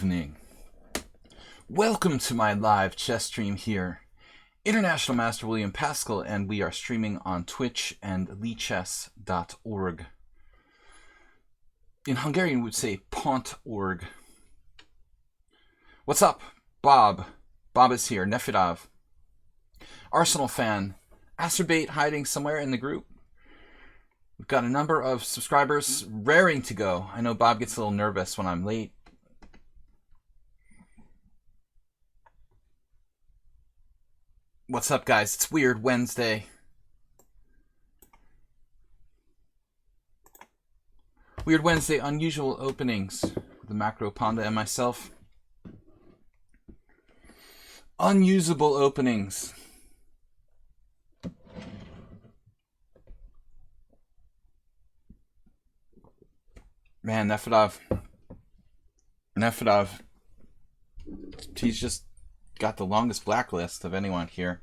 Evening. Welcome to my live chess stream here. International Master William Pascal, and we are streaming on Twitch and lichess.org. In Hungarian, we would say pont.org. What's up, Bob? Bob is here. Nefidov. Arsenal fan. Acerbate hiding somewhere in the group. We've got a number of subscribers raring to go. I know Bob gets a little nervous when I'm late. What's up, guys? It's Weird Wednesday. Weird Wednesday, unusual openings. The Macro Panda and myself. Unusable openings. Man, Nefidov, he's just got the longest blacklist of anyone here.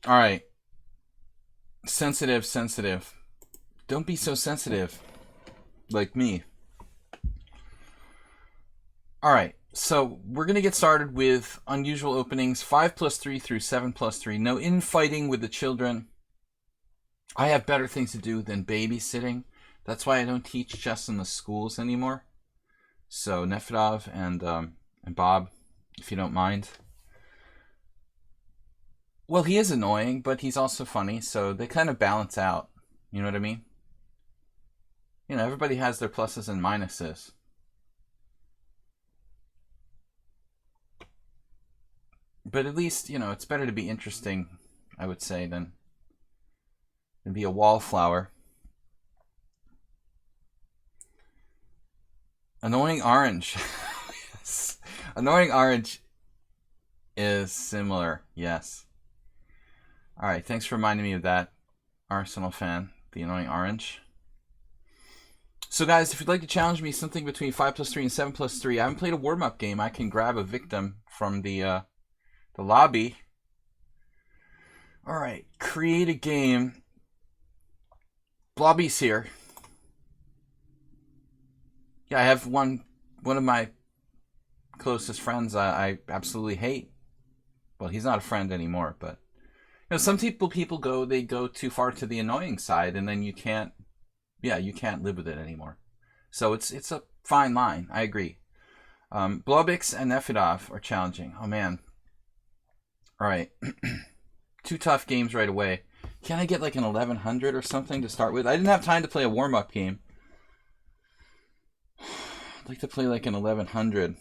All right. Sensitive. Don't be so sensitive like me. All right. So we're going to get started with unusual openings, 5+3 through 7+3. No infighting with the children. I have better things to do than babysitting. That's why I don't teach chess in the schools anymore. So Nefidov and Bob, if you don't mind. Well, he is annoying, but he's also funny, so they kind of balance out. You know what I mean? You know, everybody has their pluses and minuses. But at least, you know, it's better to be interesting, I would say, than be a wallflower. Annoying orange. Yes. Annoying orange is similar, yes. Alright, thanks for reminding me of that, Arsenal fan, the annoying orange. So guys, if you'd like to challenge me something between 5+3 and 7+3, I haven't played a warm-up game. I can grab a victim from the lobby. Alright, create a game. Blobby's here. Yeah, I have one of my closest friends I absolutely hate. Well, he's not a friend anymore, but you know, some people go too far to the annoying side, and then you can't live with it anymore. So it's a fine line. I agree. Blobix and Nefidov are challenging. Oh man. All right. Two tough games right away. Can I get like an 1100 or something to start with? I didn't have time to play a warm-up game. I'd like to play like an 1100.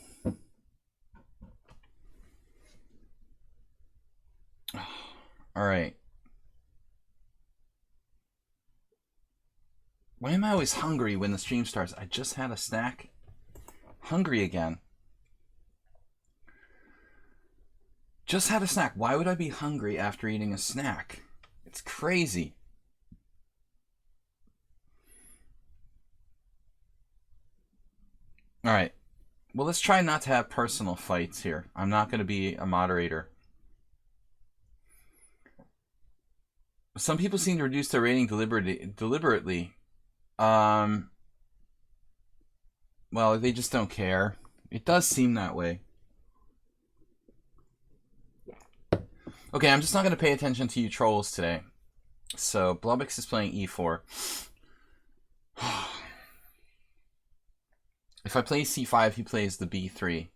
All right. Why am I always hungry when the stream starts? I just had a snack. Hungry again. Just had a snack. Why would I be hungry after eating a snack? It's crazy. All right. Well, let's try not to have personal fights here. I'm not going to be a moderator. Some people seem to reduce their rating deliberately. Well, they just don't care. It does seem that way. Okay, I'm just not going to pay attention to you trolls today. So, Blobix is playing e4. If I play c5, he plays the b3.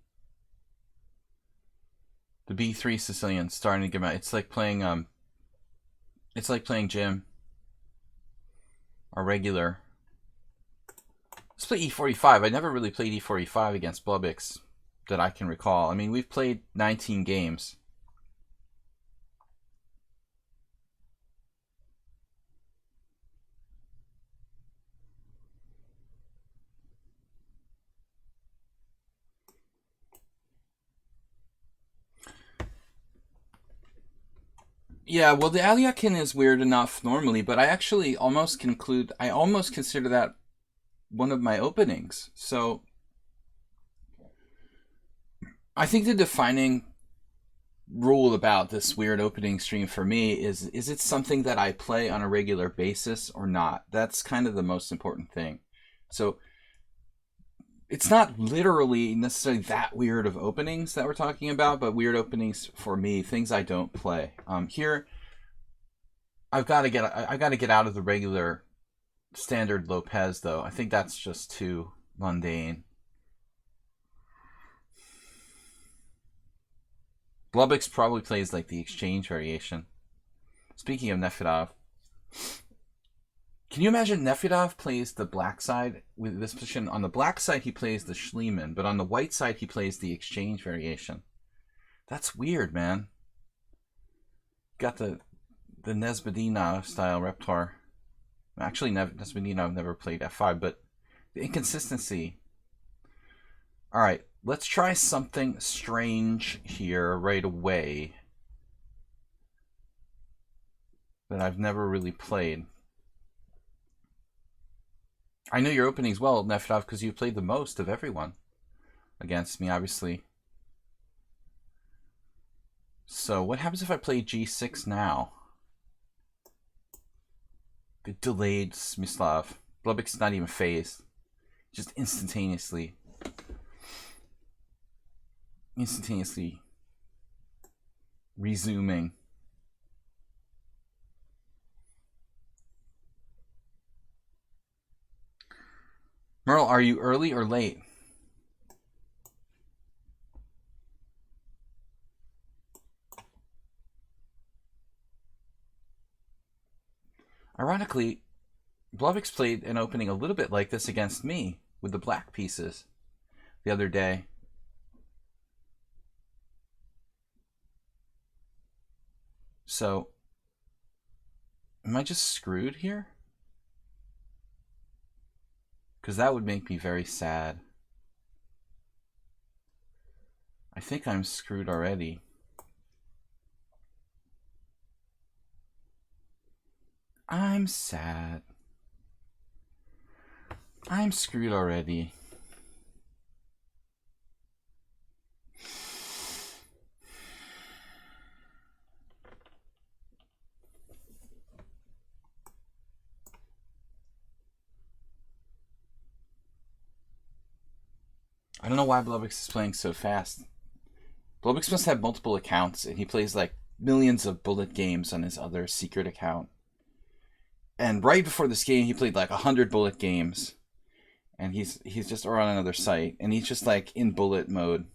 The b3 Sicilian starting to give out. It's like playing Jim. Or regular. Let's play e4, e5. I never really played e4, e5 against Blobix that I can recall. I mean, we've played 19 games. Yeah, well, the Aliakin is weird enough normally, but I actually almost consider that one of my openings. So I think the defining rule about this weird opening stream for me is it something that I play on a regular basis or not? That's kind of the most important thing. So It's not literally necessarily that weird of openings that we're talking about, but weird openings for me, things I don't play. Here, I got to get out of the regular standard Lopez though. I think that's just too mundane. Blubix probably plays like the exchange variation. Speaking of Nefedov, can you imagine Nefedov plays the black side with this position? On the black side, he plays the Schliemann, but on the white side, he plays the exchange variation. That's weird, man. Got the Nesbedinov style repertoire. Actually, Nesbedinov never played f5, but the inconsistency. All right, let's try something strange here right away that I've never really played. I know your openings well, Nefedov, because you played the most of everyone against me, obviously. So what happens if I play g6 now? Good delayed Smyslov. Blubix not even phased. Just instantaneously resuming. Merle, are you early or late? Ironically, Blubix played an opening a little bit like this against me with the black pieces the other day. So, am I just screwed here? Because that would make me very sad. I think I'm screwed already. I'm sad. I'm screwed already. I don't know why Blubix is playing so fast. Blubix must have multiple accounts, and he plays like millions of bullet games on his other secret account. And right before this game, he played like 100 bullet games, and he's just on another site, and he's just like in bullet mode.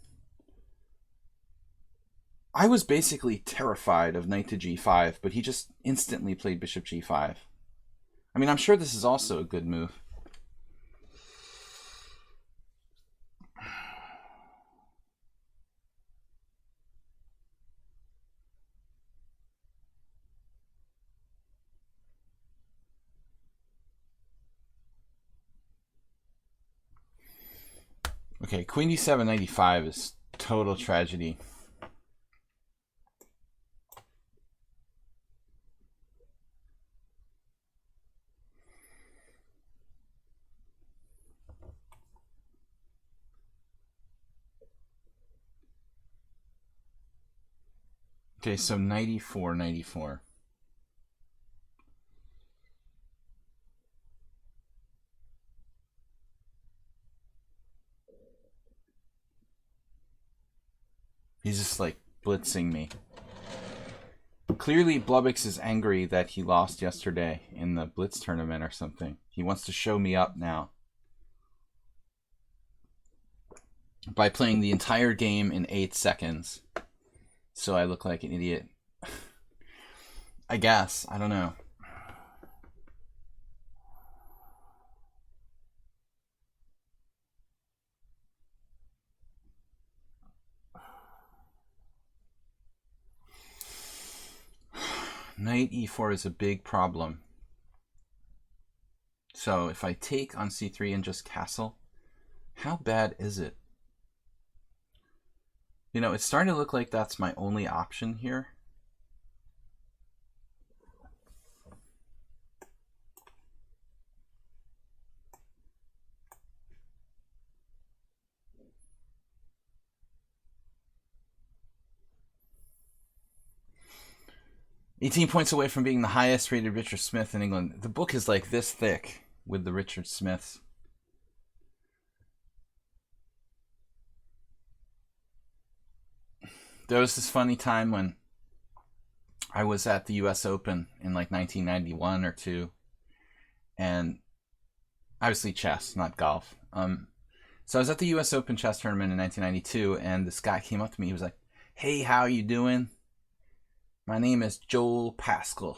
I was basically terrified of knight to g5, but he just instantly played bishop g5. I mean, I'm sure this is also a good move. Okay, queen d7 95 is total tragedy. Okay, so 94, 94. He's just like blitzing me. Clearly, Blubix is angry that he lost yesterday in the blitz tournament or something. He wants to show me up now by playing the entire game in 8 seconds. So I look like an idiot. I guess. I don't know. Knight e4 is a big problem. So if I take on c3 and just castle, how bad is it? You know, it's starting to look like that's my only option here. "18 points away from being the highest rated Richard Smith in England." The book is like this thick with the Richard Smiths. There was this funny time when I was at the U.S. Open in like 1991 or 2, and obviously chess, not golf. So I was at the U.S. Open chess tournament in 1992, and this guy came up to me. He was like, "Hey, how you doing? My name is Joel Pascal.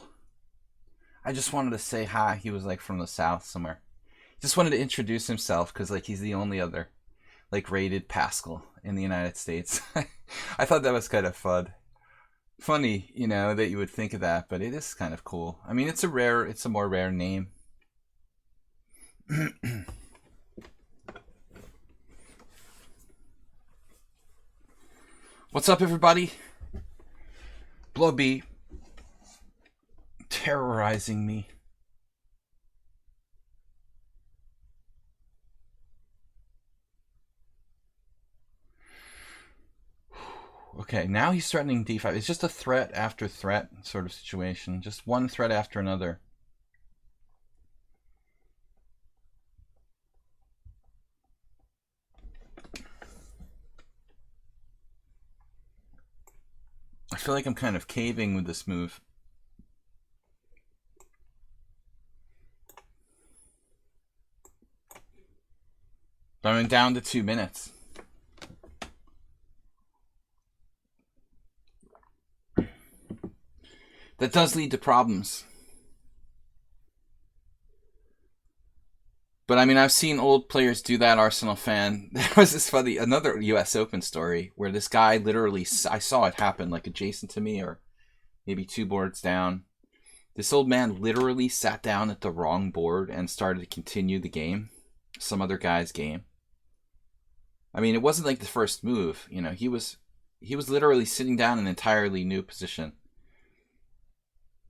I just wanted to say hi." He was like from the South somewhere. He just wanted to introduce himself because like he's the only other like rated Pascal in the United States. I thought that was kind of funny, you know, that you would think of that, but it is kind of cool. I mean, it's a more rare name. What's up, everybody? Blobby terrorizing me. Okay, now he's threatening d5. It's just a threat after threat sort of situation. Just one threat after another. I feel like I'm kind of caving with this move. But I'm down to 2 minutes. That does lead to problems. But I mean, I've seen old players do that, Arsenal fan. There was this funny, another US Open story where this guy literally, I saw it happen like adjacent to me or maybe 2 boards down. This old man literally sat down at the wrong board and started to continue the game, some other guy's game. I mean, it wasn't like the first move, you know, he was literally sitting down in an entirely new position.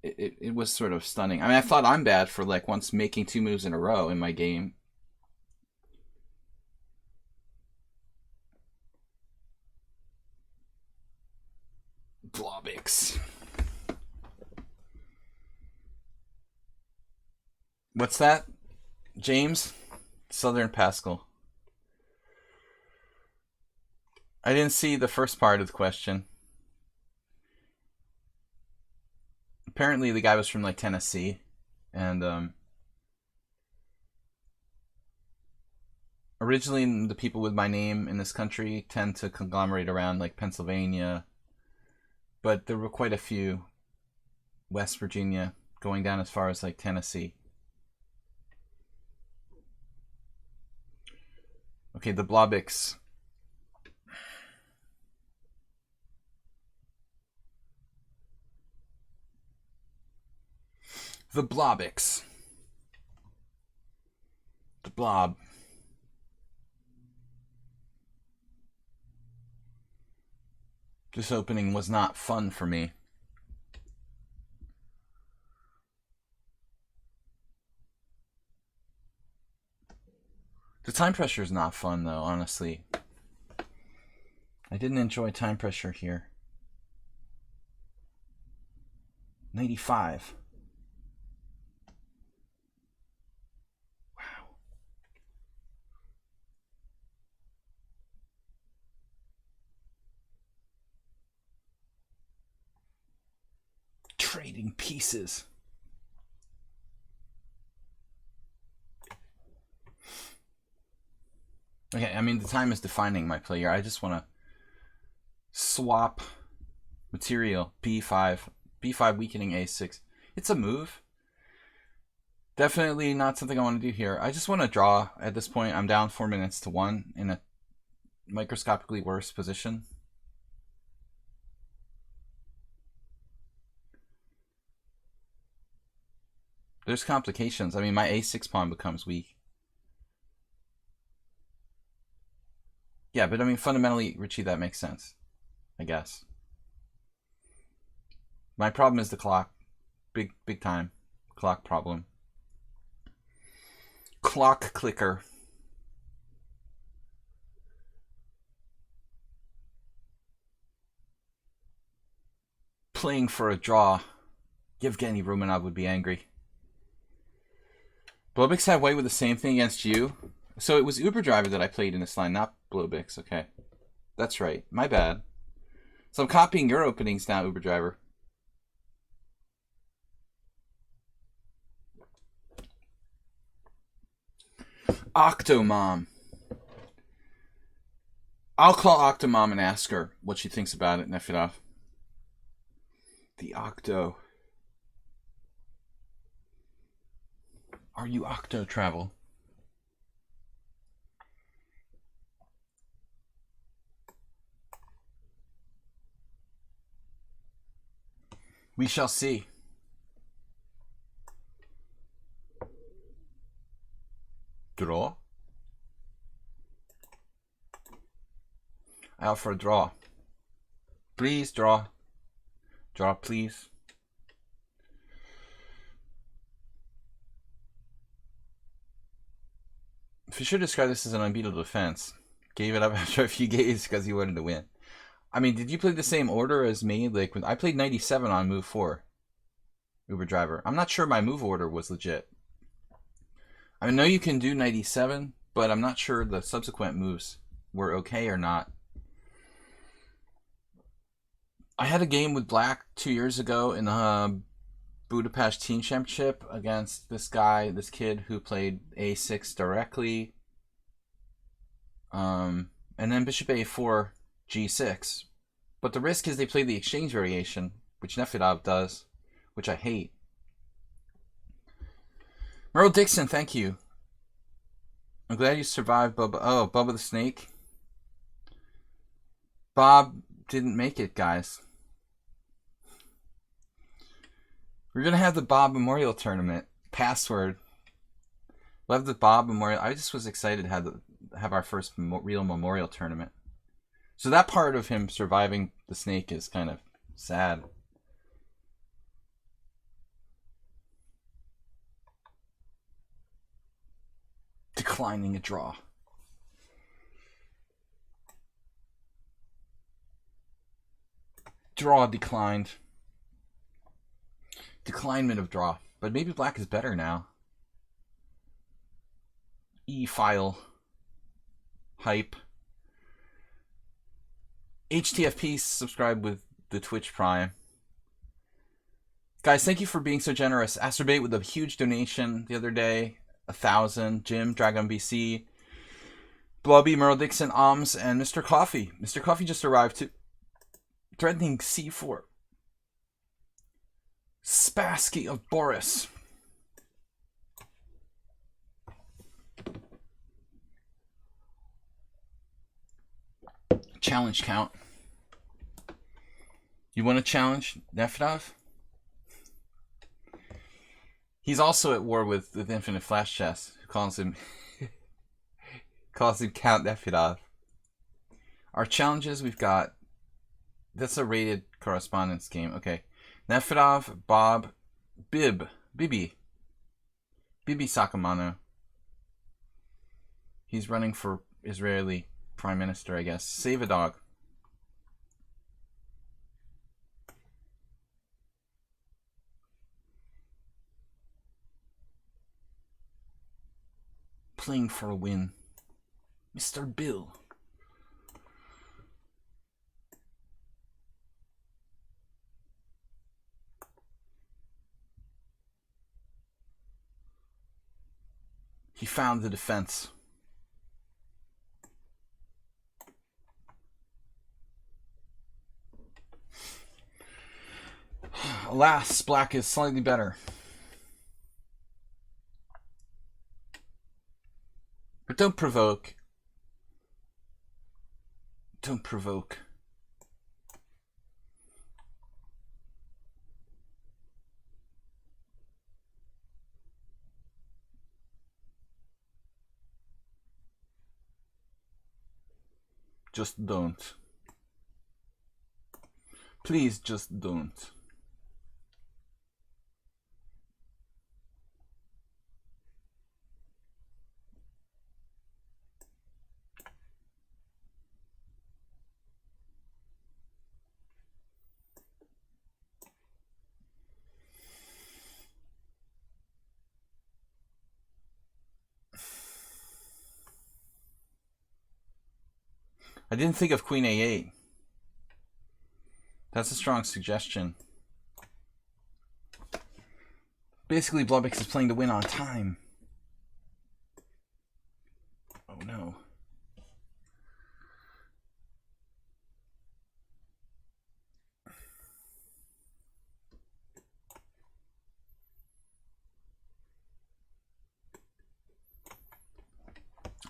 It was sort of stunning. I mean, I thought I'm bad for like once making 2 moves in a row in my game. Blobix. What's that? James? Southern Pascal. I didn't see the first part of the question. Apparently the guy was from like Tennessee, and originally the people with my name in this country tend to conglomerate around like Pennsylvania, but there were quite a few West Virginia going down as far as like Tennessee. Okay, the Blobix. The Blobix. The Blob. This opening was not fun for me. The time pressure is not fun though, honestly. I didn't enjoy time pressure here. 95. Trading pieces. Okay, I mean, the time is defining my play here. I just want to swap material. B5 weakening A6. It's a move. Definitely not something I want to do here. I just want to draw at this point. I'm down 4 minutes to 1 in a microscopically worse position. There's complications. I mean, my A6 pawn becomes weak. Yeah, but I mean, fundamentally, Richie, that makes sense, I guess. My problem is the clock. Big time clock problem. Clock clicker. Playing for a draw. Yevgeny Romanov would be angry. Blobix had way with the same thing against you. So it was Uber Driver that I played in this line, not Blobix. Okay. That's right. My bad. So I'm copying your openings now, Uber driver. Octomom. I'll call Octomom and ask her what she thinks about it, Nefidov. The Octo. Are you Octo Travel? We shall see. Draw. I offer a draw. Please draw. Draw, please. Fisher described this as an unbeatable defense. Gave it up after a few games because he wanted to win. I mean, did you play the same order as me? Like, when I played 97 on move 4. Uber driver. I'm not sure my move order was legit. I know you can do 97, but I'm not sure the subsequent moves were okay or not. I had a game with Black 2 years ago in the Budapest Team Championship against this guy, this kid who played A6 directly. And then Bishop A4, G6. But the risk is they play the exchange variation, which Nefidov does, which I hate. Merle Dixon, thank you. I'm glad you survived, Bubba. Oh, Bubba the Snake. Bob didn't make it, guys. We're going to have the Bob Memorial Tournament. Password. We'll have the Bob Memorial. I just was excited to have our first real Memorial Tournament. So that part of him surviving the snake is kind of sad. Declining a draw. Draw declined. Declinement of draw. But maybe Black is better now. E-file. Hype. HTFP subscribe with the Twitch Prime. Guys, thank you for being so generous. Astrobate with a huge donation the other day. 1,000. Jim, Dragon BC. Blobby, Merle Dixon, Oms, and Mr. Coffee. Mr. Coffee just arrived too. Threatening C4. Spassky of Boris. Challenge count. You want to challenge Nefidov? He's also at war with Infinite Flash Chess, who calls him Count Nefidov. Our challenges, we've got. That's a rated correspondence game. Okay. Nefidov, Bob, Bibi Sakamano. He's running for Israeli Prime Minister, I guess. Save a dog. Playing for a win. Mr. Bill. He found the defense. Alas, Black is slightly better. But don't provoke. Don't provoke. Just don't. Please just don't. I didn't think of Queen A8. That's a strong suggestion. Basically, Blubix is playing to win on time. Oh no.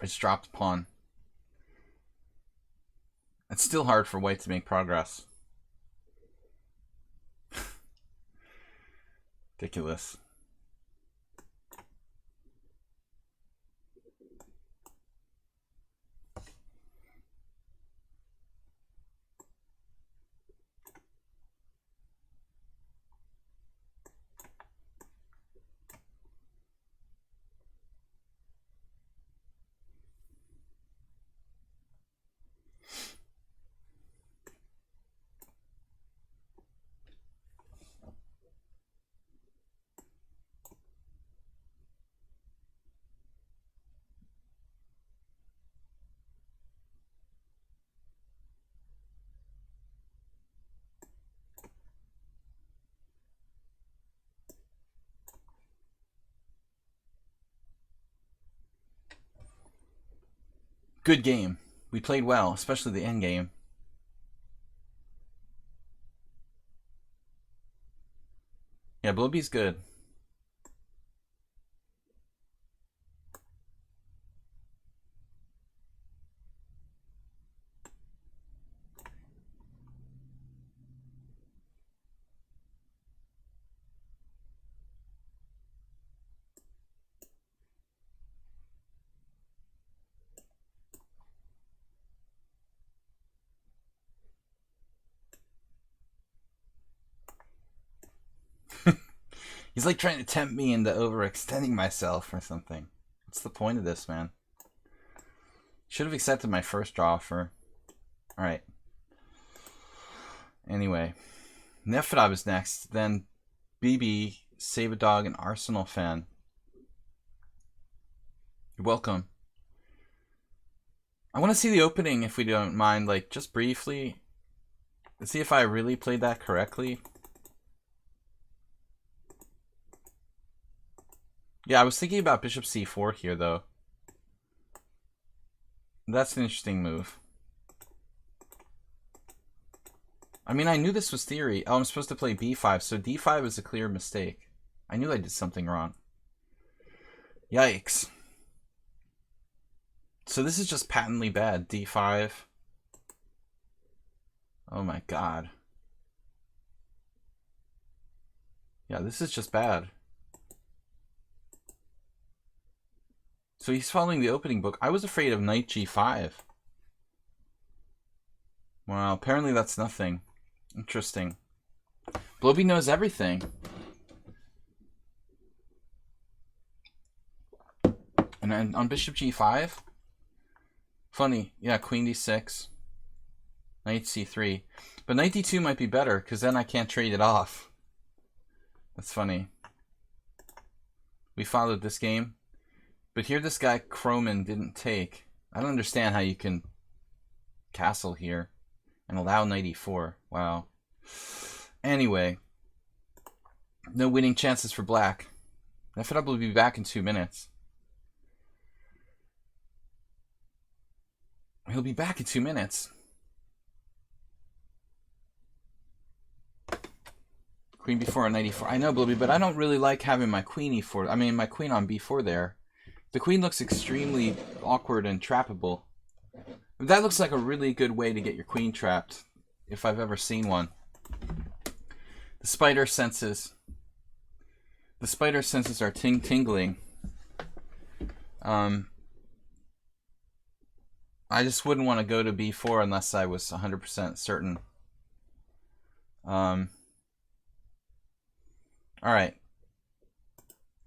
I just dropped a pawn. It's still hard for white to make progress. Ridiculous. Good game. We played well, especially the end game. Yeah, Blobby's good. He's like trying to tempt me into overextending myself or something. What's the point of this, man? Should have accepted my first draw offer. Alright. Anyway. Nefrab is next. Then BB, Save a Dog, and Arsenal fan. You're welcome. I want to see the opening, if we don't mind, like, just briefly. Let's see if I really played that correctly. Yeah, I was thinking about Bishop C4 here, though. That's an interesting move. I mean, I knew this was theory. Oh, I'm supposed to play B5, so D5 is a clear mistake. I knew I did something wrong. Yikes. So this is just patently bad. D5. Oh my god. Yeah, this is just bad. So he's following the opening book. I was afraid of knight G5. Wow, apparently that's nothing. Interesting. Bloby knows everything. And then on Bishop G5? Funny. Yeah, Queen D6. Knight C3. But Knight D2 might be better, because then I can't trade it off. That's funny. We followed this game. But here this guy, Croman, didn't take. I don't understand how you can castle here and allow knight e4. Wow. Anyway. No winning chances for black. Nefrab will be back in 2 minutes. He'll be back in 2 minutes. Queen b4 and knight e4. I know, Blobby, but I don't really like having my queen e4. I mean, my queen on b4 there. The queen looks extremely awkward and trappable. That looks like a really good way to get your queen trapped, if I've ever seen one. The spider senses. The spider senses are tingling. I just wouldn't want to go to b4 unless I was 100% certain. Alright.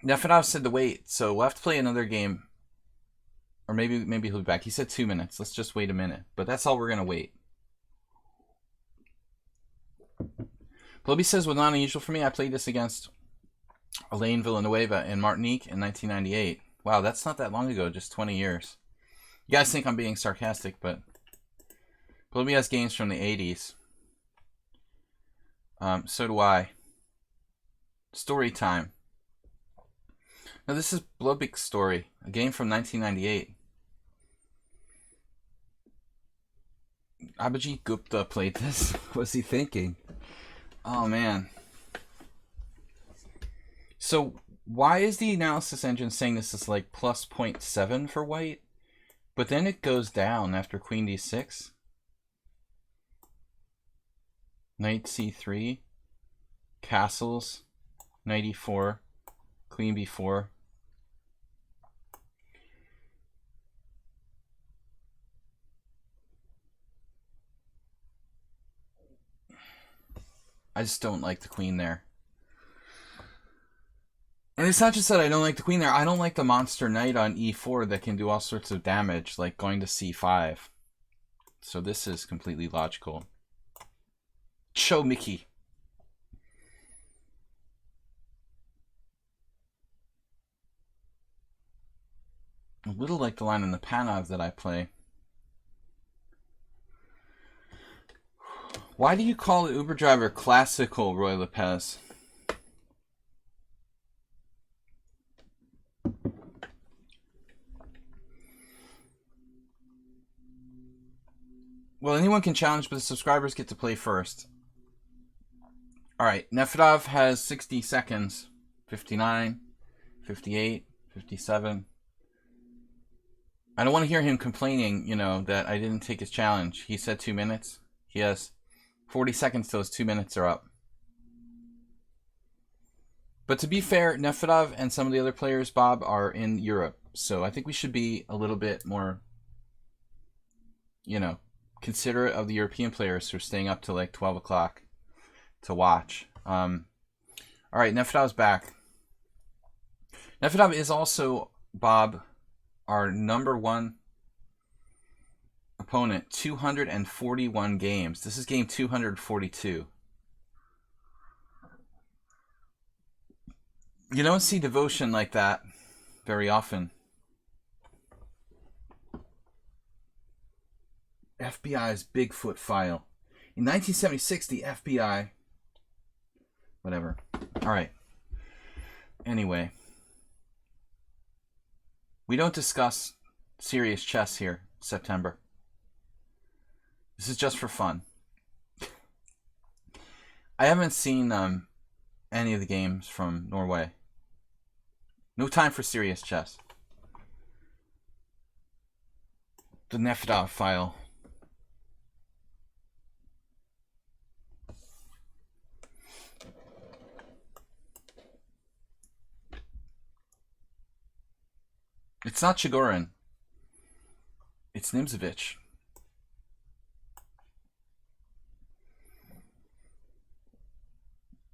Nefrab said to wait, so we'll have to play another game. Or maybe he'll be back. He said 2 minutes. Let's just wait a minute. But that's all we're going to wait. Bloby says, well, not unusual for me. I played this against Elaine Villanueva in Martinique in 1998. Wow, that's not that long ago. Just 20 years. You guys think I'm being sarcastic, but Bloby has games from the 80s. So do I. Story time. Now this is Blobik's Story, a game from 1998. Abhijit Gupta played this. What was he thinking? Oh man. So why is the analysis engine saying this is like plus 0.7 for white? But then it goes down after queen d6. Knight c3. Castles. Knight e4. Queen b4. I just don't like the queen there. And it's not just that I don't like the queen there. I don't like the monster knight on e4 that can do all sorts of damage, like going to c5. So this is completely logical. Show Mickey. A little like the line in the Panov that I play. Why do you call the Uber driver classical, Roy Lopez? Well, anyone can challenge, but the subscribers get to play first. Alright, Nefedov has 60 seconds. 59, 58, 57. I don't want to hear him complaining, that I didn't take his challenge. He said 2 minutes. He has 40 seconds till his 2 minutes are up. But to be fair, Nefedov and some of the other players, Bob, are in Europe. So I think we should be a little bit more, considerate of the European players who are staying up till like 12 o'clock to watch. All right, Nefedov's back. Nefedov is also, Bob, our number one opponent, 241 games. This is game 242. You don't see devotion like that very often. FBI's Bigfoot file. In 1976, the FBI... Whatever. Alright. Anyway. We don't discuss serious chess here, September. This is just for fun. I haven't seen any of the games from Norway. No time for serious chess. The Nefedov file. It's not Chigorin. It's Nimzovich.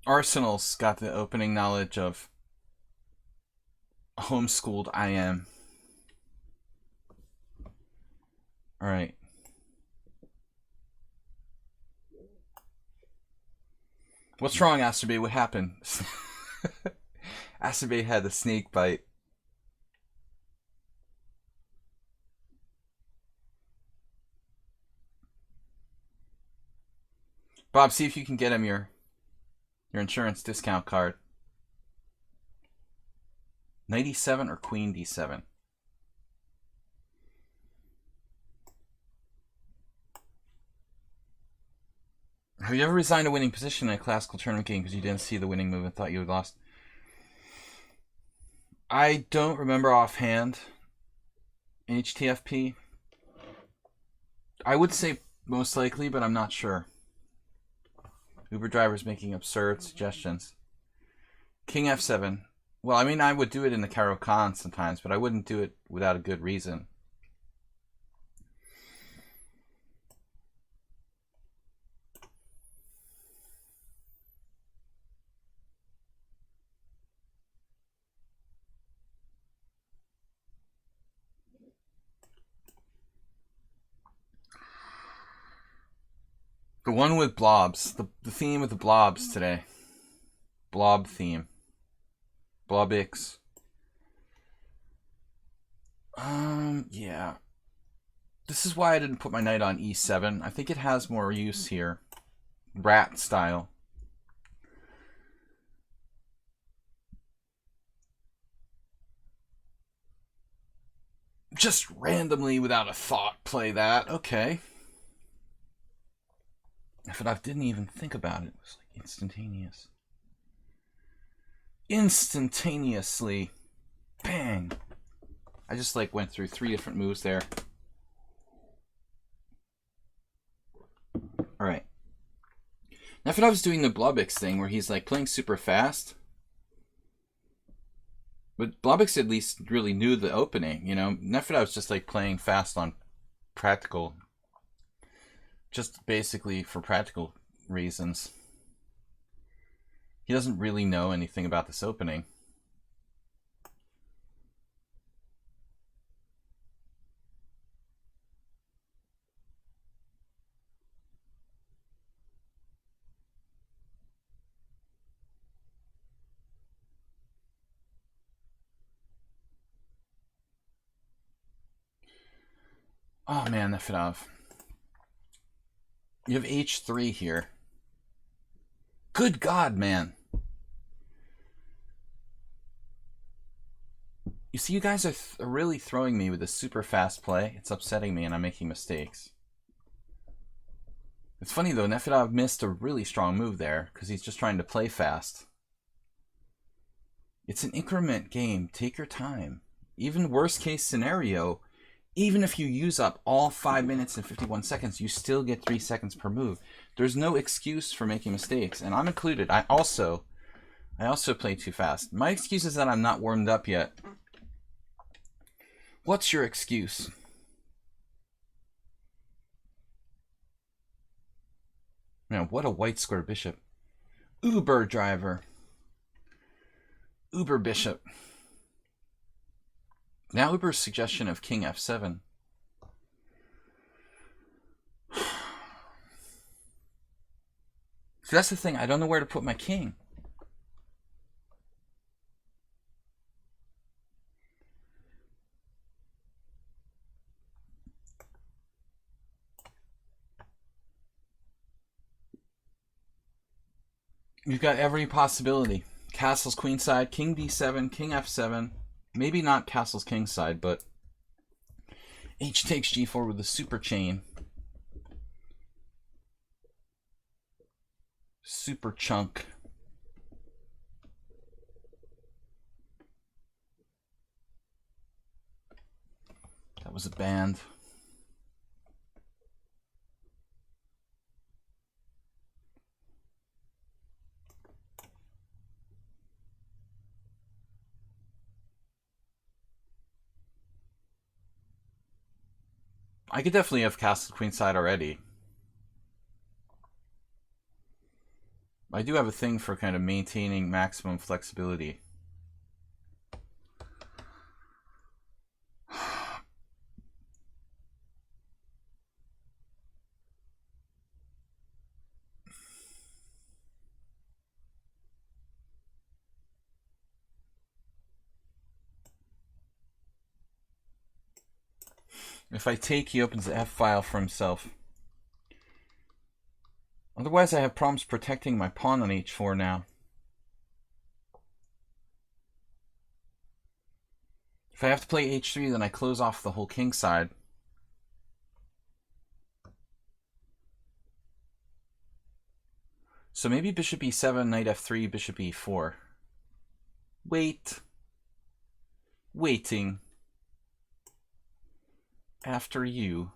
Arsenal's got the opening knowledge of homeschooled I am. Alright. What's wrong, Asterby? What happened? Asterby had a snake bite. Bob, see if you can get him your insurance discount card. Knight e7 or queen d7? Have you ever resigned a winning position in a classical tournament game because you didn't see the winning move and thought you had lost? I don't remember offhand. HTFP? I would say most likely, but I'm not sure. Uber drivers making absurd suggestions. King f7. Well, I mean, I would do it in the Caro-Kann sometimes, but I wouldn't do it without a good reason. The one with blobs. The theme with the blobs today. Blob theme. Blobix. Yeah. This is why I didn't put my knight on e7. I think it has more use here. Rat style. Just randomly, without a thought, play that. Okay. But I didn't even think about it. It was like instantaneous. Instantaneously. Bang. I just like went through 3 different moves there. Alright. Nefedov's doing the Blobix thing where he's like playing super fast. But Blobix at least really knew the opening, you know. Nefedov's just like playing fast on practical. Just basically for practical reasons. He doesn't really know anything about this opening. Oh man, Nefedov. You have H3 here. Good God, man. You see, you guys are really throwing me with a super fast play. It's upsetting me and I'm making mistakes. It's funny though, Nefedov missed a really strong move there because he's just trying to play fast. It's an increment game. Take your time. Even worst case scenario, even if you use up all 5 minutes and 51 seconds, you still get 3 seconds per move. There's no excuse for making mistakes, and I'm included. I also play too fast. My excuse is that I'm not warmed up yet. What's your excuse? Man, what a white square bishop. Uber driver. Uber bishop. Now Uber's suggestion of king f7. So that's the thing. I don't know where to put my king. You've got every possibility. Castle's queenside, king d7, king f7. Maybe not castle's kingside, but h takes g4 with a super chain. Super chunk. That was a band. I could definitely have castle queenside already. I do have a thing for kind of maintaining maximum flexibility. If I take, he opens the F file for himself. Otherwise, I have problems protecting my pawn on h4 now. If I have to play h3, then I close off the whole king side. So maybe bishop e7, knight f3, bishop e4. Wait. Waiting. After you.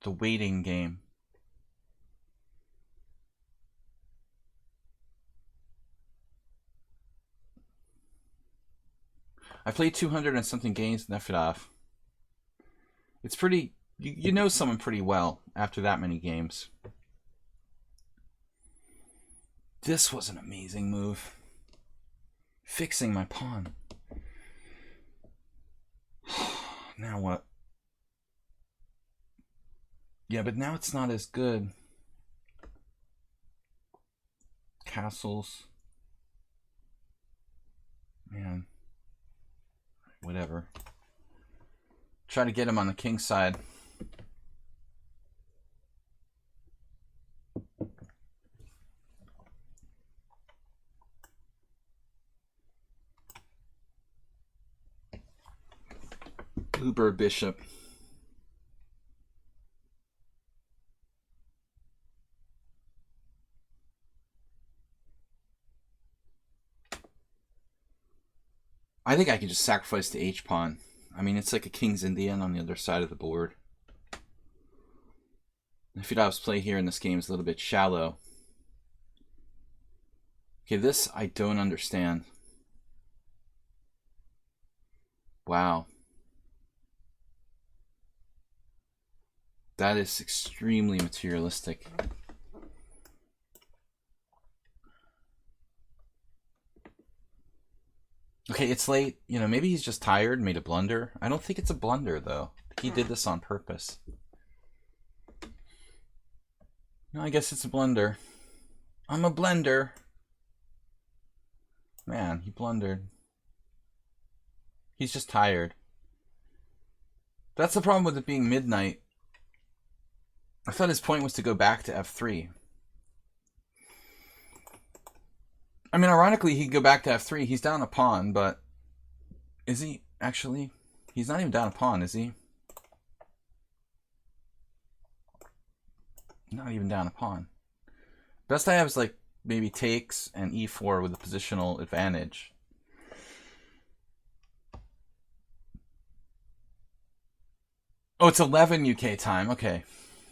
The waiting game. I played 200 and something games in Nefedov. It's pretty... You know someone pretty well after that many games. This was an amazing move. Fixing my pawn. Now what? Yeah, but now it's not as good. Castles. Man. Whatever. Try to get him on the king side. Bluebird bishop. I think I can just sacrifice the H-pawn. I mean, it's like a King's Indian on the other side of the board. Fidav's play here in this game is a little bit shallow. Okay, this I don't understand. Wow. That is extremely materialistic. Okay, it's late. You know, maybe he's just tired, made a blunder. I don't think it's a blunder, though. He did this on purpose. No, I guess it's a blunder. I'm a blender. Man, he blundered. He's just tired. That's the problem with it being midnight. I thought his point was to go back to f3. I mean, ironically, he could go back to f3. He's down a pawn, but is he actually? He's not even down a pawn, is he? Not even down a pawn. Best I have is like maybe takes and e4 with a positional advantage. Oh, it's 11 UK time. Okay.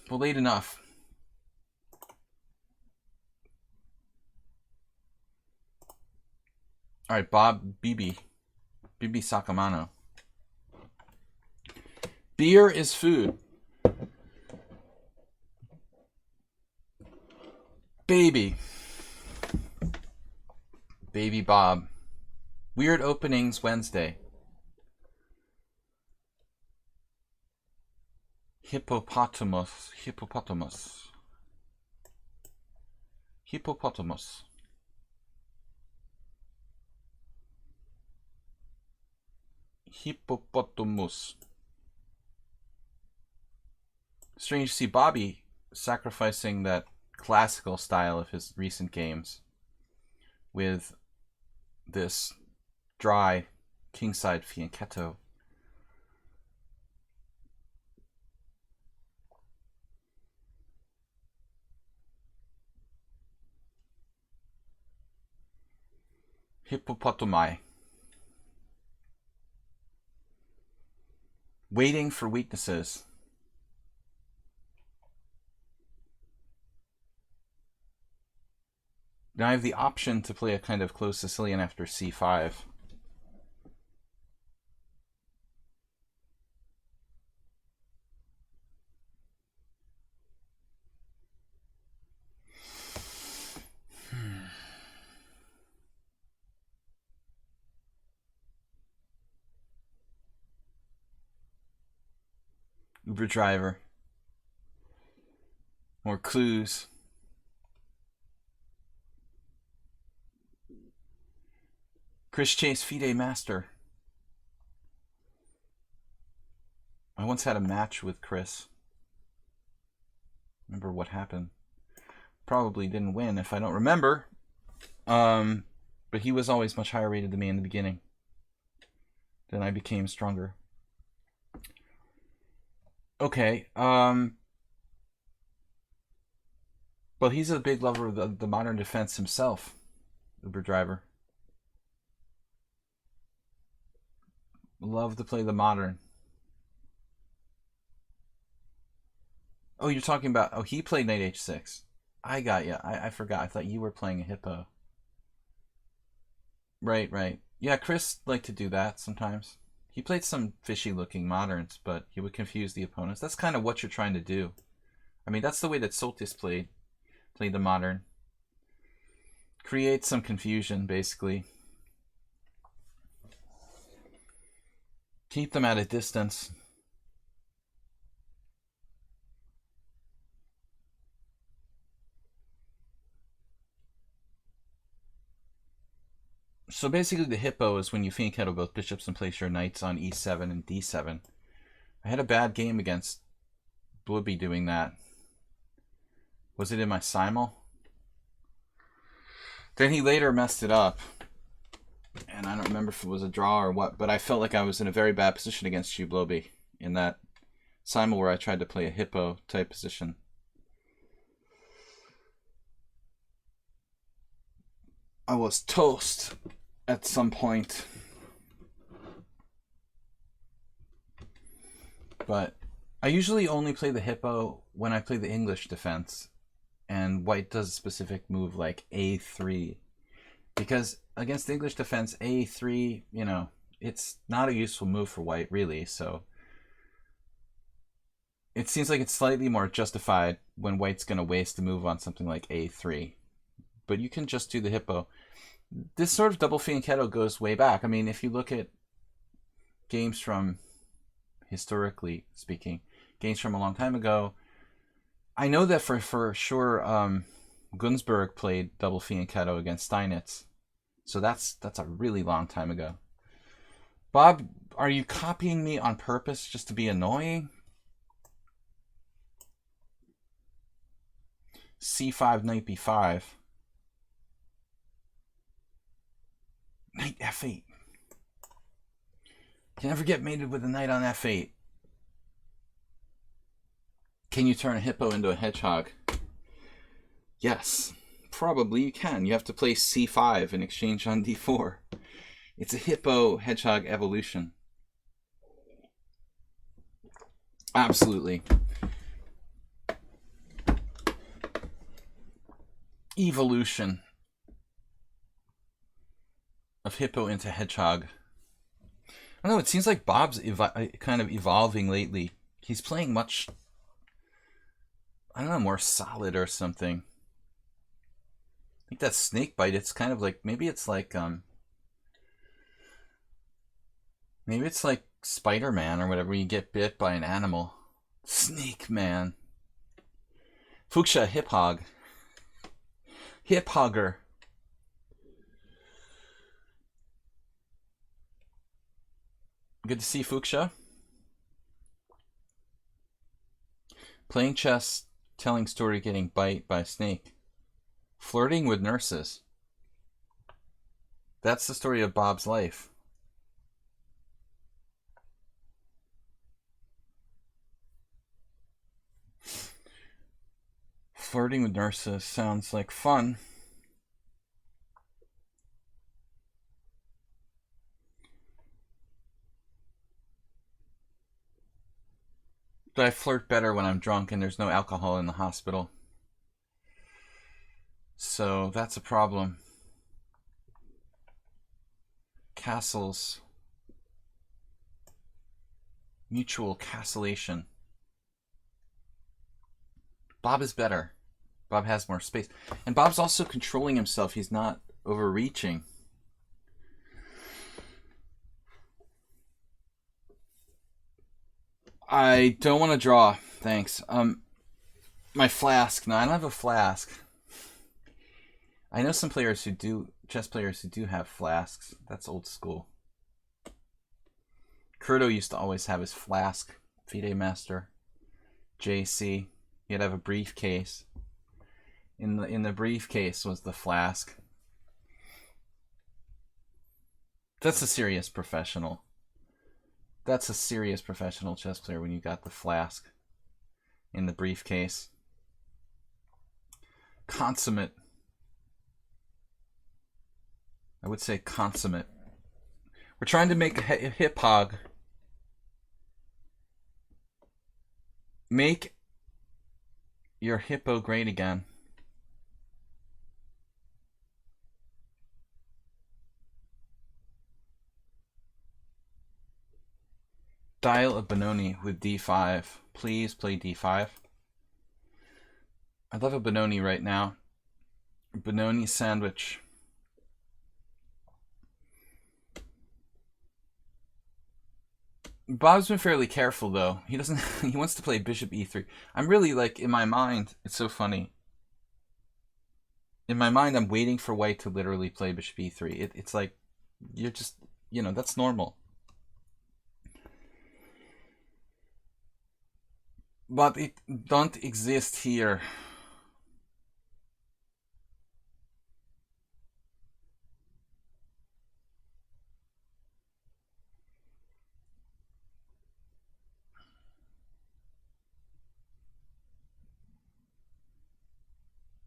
Well, late enough. All right, Bob Bibi Sakamano. Beer is food. Baby Bob. Weird Openings Wednesday. Hippopotamus. Strange to see Bobby sacrificing that classical style of his recent games with this dry kingside fianchetto. Hippopotami. Waiting for weaknesses. Now I have the option to play a kind of close Sicilian after c5. Uber driver. More clues. Chris Chase, FIDE Master. I once had a match with Chris. Remember what happened? Probably didn't win if I don't remember. But he was always much higher rated than me in the beginning. Then I became stronger. Okay. Well, he's a big lover of the modern defense himself, Uber driver. Love to play the modern. Oh, you're talking about... Oh, he played knight h6. I got you. I forgot. I thought you were playing a hippo. Right. Yeah, Chris liked to do that sometimes. He played some fishy-looking moderns, but he would confuse the opponents. That's kind of what you're trying to do. I mean, that's the way that Soltis played the modern. Create some confusion, basically. Keep them at a distance. So basically the hippo is when you fianchetto both bishops and place your knights on e7 and d7. I had a bad game against Blooby doing that. Was it in my simul? Then he later messed it up. and I don't remember if it was a draw or what, but I felt like I was in a very bad position against you, Bloby, in that simul where I tried to play a hippo type position. I was toast at some point. But I usually only play the hippo when I play the English defense, and white does a specific move like A3. Because against the English defense, A3, you know, it's not a useful move for white, really, so it seems like it's slightly more justified when white's going to waste a move on something like A3. But you can just do the hippo. This sort of double fianchetto goes way back. I mean, if you look at games from, historically speaking, games from a long time ago, I know that for sure Gunsberg played double fianchetto against Steinitz. So that's a really long time ago. Bob, are you copying me on purpose just to be annoying? C5, knight b5. Knight f8. Can never get mated with a knight on f8. Can you turn a hippo into a hedgehog? Yes, probably you can. You have to play c5 in exchange on d4. It's a hippo hedgehog evolution. Absolutely. Evolution of hippo into hedgehog. I don't know, it seems like Bob's kind of evolving lately. He's playing much, I don't know, more solid or something. I think that snake bite, it's kind of like, maybe it's like Spider-Man or whatever, you get bit by an animal. Snake Man. Fuchsia hip hog. Hip hogger. Good to see Fuchsia. Playing chess, telling story, getting bite by a snake. Flirting with nurses. That's the story of Bob's life. Flirting with nurses sounds like fun. But I flirt better when I'm drunk and there's no alcohol in the hospital. So that's a problem. Castles. Mutual castlation. Bob is better. Bob has more space. And Bob's also controlling himself. He's not overreaching. I don't want to draw. Thanks. My flask. No, I don't have a flask. I know some players who do, chess players who do have flasks. That's old school. Curto used to always have his flask. FIDE Master. JC. He'd have a briefcase. In the briefcase was the flask. That's a serious professional. That's a serious professional chess player when you got the flask in the briefcase. Consummate. I would say consummate. We're trying to make a hip hog. Make your hippo great again. Dial of Benoni with d5. Please play d5. I love a Benoni right now. Benoni sandwich. Bob's been fairly careful though. He doesn't. He wants to play bishop e3. I'm really like, in my mind, it's so funny. In my mind, I'm waiting for white to literally play bishop e3. It's like, you're just, you know, that's normal. But it don't exist here.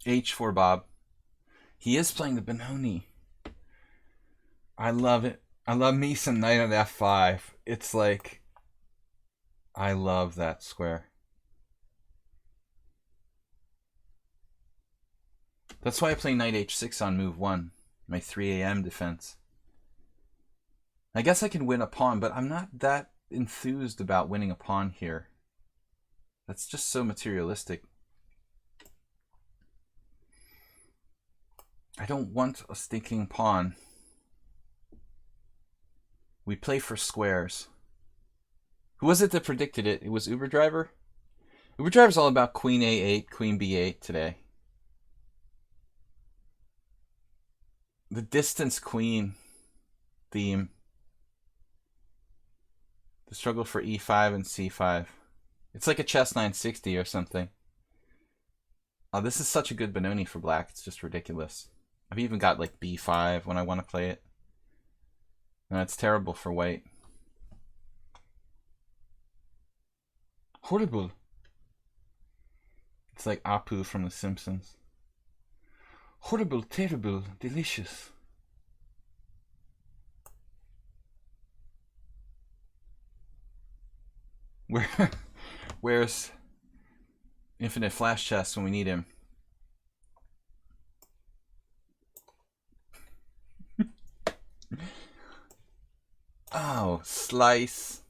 H4 Bob. He is playing the Benoni. I love it. I love me some knight on f5. It's like, I love that square. That's why I play knight h6 on move 1, my 3 a.m. defense. I guess I can win a pawn, but I'm not that enthused about winning a pawn here. That's just so materialistic. I don't want a stinking pawn. We play for squares. Who was it that predicted it? It was Uber Driver? Uber Driver's all about queen a8, queen b8 today. The distance queen theme. The struggle for e5 and c5. It's like a chess 960 or something. Oh, this is such a good Benoni for black. It's just ridiculous. I've even got like b5 when I want to play it. No, it's terrible for white. Horrible. It's like Apu from The Simpsons. Horrible, terrible, delicious. Where's Infinite Flash Chess when we need him? Oh, slice.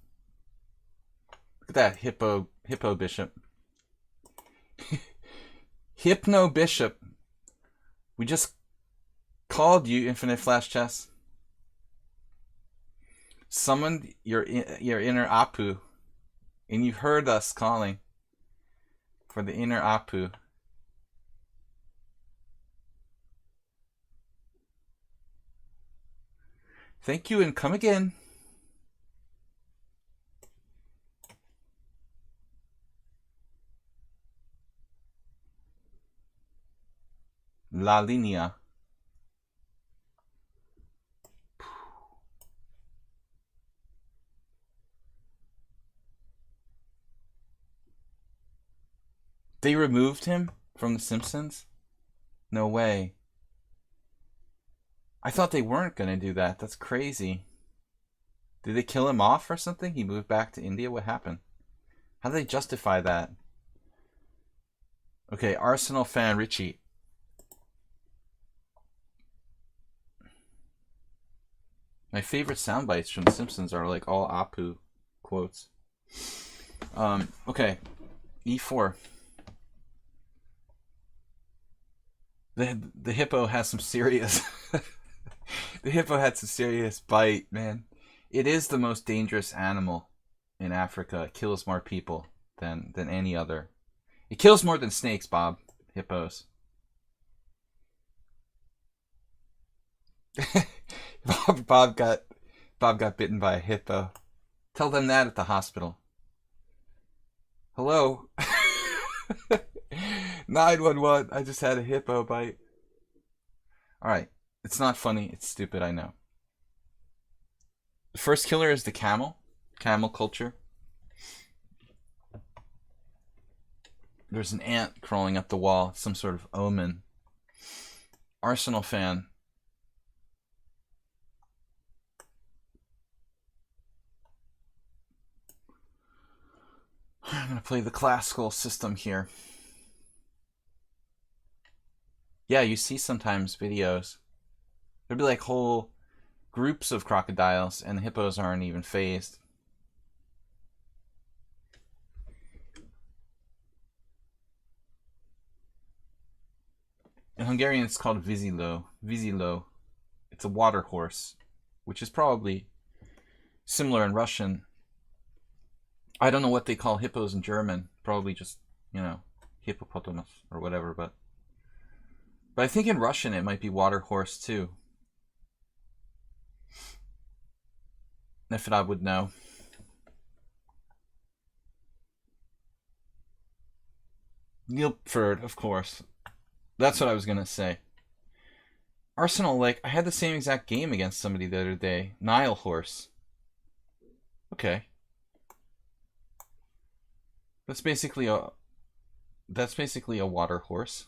Look at that hippo bishop. Hypno bishop. We just called you, Infinite Flash Chess. Summoned your inner Apu, and you heard us calling for the inner Apu. Thank you and come again. La Linea. They removed him from The Simpsons? No way. I thought they weren't going to do that. That's crazy. Did they kill him off or something? He moved back to India? What happened? How do they justify that? Okay, Arsenal fan Richie. My favorite sound bites from The Simpsons are like all Apu quotes. Okay, e4. The hippo has some serious... The hippo had some serious bite, man. It is the most dangerous animal in Africa. It kills more people than any other. It kills more than snakes, Bob. Hippos. Bob got bitten by a hippo. Tell them that at the hospital. Hello? 911. I just had a hippo bite. Alright. It's not funny. It's stupid, I know. The first killer is the camel. Camel culture. There's an ant crawling up the wall. Some sort of omen. Arsenal fan. I'm going to play the classical system here. Yeah, you see sometimes videos. There'd be like whole groups of crocodiles and the hippos aren't even phased. In Hungarian it's called vizilo. Vizilo. It's a water horse, which is probably similar in Russian. I don't know what they call hippos in German. Probably just, hippopotamus or whatever, but I think in Russian it might be water horse too. If I would know. Guildford, of course. That's what I was gonna say. Arsenal, like, I had the same exact game against somebody the other day. Nile horse. Okay. That's basically a water horse.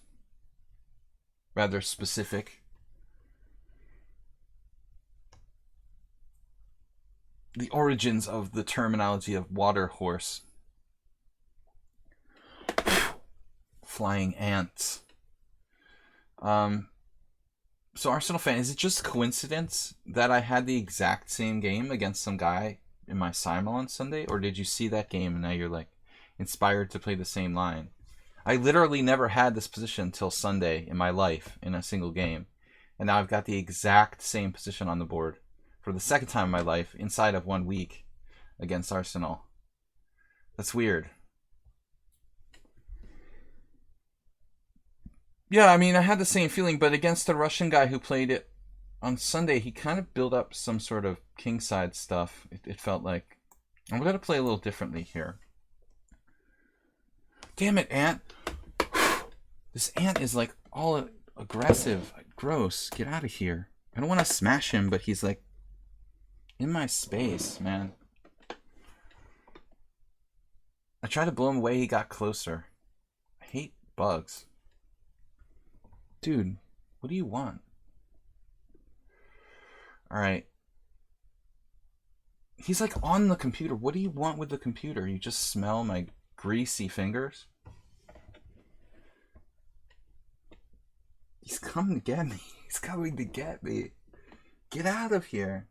rather specific. The origins of the terminology of water horse. Flying ants. So Arsenal fan, is it just coincidence that I had the exact same game against some guy in my simul on Sunday? Or did you see that game and now you're like inspired to play the same line? I literally never had this position until Sunday in my life in a single game. And now I've got the exact same position on the board for the second time in my life inside of 1 week against Arsenal. That's weird. Yeah, I mean, I had the same feeling, but against the Russian guy who played it on Sunday, he kind of built up some sort of kingside stuff, it felt like. I'm going to play a little differently here. Damn it, ant. This ant is like all aggressive. Gross. Get out of here. I don't want to smash him, but he's like in my space, man. I tried to blow him away, he got closer. I hate bugs. Dude, what do you want? Alright. He's like on the computer. What do you want with the computer? You just smell my greasy fingers? He's coming to get me. He's coming to get me. Get out of here.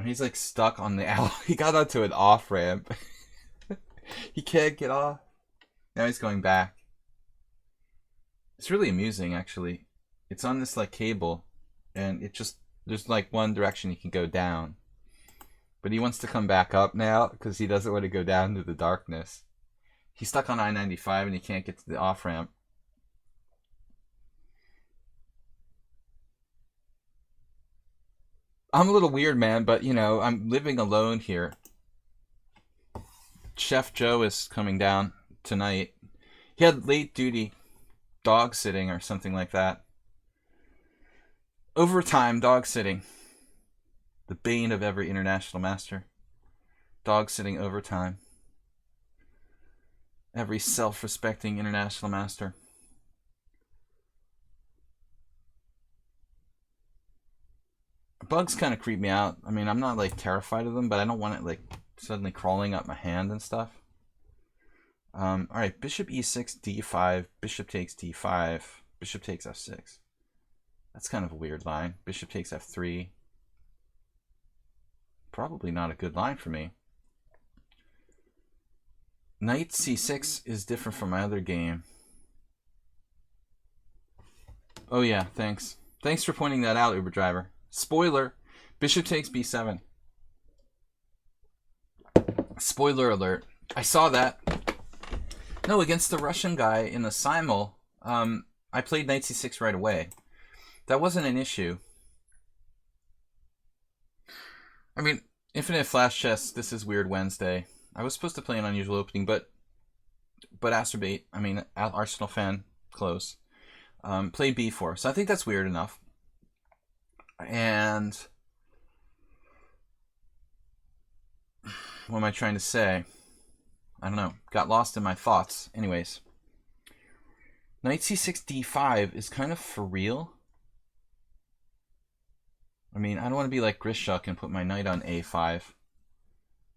He's like stuck on the he got onto an off ramp. He can't get off. Now he's going back. It's really amusing, actually. It's on this like cable, and it just there's like one direction he can go down, but he wants to come back up now because he doesn't want to go down to the darkness. He's stuck on I-95 and he can't get to the off ramp. I'm a little weird, man, but you know, I'm living alone here. Chef Joe is coming down tonight. He had late duty dog sitting or something like that. Overtime dog sitting. The bane of every international master. Dog sitting overtime. Every self-respecting international master. Bugs kind of creep me out. I mean, I'm not like terrified of them, but I don't want it like suddenly crawling up my hand and stuff. Alright, bishop e6, d5, bishop takes d5, bishop takes f6. That's kind of a weird line. Bishop takes f3. Probably not a good line for me. Knight c6 is different from my other game. Oh yeah, thanks. Thanks for pointing that out, Uber driver. Spoiler, bishop takes b7. Spoiler alert. I saw that. No, against the Russian guy in the simul, I played knight c6 right away. That wasn't an issue. I mean, Infinite Flash Chess, this is Weird Wednesday. I was supposed to play an unusual opening, but Astrobate, I mean, Arsenal fan, close. Played b4, so I think that's weird enough. And what am I trying to say? I don't know. Got lost in my thoughts. Anyways. Knight c6 d5 is kind of for real. I mean, I don't want to be like Grishuk and put my knight on a5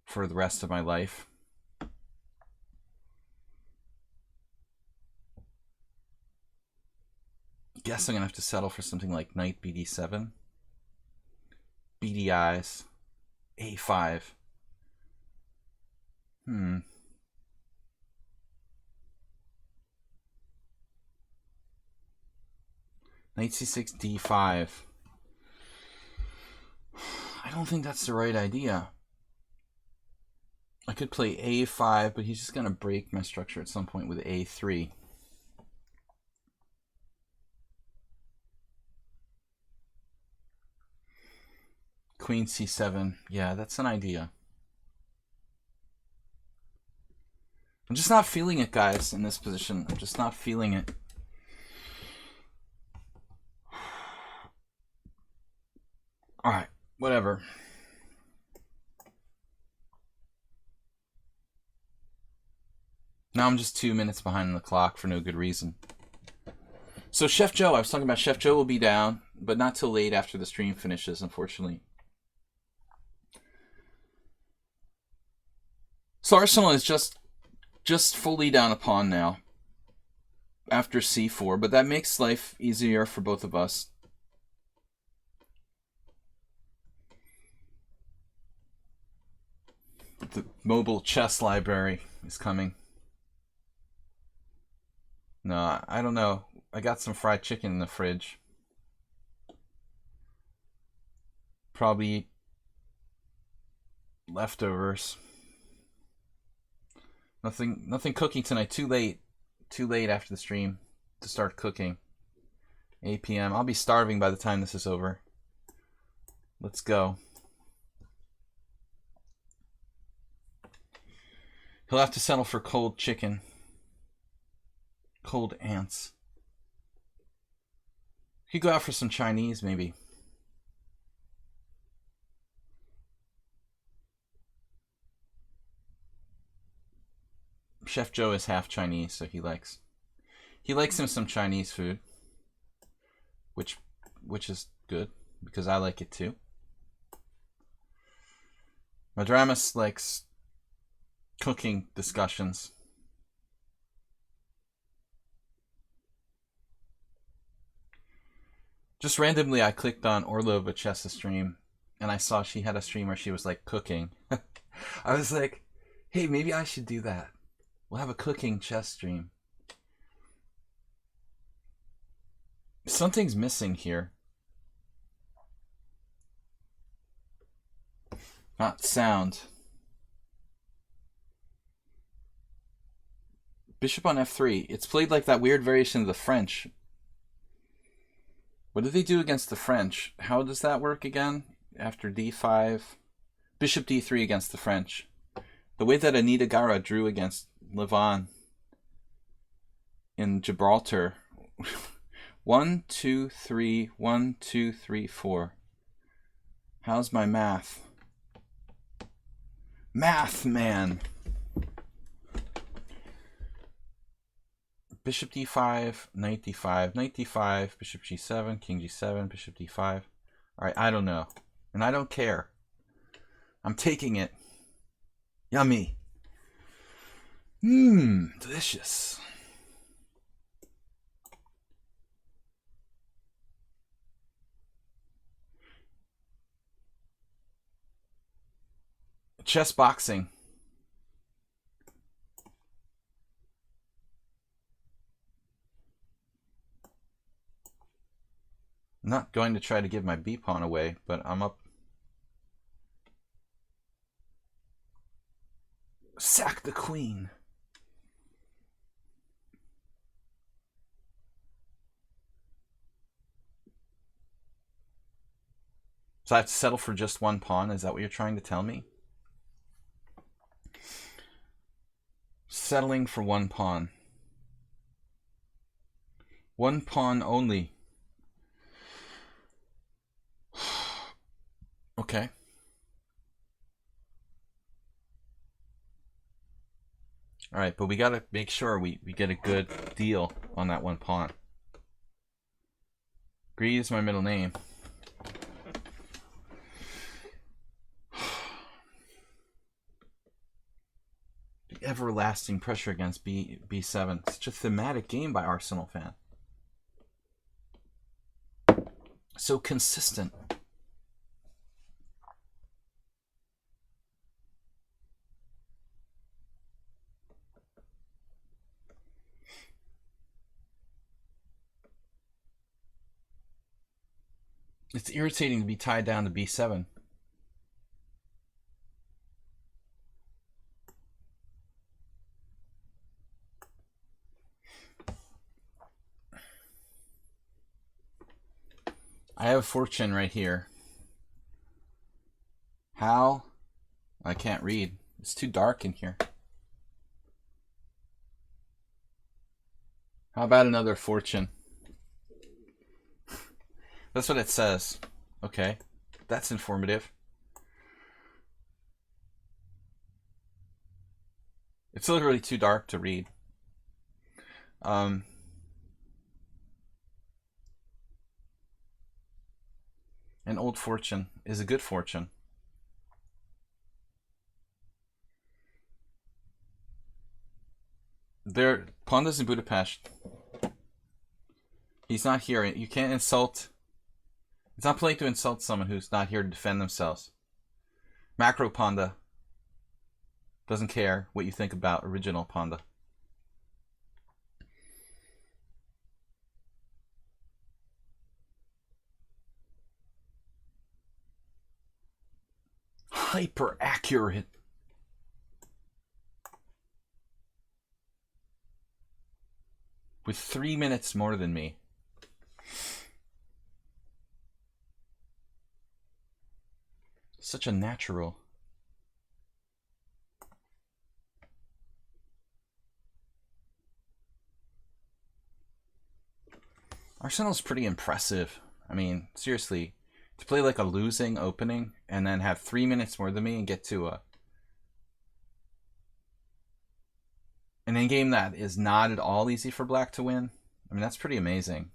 for the rest of my life. Guess I'm going to have to settle for something like knight bd7. BDIs. a5. Knight c6 d5. I don't think that's the right idea. I could play a5, but he's just going to break my structure at some point with a3. Queen c7. Yeah, that's an idea. I'm just not feeling it, guys, in this position. I'm just not feeling it. Alright, whatever. Now I'm just 2 minutes behind the clock for no good reason. So Chef Joe, I was talking about Chef Joe will be down, but not till late after the stream finishes, unfortunately. So Arsenal is just fully down a pawn now after c4, but that makes life easier for both of us. The mobile chess library is coming. No, I don't know. I got some fried chicken in the fridge. Probably leftovers. Nothing cooking tonight. Too late after the stream to start cooking. 8 p.m. I'll be starving by the time this is over. Let's go. He'll have to settle for cold chicken. Cold ants. You could go out for some Chinese, maybe. Chef Joe is half Chinese, so he likes him some Chinese food, which is good because I like it too. Madramis likes cooking discussions. Just randomly, I clicked on Orlo Vachessa's stream, and I saw she had a stream where she was like cooking. I was like, hey, maybe I should do that. We'll have a cooking chess stream. Something's missing here. Not sound. Bishop on f3. It's played like that weird variation of the French. What do they do against the French? How does that work again? After d5. Bishop d3 against the French. The way that Anita Gara drew against Levon in Gibraltar. 1, 2, 3, 1, 2, 3, 4. How's my math? Math, man! Bishop d5, knight d5, knight d5, bishop g7, king g7, bishop d5. Alright, I don't know. And I don't care. I'm taking it. Yummy. Delicious. Chess boxing. I'm not going to try to give my b pawn away, but I'm up. Sack the queen. So I have to settle for just one pawn? Is that what you're trying to tell me? Settling for one pawn. One pawn only. Okay. Alright, but we gotta make sure we get a good deal on that one pawn. Greed is my middle name. The everlasting pressure against b7. Such a thematic game by Arsenal fan. So consistent. It's irritating to be tied down to b7. I have a fortune right here. How? I can't read. It's too dark in here. How about another fortune? That's what it says. Okay, that's informative. It's literally too dark to read. An old fortune is a good fortune. There, Panda's in Budapest. He's not here. You can't insult. It's not polite to insult someone who's not here to defend themselves. Macro Panda doesn't care what you think about original Panda. Hyper accurate. With 3 minutes more than me. Such a natural. Arsenal's pretty impressive. I mean, seriously, to play like a losing opening and then have 3 minutes more than me and get to an endgame that is not at all easy for black to win. I mean, that's pretty amazing.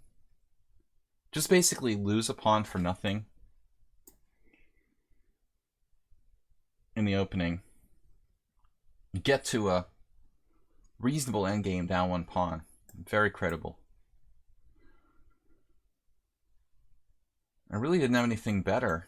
Just basically lose a pawn for nothing in the opening. Get to a reasonable endgame down one pawn. Very credible. I really didn't have anything better.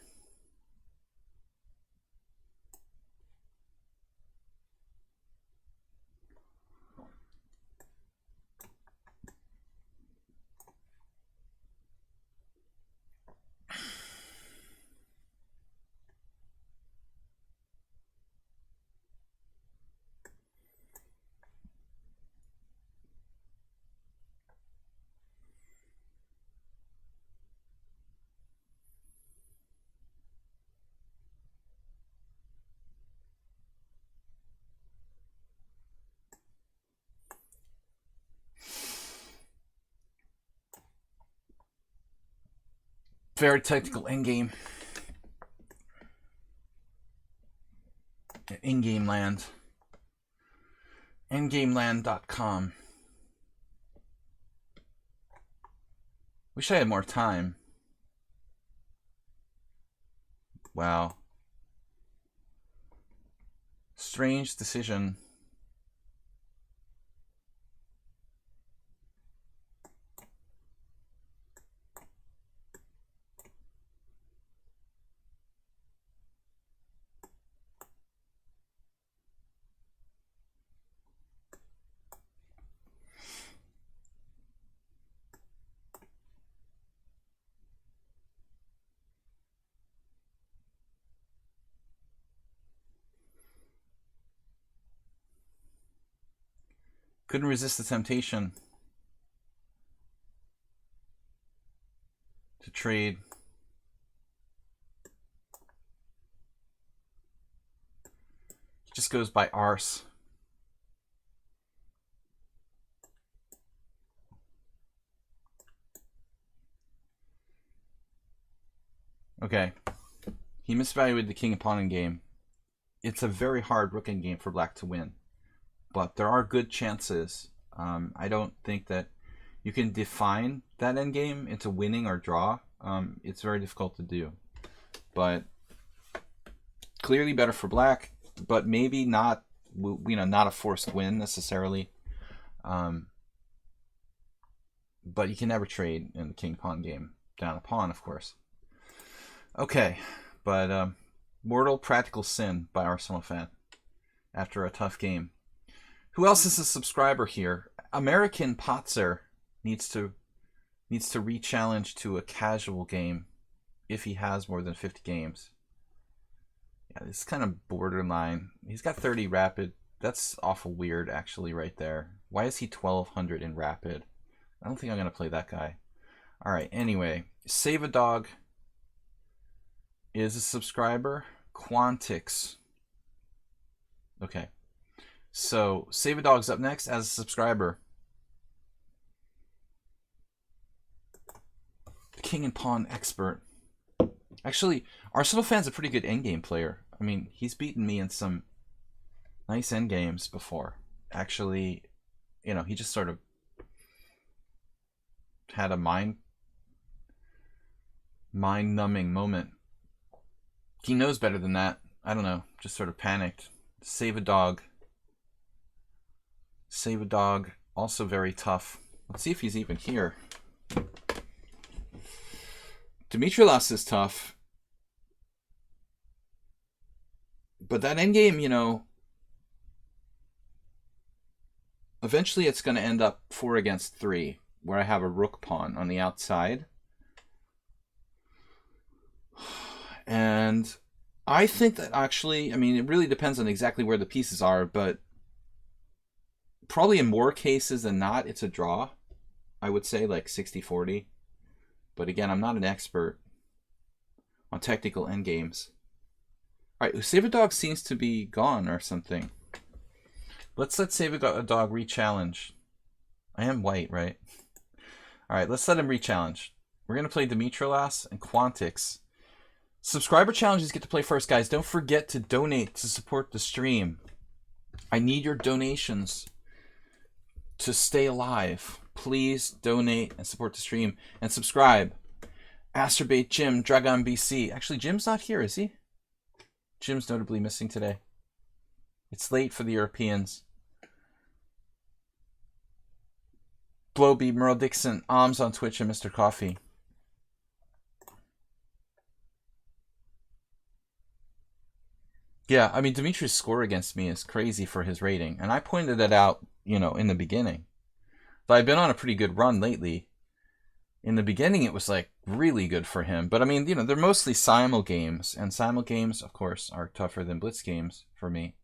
Very technical endgame. In-game land. Endgameland.com. Wish I had more time. Wow. Strange decision. Couldn't resist the temptation to trade. He just goes by arse. Okay. He misvalued the king and pawn in game. It's a very hard rook in game for black to win. But there are good chances. I don't think that you can define that endgame into winning or draw. It's very difficult to do. But clearly better for black, but maybe not, not a forced win necessarily. But you can never trade in the king-pawn game. Down a pawn, of course. Okay, but Mortal Practical Sin by Arsenal fan after a tough game. Who else is a subscriber here? American Potzer needs to re-challenge to a casual game if he has more than 50 games. Yeah, this is kind of borderline. He's got 30 rapid. That's awful weird, actually, right there. Why is he 1200 in rapid? I don't think I'm going to play that guy. All right, anyway. Save a Dog is a subscriber. Quantix. Okay. So, Save a Dog's up next as a subscriber. King and Pawn expert. Actually, Arsenal fan's a pretty good endgame player. I mean, he's beaten me in some nice endgames before. Actually, you know, he just sort of had a mind-numbing moment. He knows better than that. I don't know. Just sort of panicked. Save a dog. Save a dog. Also very tough. Let's see if he's even here. Dimitrilas is tough. But that endgame, you know, eventually it's going to end up 4 against 3, where I have a rook pawn on the outside. And I think that actually, I mean, it really depends on exactly where the pieces are, but probably in more cases than not, it's a draw. I would say like 60-40. But again, I'm not an expert on technical endgames. Alright, Save-A-Dog seems to be gone or something. Let's let Save-A-Dog re-challenge. I am white, right? Alright, let's let him re-challenge. We're going to play Dimitrilas and Quantix. Subscriber challenges get to play first, guys. Don't forget to donate to support the stream. I need your donations to stay alive. Please donate and support the stream. And subscribe. Asterbait Jim, Dragon BC. Actually, Jim's not here, is he? Jim's notably missing today. It's late for the Europeans. Blowbee, Merle Dixon, Alms on Twitch, and Mr. Coffee. Yeah, I mean, Dimitri's score against me is crazy for his rating. And I pointed that out, you know, in the beginning. But I've been on a pretty good run lately. In the beginning, it was, like, really good for him. But, I mean, you know, they're mostly simul games. And simul games, of course, are tougher than blitz games for me.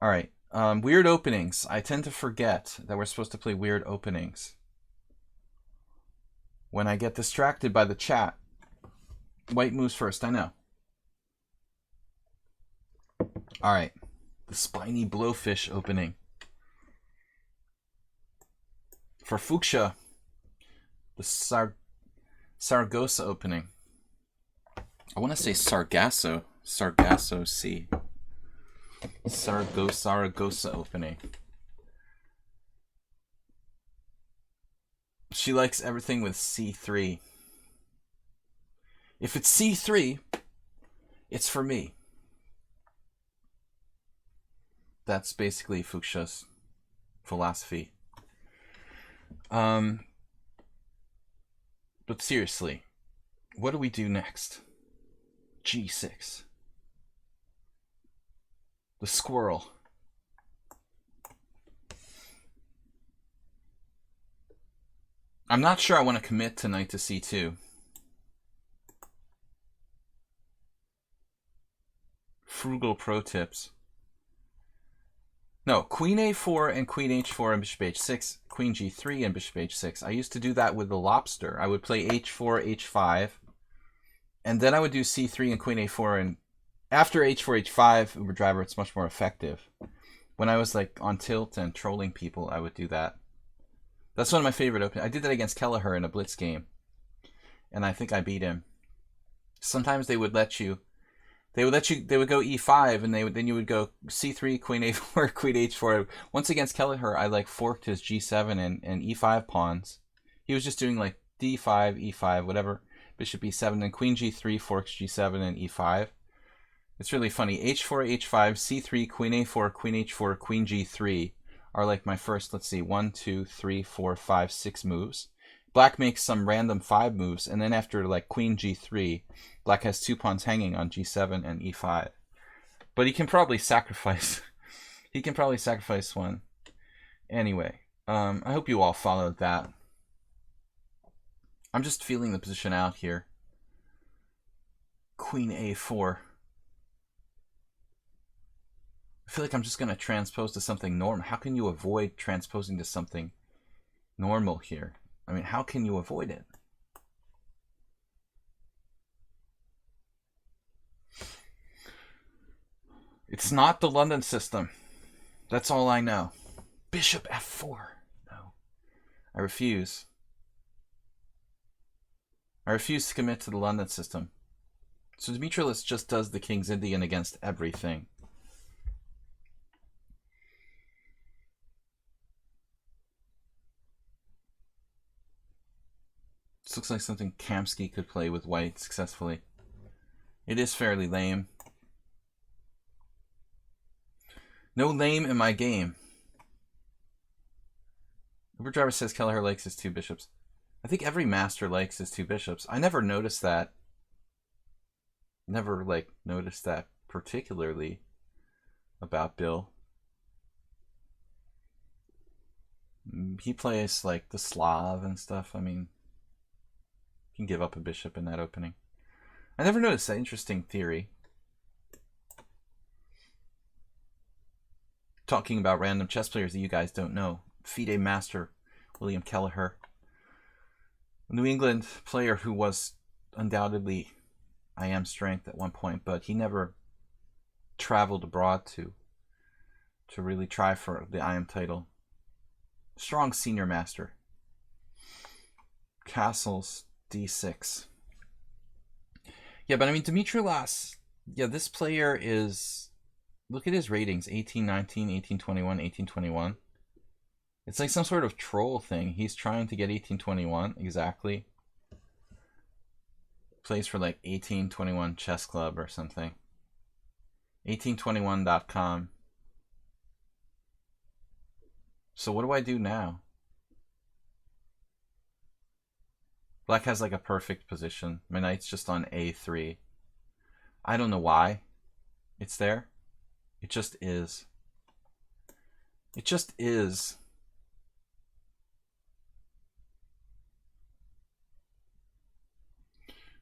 All right. Weird openings. I tend to forget that we're supposed to play weird openings when I get distracted by the chat. White moves first, I know. All right. The spiny blowfish opening. For Fuchsia, the Saragossa opening. I want to say Sargasso. Sargasso C. Saragossa opening. She likes everything with C3. If it's C3, it's for me. That's basically Fuchsia's philosophy. But seriously, what do we do next? G6. The squirrel. I'm not sure I want to commit tonight to C2. Frugal pro tips. No, Queen A4 and Queen H4 and Bishop H6, Queen G3 and Bishop H6. I used to do that with the lobster. I would play H4, H5, and then I would do C3 and Queen A4, and after H4, H5, Uber Driver, it's much more effective. When I was like on tilt and trolling people, I would do that. That's one of my favorite openings. I did that against Kelleher in a blitz game, and I think I beat him. Sometimes they would let you, they would go E5, and then you would go C3, Queen A4, Queen H4. Once against Kelleher, I like forked his G7 and E5 pawns. He was just doing like D5, E5, whatever. Bishop E7, and Queen G3 forks G7 and E5. It's really funny. H4, H5, C3, Queen A4, Queen H4, Queen G3 are like my first, let's see, 1, 2, 3, 4, 5, 6 moves. Black makes some random 5 moves, and then after like Queen G3, Black has 2 pawns hanging on G7 and E5. But he can probably sacrifice. He can probably sacrifice one. Anyway, I hope you all followed that. I'm just feeling the position out here. Queen A4. I feel like I'm just going to transpose to something normal. How can you avoid transposing to something normal here? I mean, how can you avoid it? It's not the London system. That's all I know. Bishop F4. No. I refuse. I refuse to commit to the London system. So Dimitrilis just does the King's Indian against everything. looks like something Kamsky could play with white successfully. It is fairly lame. No lame in my game. Uber Driver says Kelleher likes his 2 bishops. I think every master likes his 2 bishops. I never noticed that. Never, like, noticed that particularly about Bill. He plays, like, the Slav and stuff. I mean, you can give up a bishop in that opening. I never noticed that. Interesting theory. Talking about random chess players that you guys don't know. FIDE master William Kelleher. A New England player who was undoubtedly IM strength at one point, but he never traveled abroad to really try for the IM title. Strong senior master. Castles d6. Yeah, but I mean, Dmitry Lass, yeah, this player is, look at his ratings, 1819, 1821, 1821. It's like some sort of troll thing. He's trying to get 1821, exactly. Plays for like 1821 Chess Club or something. 1821.com. So what do I do now? Black has like a perfect position. My knight's just on a3. I don't know why it's there. It just is. It just is.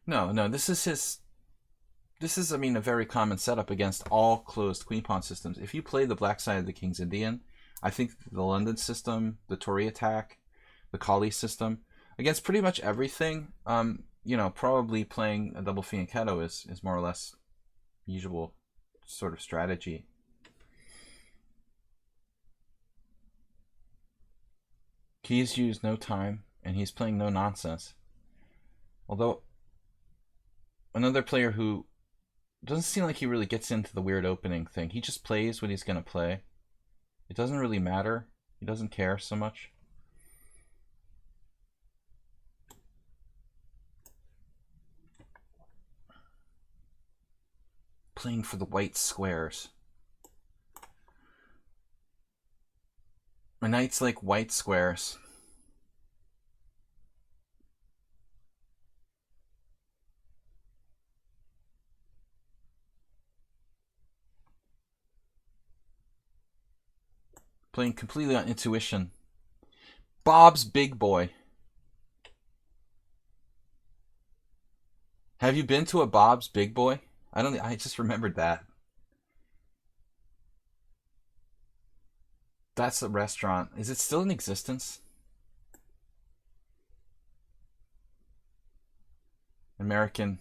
No, this is his. This is, I mean, a very common setup against all closed queen pawn systems. If you play the black side of the King's Indian, I think the London system, the Tory attack, the Kali system, against pretty much everything, you know, probably playing a double fianchetto is more or less usual sort of strategy. He's used no time, and he's playing no nonsense. Although, another player who doesn't seem like he really gets into the weird opening thing. He just plays what he's going to play. It doesn't really matter. He doesn't care so much. Playing for the white squares. My knights like white squares. Playing completely on intuition. Bob's Big Boy. Have you been to a Bob's Big Boy? I just remembered that. That's a restaurant. Is it still in existence? American.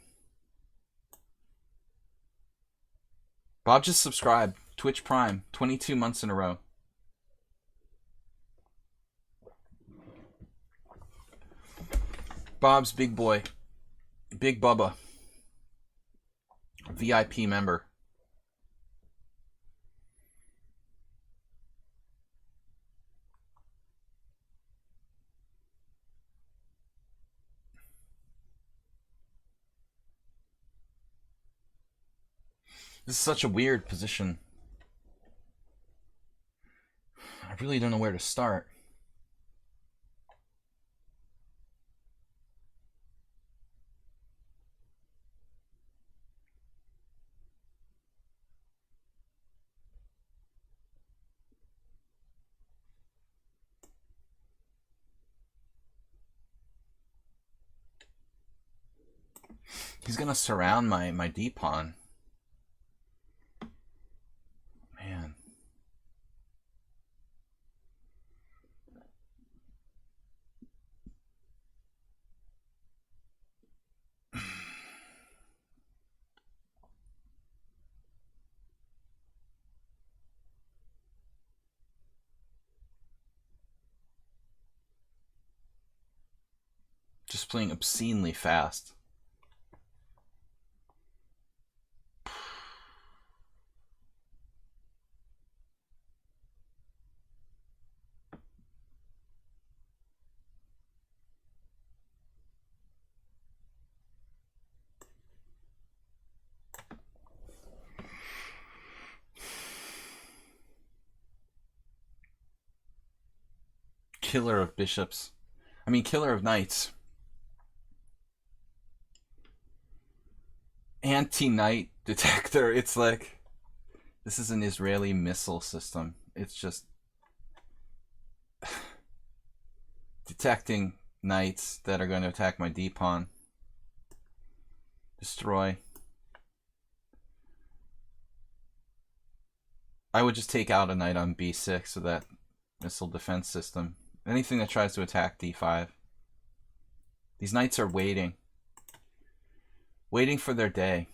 Bob just subscribed. Twitch Prime. 22 months in a row. Bob's Big Boy. Big Bubba. VIP member. This is such a weird position. I really don't know where to start. He's gonna surround my d-pawn. Man. Just playing obscenely fast. killer of bishops. I mean, killer of knights. Anti-knight detector. It's like, this is an Israeli missile system. It's just detecting knights that are going to attack my d-pawn. Destroy. I would just take out a knight on b6 with that missile defense system. Anything that tries to attack d5. These knights are waiting. Waiting for their day.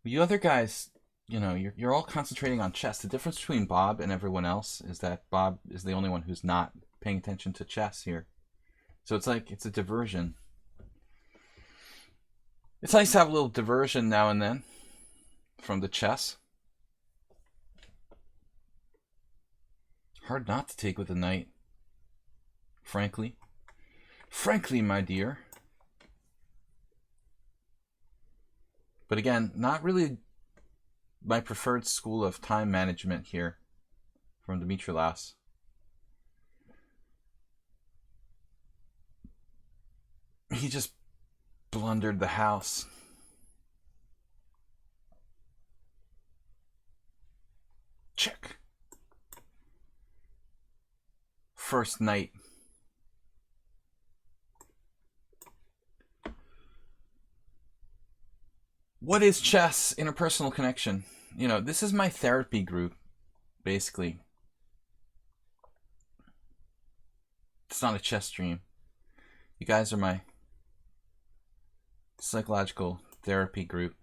You other guys, you know, you're all concentrating on chess. The difference between Bob and everyone else is that Bob is the only one who's not paying attention to chess here. So it's like, it's a diversion. It's nice to have a little diversion now and then from the chess. Hard not to take with a knight. Frankly. Frankly, my dear. But again, not really my preferred school of time management here from Dmitry Lass. He just blundered the house. Check. First knight. What is chess? Interpersonal connection. You know, this is my therapy group, basically. It's not a chess stream. You guys are my psychological therapy group.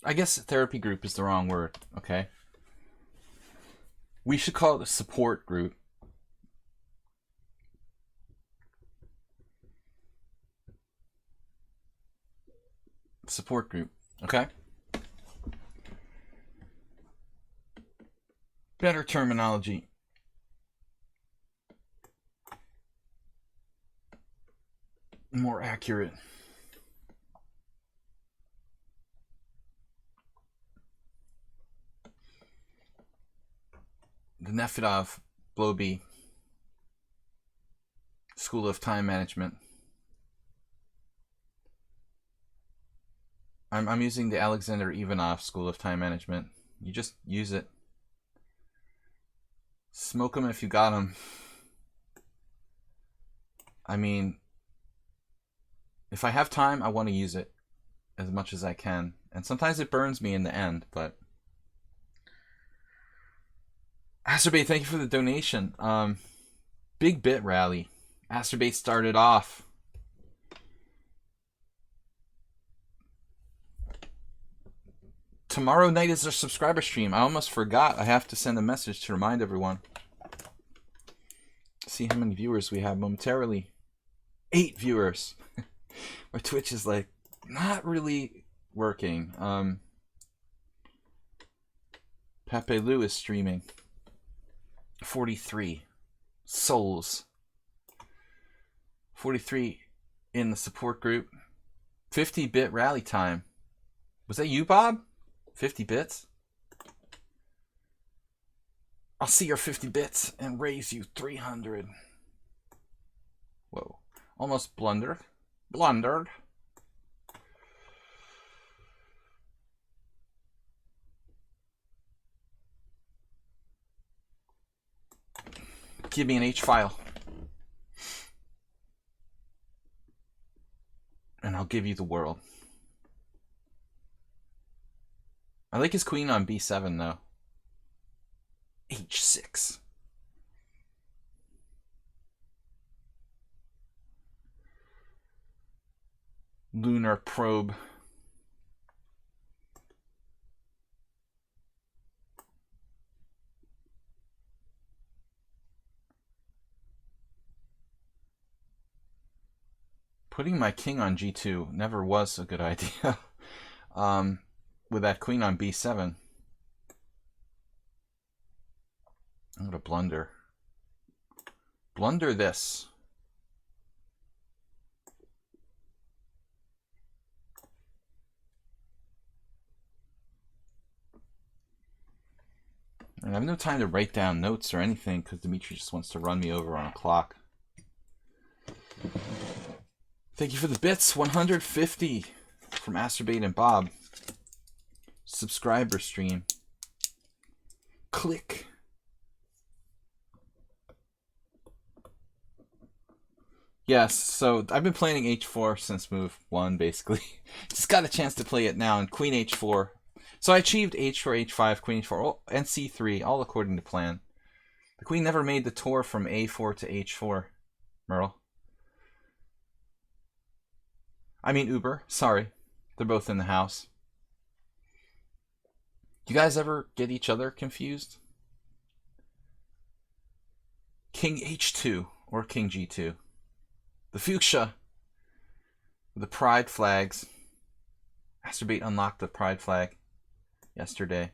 I guess therapy group is the wrong word, okay? We should call it a support group. Support group, okay? Better terminology. More accurate. The Nefedov Bloby School of Time Management. I'm using the Alexander Ivanov School of Time Management. You just use it. Smoke them if you got them. I mean, if I have time, I want to use it as much as I can. And sometimes it burns me in the end, but... Asterbait, thank you for the donation. Big bit rally. Asterbait started off. Tomorrow night is our subscriber stream. I almost forgot. I have to send a message to remind everyone. See how many viewers we have momentarily. 8 viewers. Our Twitch is like not really working. Pepe Lou is streaming. 43 souls. 43 in the support group. 50-bit rally time. Was that you, Bob? 50 bits? I'll see your 50 bits and raise you 300. Whoa. Almost blundered. Blundered. Give me an H file. And I'll give you the world. I like his queen on b7 though. h6. Lunar probe. Putting my king on g2 never was a good idea. With that queen on b7. I'm going to blunder. Blunder this. And I have no time to write down notes or anything because Dimitri just wants to run me over on a clock. Thank you for the bits. 150 from Asterbait and Bob. Subscriber stream. Click. Yes, so I've been playing h4 since move 1, basically. Just got a chance to play it now, and queen h4. So I achieved h4, h5, queen h4, and c3, all according to plan. The queen never made the tour from a4 to h4, Merle. I mean Uber, sorry. They're both in the house. Do you guys ever get each other confused? King h2 or king g2. The fuchsia. The pride flags. Asterbait unlocked the pride flag yesterday.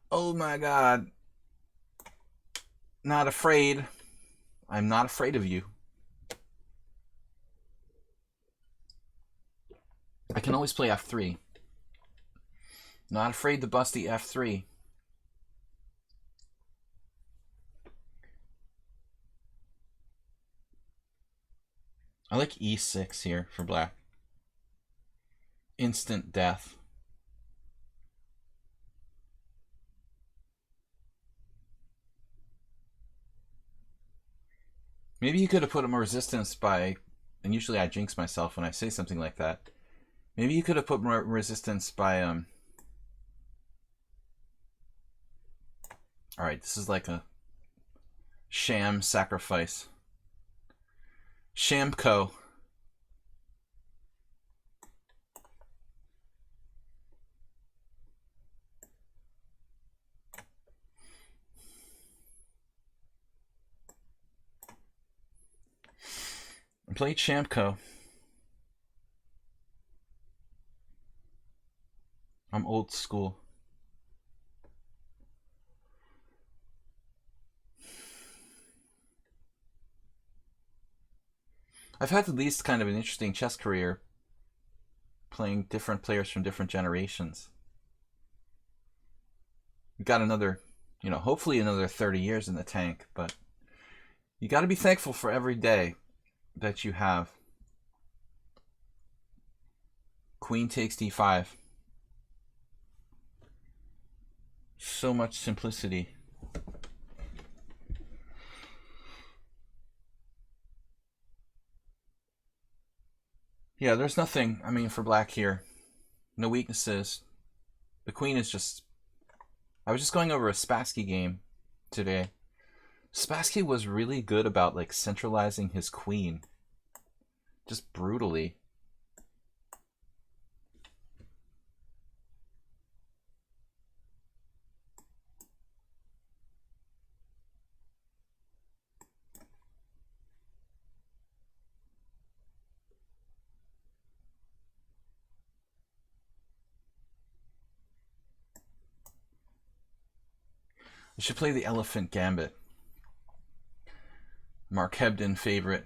Oh my god. Not afraid. I'm not afraid of you. I can always play f3. Not afraid to bust the f3. I like e6 here for black. Instant death. Maybe you could have put more resistance by, and usually I jinx myself when I say something like that. Maybe you could have put more resistance by, Alright, this is like a sham sacrifice. Shamco. I played Shamco. I'm old school. I've had at least kind of an interesting chess career playing different players from different generations. We've got another, hopefully another 30 years in the tank, but you got to be thankful for every day that you have. Queen takes d5. So much simplicity. Yeah, there's nothing, for black here. No weaknesses. The queen is just... I was just going over a Spassky game today. Spassky was really good about, centralizing his queen. Just brutally. I should play the Elephant Gambit. Mark Hebden favorite.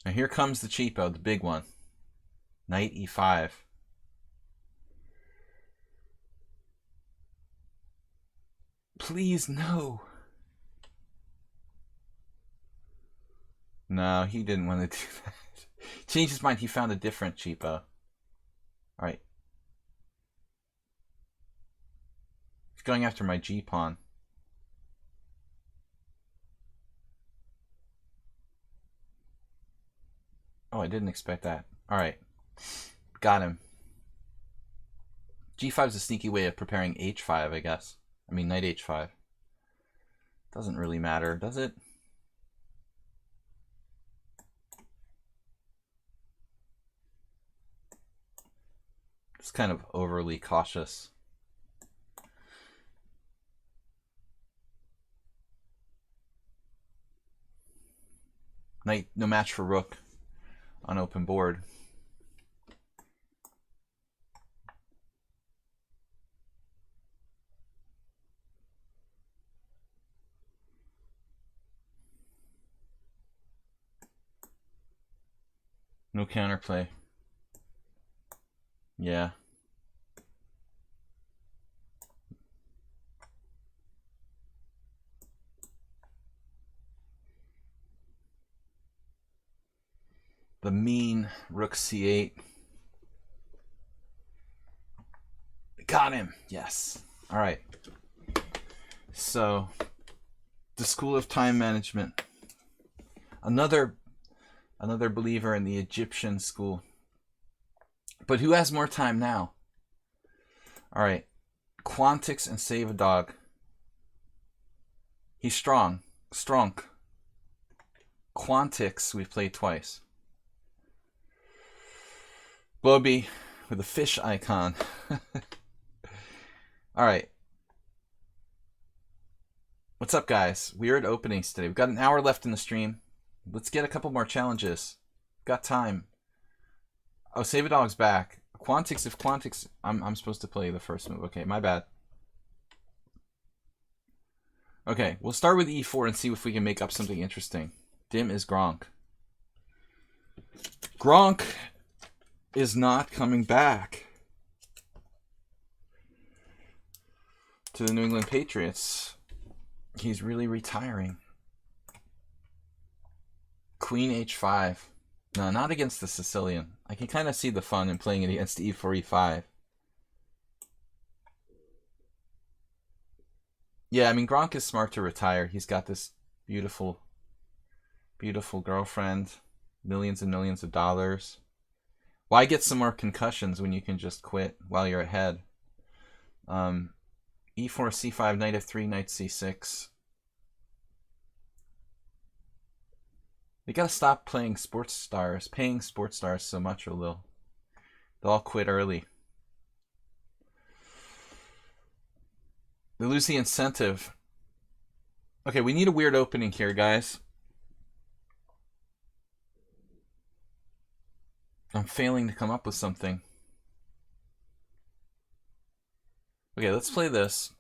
Now here comes the cheapo, the big one. Knight e5. Please, no. No, he didn't want to do that. Changed his mind. He found a different cheapo. Alright. He's going after my g-pawn. Oh, I didn't expect that. Alright. Got him. g5 is a sneaky way of preparing h5, I guess. Knight h5. Doesn't really matter, does it? It's kind of overly cautious. Knight, no match for rook on open board. No counterplay. Yeah. The mean rook c8. Got him. Yes. All right. So, the School of Time Management. Another believer in the Egyptian school. But who has more time now? All right. Quantix and Save a Dog. He's strong. Strong. Quantix, we've played twice. Bobby with a fish icon. All right. What's up, guys? Weird openings today. We've got an hour left in the stream. Let's get a couple more challenges. Got time. Oh, Save a Dog's back. Quantix, if Quantix... I'm supposed to play the first move. Okay, my bad. Okay, we'll start with e4 and see if we can make up something interesting. Dim is Gronk. Gronk is not coming back to the New England Patriots. He's really retiring. Queen h5. No, not against the Sicilian. I can kind of see the fun in playing it against e4, e5. Yeah, I mean, Gronk is smart to retire. He's got this beautiful, beautiful girlfriend. Millions and millions of dollars. Why get some more concussions when you can just quit while you're ahead? E4, c5, knight f3, knight c6. They gotta stop playing sports stars, paying sports stars so much, or they'll all quit early. They lose the incentive. Okay, we need a weird opening here, guys. I'm failing to come up with something. Okay, let's play this.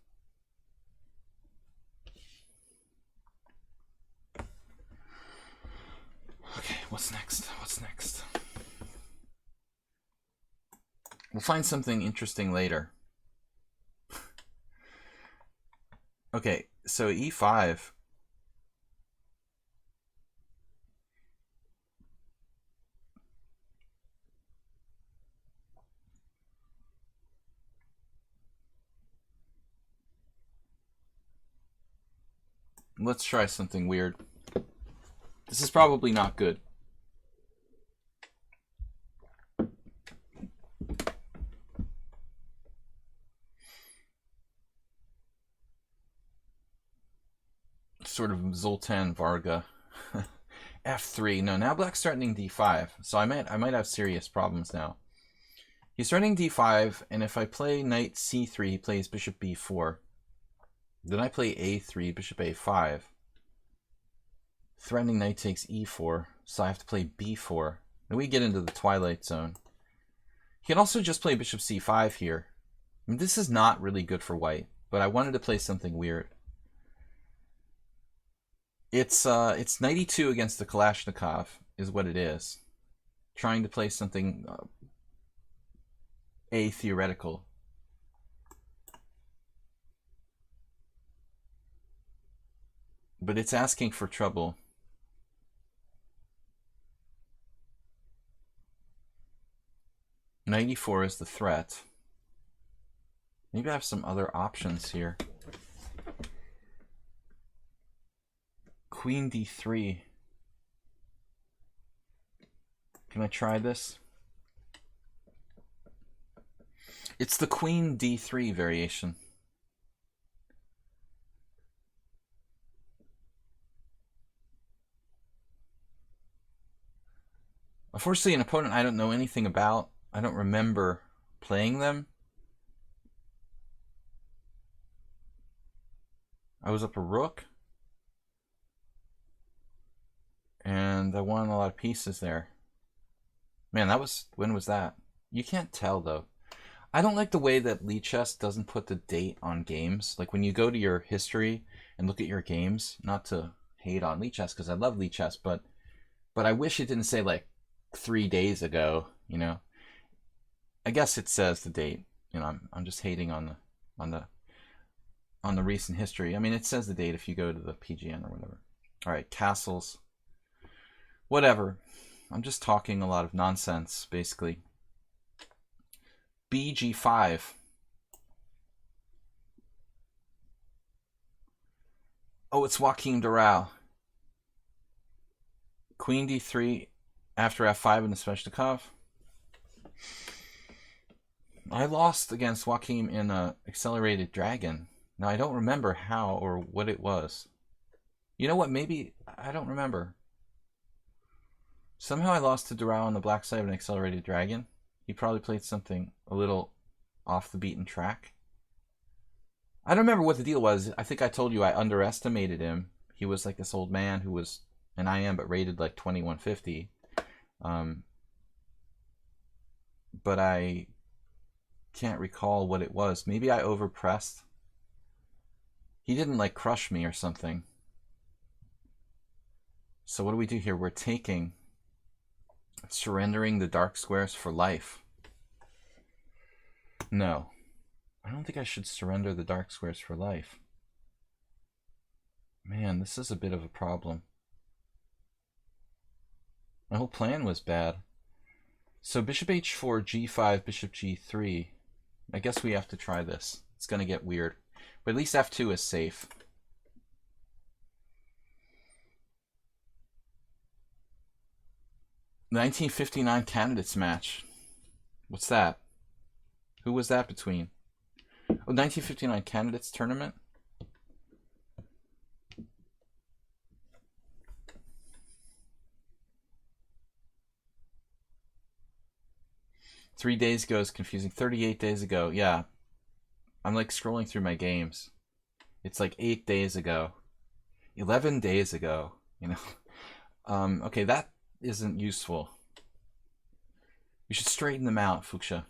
Okay, what's next? What's next? We'll find something interesting later. Okay, so e5. Let's try something weird. This is probably not good. Sort of Zoltan Varga. F3. No, now black's threatening d5. So I might have serious problems now. He's threatening d5, and if I play knight c3, he plays bishop b4. Then I play a3, bishop a5. Threatening knight takes e4, so I have to play b4. Then we get into the twilight zone. He can also just play bishop c5 here. I mean, this is not really good for white, but I wanted to play something weird. It's knight e2 against the Kalashnikov is what it is. Trying to play something theoretical. But it's asking for trouble. Knight e4 is the threat. Maybe I have some other options here. Queen d3. Can I try this? It's the queen d3 variation. Unfortunately, an opponent I don't know anything about. I don't remember playing them. I was up a rook. And and I won a lot of pieces there. Man, when was that? You can't tell though. I don't like the way that Lichess doesn't put the date on games. Like when you go to your history and look at your games, not to hate on Lichess because I love Lichess, but I wish it didn't say like 3 days ago. You know, I guess it says the date. You know, I'm just hating on the recent history. I mean, it says the date if you go to the PGN or whatever. All right, castles. Whatever. I'm just talking a lot of nonsense, basically. BG5. Oh, it's Joachim Doral. Queen D3 after F5 in the Sveshnikov. I lost against Joachim in a Accelerated Dragon. Now, I don't remember how or what it was. You know what? Maybe... I don't remember. Somehow I lost to Doral on the black side of an Accelerated Dragon. He probably played something a little off the beaten track. I don't remember what the deal was. I think I told you I underestimated him. He was like this old man who was an IM but rated like 2150. But I can't recall what it was. Maybe I overpressed. He didn't like crush me or something. So what do we do here? We're taking... surrendering the dark squares for life. No. I don't think I should surrender the dark squares for life. Man, this is a bit of a problem. My whole plan was bad. So bishop h4, g5, bishop g3. I guess we have to try this. It's going to get weird. But at least f2 is safe. The 1959 candidates match. What's that? Who was that between? Oh, 1959 candidates tournament? Three days ago is confusing. 38 days ago. Yeah. I'm like scrolling through my games. It's like 8 days ago. 11 days ago. You know. Okay, that isn't useful. You should straighten them out, Fuchsia.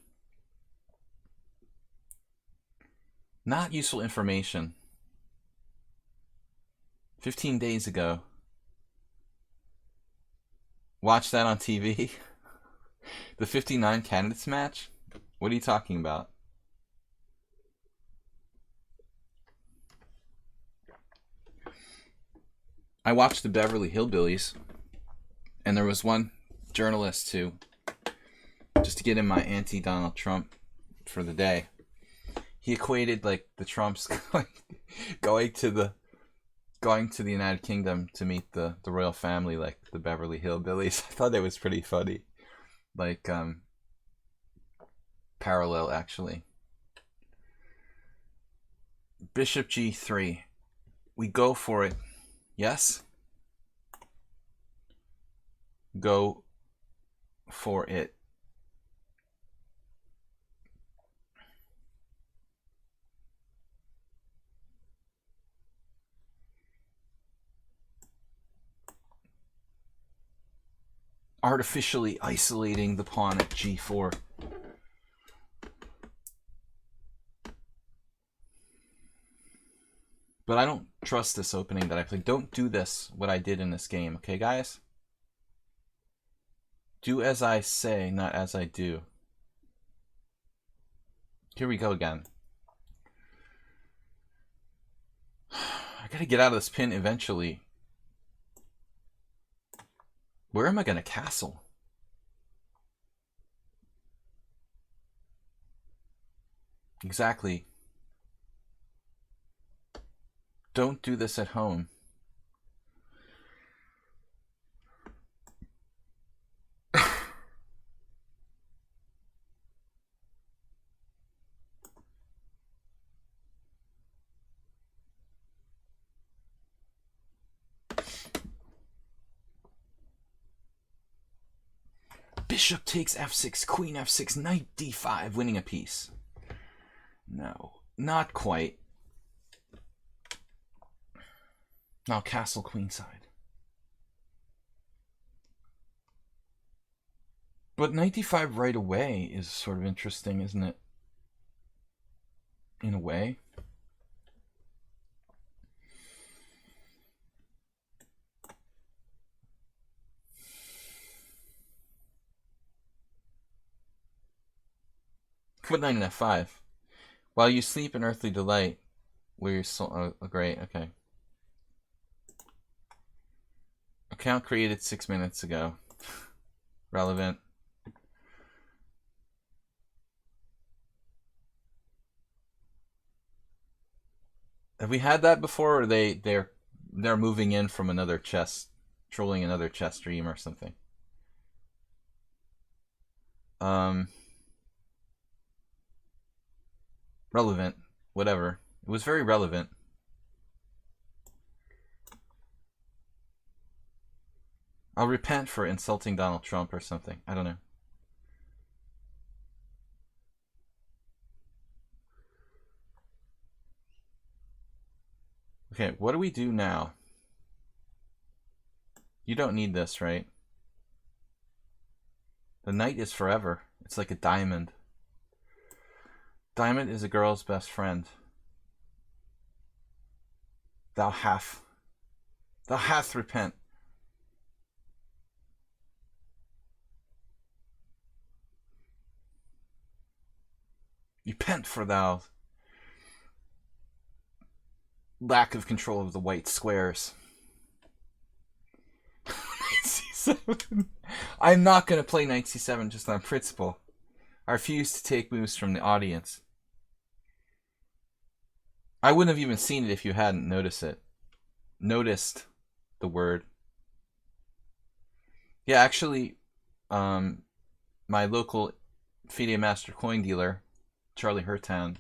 Not useful information. 15 days ago. Watch that on TV. The 59 candidates match? What are you talking about? I watched the Beverly Hillbillies, and there was one journalist who, just to get in my anti-Donald Trump for the day, he equated like the Trumps going to the United Kingdom to meet the royal family like the Beverly Hillbillies. I thought that was pretty funny. Like parallel actually. Bishop g3. We go for it. Yes? Go for it. Artificially isolating the pawn at g4. But I don't trust this opening that I played. Don't do this, what I did in this game, okay, guys? Do as I say, not as I do. Here we go again. I gotta get out of this pin eventually. Where am I gonna castle? Exactly. Don't do this at home. Bishop takes f6, queen f6, knight d5, winning a piece. No, not quite. Now castle queenside. But 95 right away is sort of interesting, isn't it? In a way. Quit 9 and F5. While you sleep in earthly delight, where your soul. Oh, great, okay. Account created 6 minutes ago. Relevant. Have we had that before, or they're moving in from another chess, trolling another chess stream or something? Relevant. Whatever. It was very relevant. I'll repent for insulting Donald Trump or something. I don't know. Okay, what do we do now? You don't need this, right? The knight is forever. It's like a diamond. Diamond is a girl's best friend. Thou hath repent. Repent for thou lack of control of the white squares. Knight c7. I'm not going to play knight c7 just on principle. I refuse to take moves from the audience. I wouldn't have even seen it if you hadn't noticed it. Noticed the word. Yeah, actually, my local FIDE Master coin dealer, Charlie Hertown,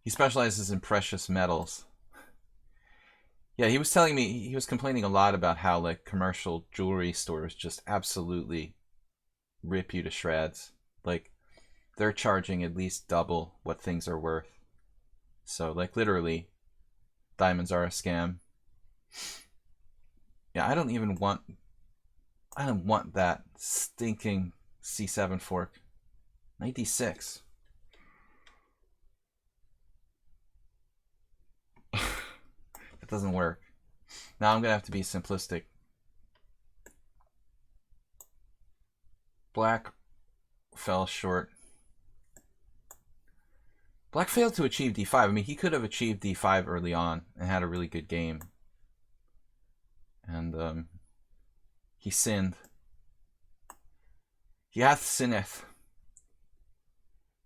he specializes in precious metals. Yeah, he was telling me, he was complaining a lot about how like commercial jewelry stores just absolutely rip you to shreds. Like, they're charging at least double what things are worth. So, like, literally, diamonds are a scam. Yeah, I don't want that stinking C7 fork. 96. That doesn't work. Now I'm gonna have to be simplistic. Black fell short. Black failed to achieve d5. I mean, he could have achieved d5 early on and had a really good game. And he sinned. He hath sinneth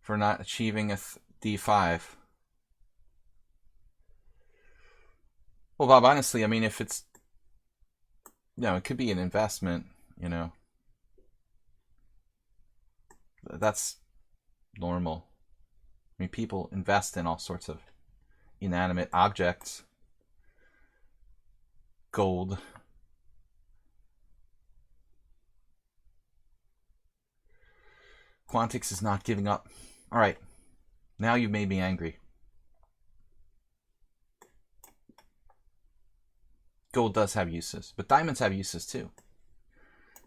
for not achieving a d5. Well, Bob, honestly, I mean, if it's, it could be an investment, That's normal. I mean, people invest in all sorts of inanimate objects. Gold. Quantix is not giving up. All right. Now you've made me angry. Gold does have uses, but diamonds have uses too.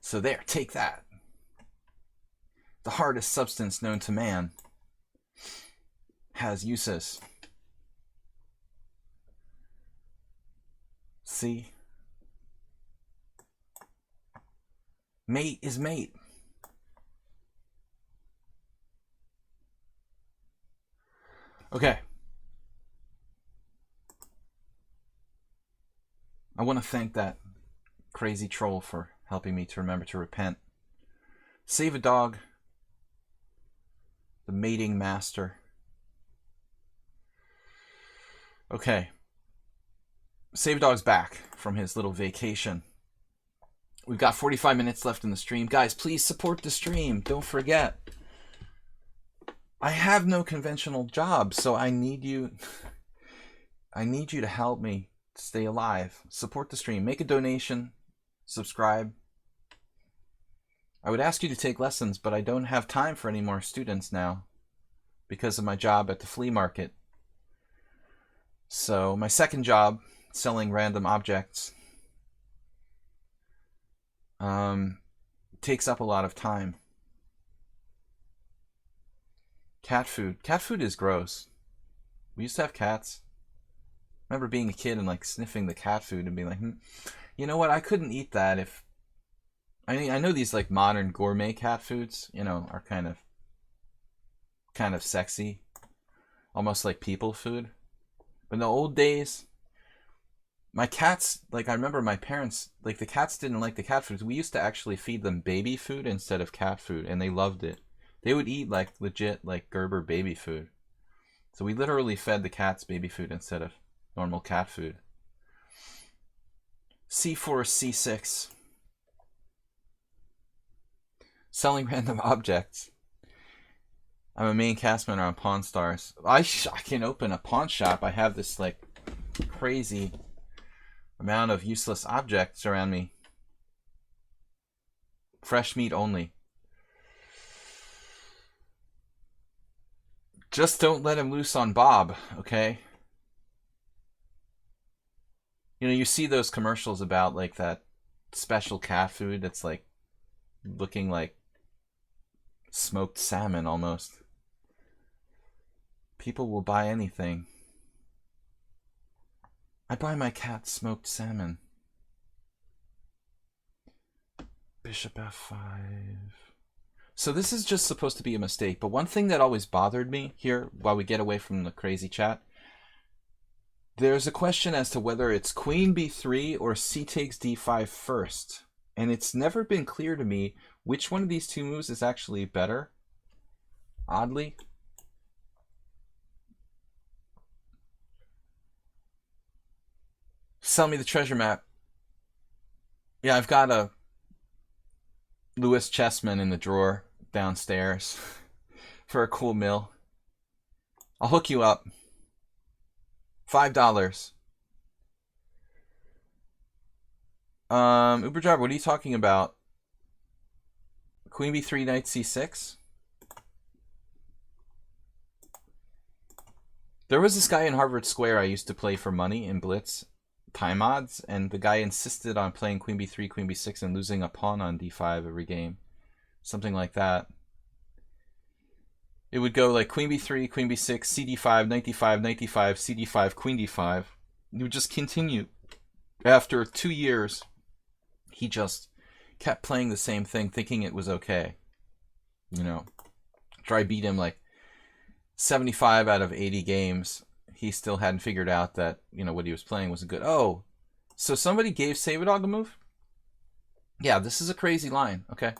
So there, take that. The hardest substance known to man has uses. See? Mate is mate. Okay. I want to thank that crazy troll for helping me to remember to repent. Save a dog. The mating master. Okay. Save a dog's back from his little vacation. We've got 45 minutes left in the stream. Guys, please support the stream. Don't forget. I have no conventional job, so I need you to help me stay alive. Support the stream. Make a donation. Subscribe. I would ask you to take lessons, but I don't have time for any more students now because of my job at the flea market. So my second job, selling random objects, takes up a lot of time. Cat food. Cat food is gross. We used to have cats. I remember being a kid and like sniffing the cat food and being like, you know what? I couldn't eat that if... I mean, I know these like modern gourmet cat foods, you know, are kind of sexy. Almost like people food. But in the old days, my cats, like I remember my parents, like the cats didn't like the cat foods. We used to actually feed them baby food instead of cat food, and they loved it. They would eat like legit like Gerber baby food. So we literally fed the cats baby food instead of normal cat food. C4, C6. Selling random objects. I'm a main cast member on Pawn Stars. I can open a pawn shop. I have this like crazy amount of useless objects around me. Fresh meat only. Just don't let him loose on Bob, okay? You know, you see those commercials about like that special cat food that's like looking like smoked salmon almost. People will buy anything. I buy my cat smoked salmon. Bishop f5. So this is just supposed to be a mistake, but one thing that always bothered me here, while we get away from the crazy chat, there's a question as to whether it's queen b3 or c takes d5 first. And it's never been clear to me which one of these two moves is actually better. Oddly. Sell me the treasure map. Yeah, I've got a Lewis Chessman in the drawer downstairs for a cool mill. I'll hook you up. $5. Uber driver, what are you talking about? Queen b3, knight c6? There was this guy in Harvard Square I used to play for money in Blitz time odds, and the guy insisted on playing queen b3, queen b6, and losing a pawn on d5 every game. Something like that. It would go like queen b3, queen b6, cd5, knight d5, knight d5, cd5, queen d5. It would just continue. After 2 years, he just kept playing the same thing, thinking it was okay. You know, after I beat him like 75 out of 80 games, he still hadn't figured out that, you know, what he was playing wasn't good. Oh, so somebody gave Savadog a move? Yeah, this is a crazy line. Okay.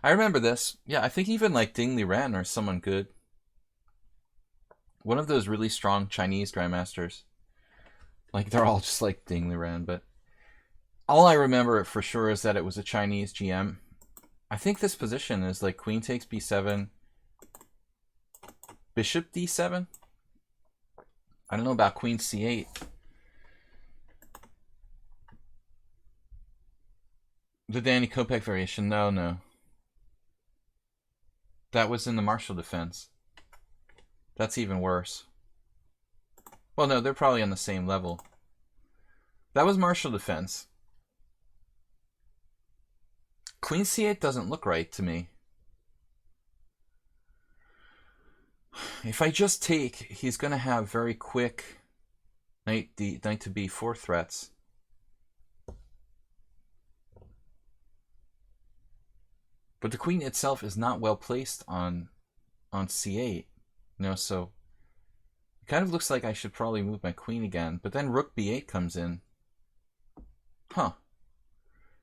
I remember this. Yeah, I think even like Ding Liren or someone good. One of those really strong Chinese grandmasters. Like, they're all just like Ding Liren, but all I remember for sure is that it was a Chinese GM. I think this position is like queen takes b7, bishop d7. I don't know about queen c8. The Danny Kopech variation. No. That was in the Marshall defense. That's even worse. Well, no, they're probably on the same level. That was Marshall defense. Queen c8 doesn't look right to me. If I just take, he's going to have very quick knight to b4 threats. But the queen itself is not well placed on c8. You know, so it kind of looks like I should probably move my queen again. But then rook b8 comes in. Huh.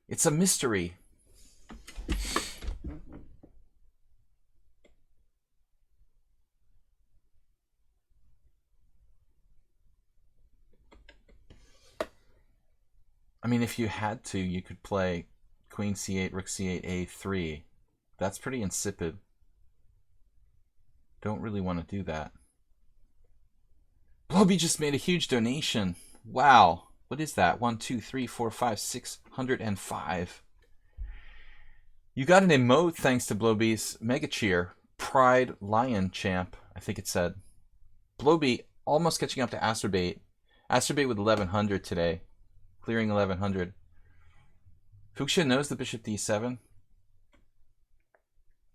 It's a mystery. I mean, if you had to, you could play queen c8, rook c8, a3. That's pretty insipid. Don't really want to do that. Blobby just made a huge donation. Wow. What is that? 1, 2, 3, 4, 5, 605. You got an emote thanks to Blobby's Mega Cheer. Pride Lion Champ, I think it said. Blobby almost catching up to Asterbait. Asterbait with 1100 today. Clearing 1100. Fuchsia knows the bishop d7.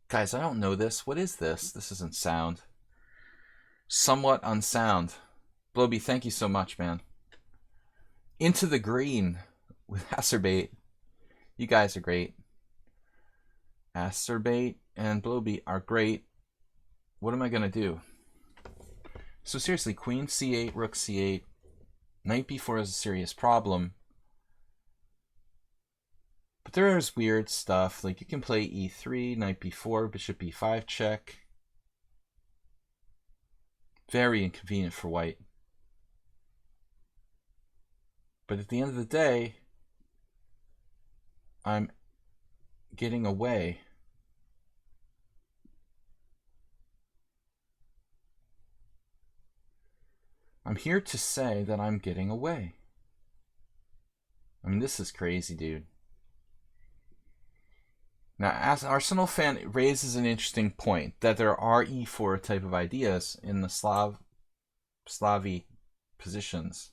Guys, I don't know this. What is this? This isn't sound. Somewhat unsound. Bloby, thank you so much, man. Into the green with Acerbate. You guys are great. Acerbate and Bloby are great. What am I going to do? So seriously, queen c8, rook c8. Knight b4 is a serious problem. But there's weird stuff. Like you can play e3, knight b4, bishop b5 check. Very inconvenient for white. But at the end of the day, I'm getting away. I'm here to say that I'm getting away. I mean, this is crazy, dude. Now, as Arsenal fan raises an interesting point that there are e4 type of ideas in the Slavy positions.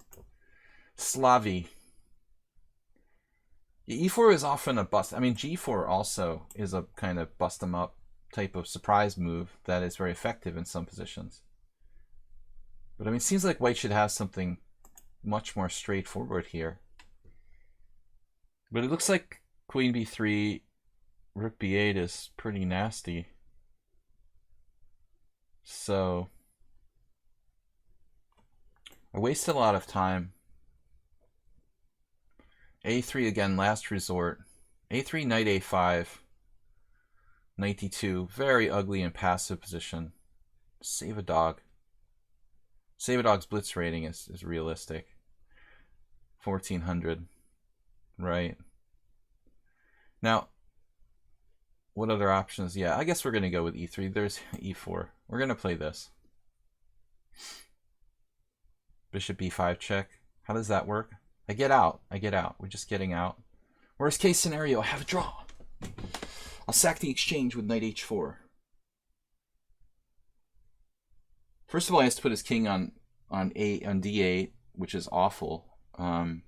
Slavy. E4 is often a bust. I mean, G4 also is a kind of bust them up type of surprise move that is very effective in some positions. But I mean, it seems like white should have something much more straightforward here. But it looks like queen b3, rook b8 is pretty nasty. So I wasted a lot of time. a3 again, last resort. a3, knight a5. Knight d2, very ugly and passive position. Save a dog. Save a dog's blitz rating is realistic. 1400. Right. Now, what other options? Yeah, I guess we're going to go with e3. There's e4. We're going to play this. Bishop b5 check. How does that work? I get out. I get out. We're just getting out. Worst case scenario, I have a draw. I'll sack the exchange with knight h4. First of all, he has to put his king on d8, which is awful. Or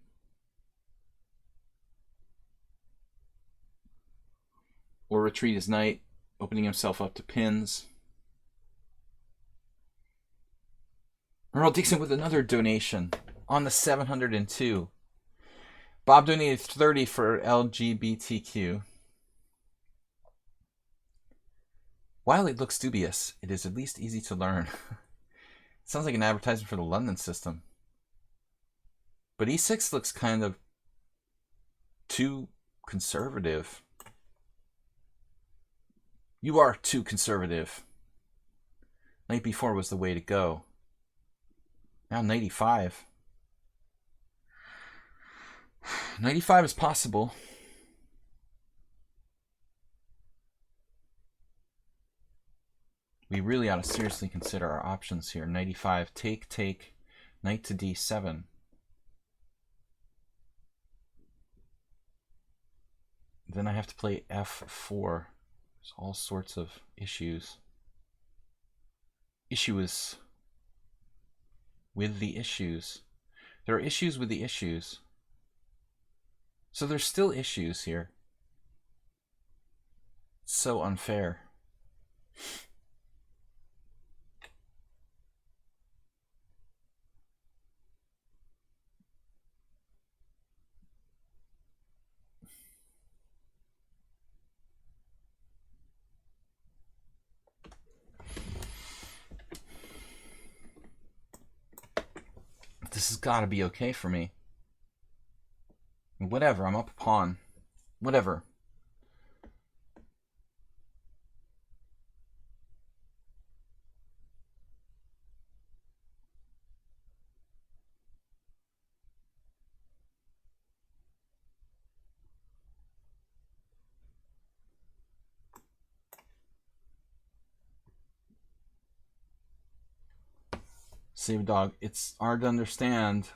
retreat his knight, opening himself up to pins. Earl Dixon with another donation on the 702. Bob donated 30 for LGBTQ. While it looks dubious, it is at least easy to learn. It sounds like an advertisement for the London system. But e6 looks kind of too conservative. You are too conservative. Knight b4 was the way to go. Now knight e5. Knight e5 is possible. We really ought to seriously consider our options here. Knight e5, take, knight to d7. Then I have to play f4. There's all sorts of issues. Issues with the issues. There are issues with the issues. So there's still issues here. It's so unfair. This has got to be okay for me. Whatever, I'm up a pawn. Whatever. Save dog. It's hard to understand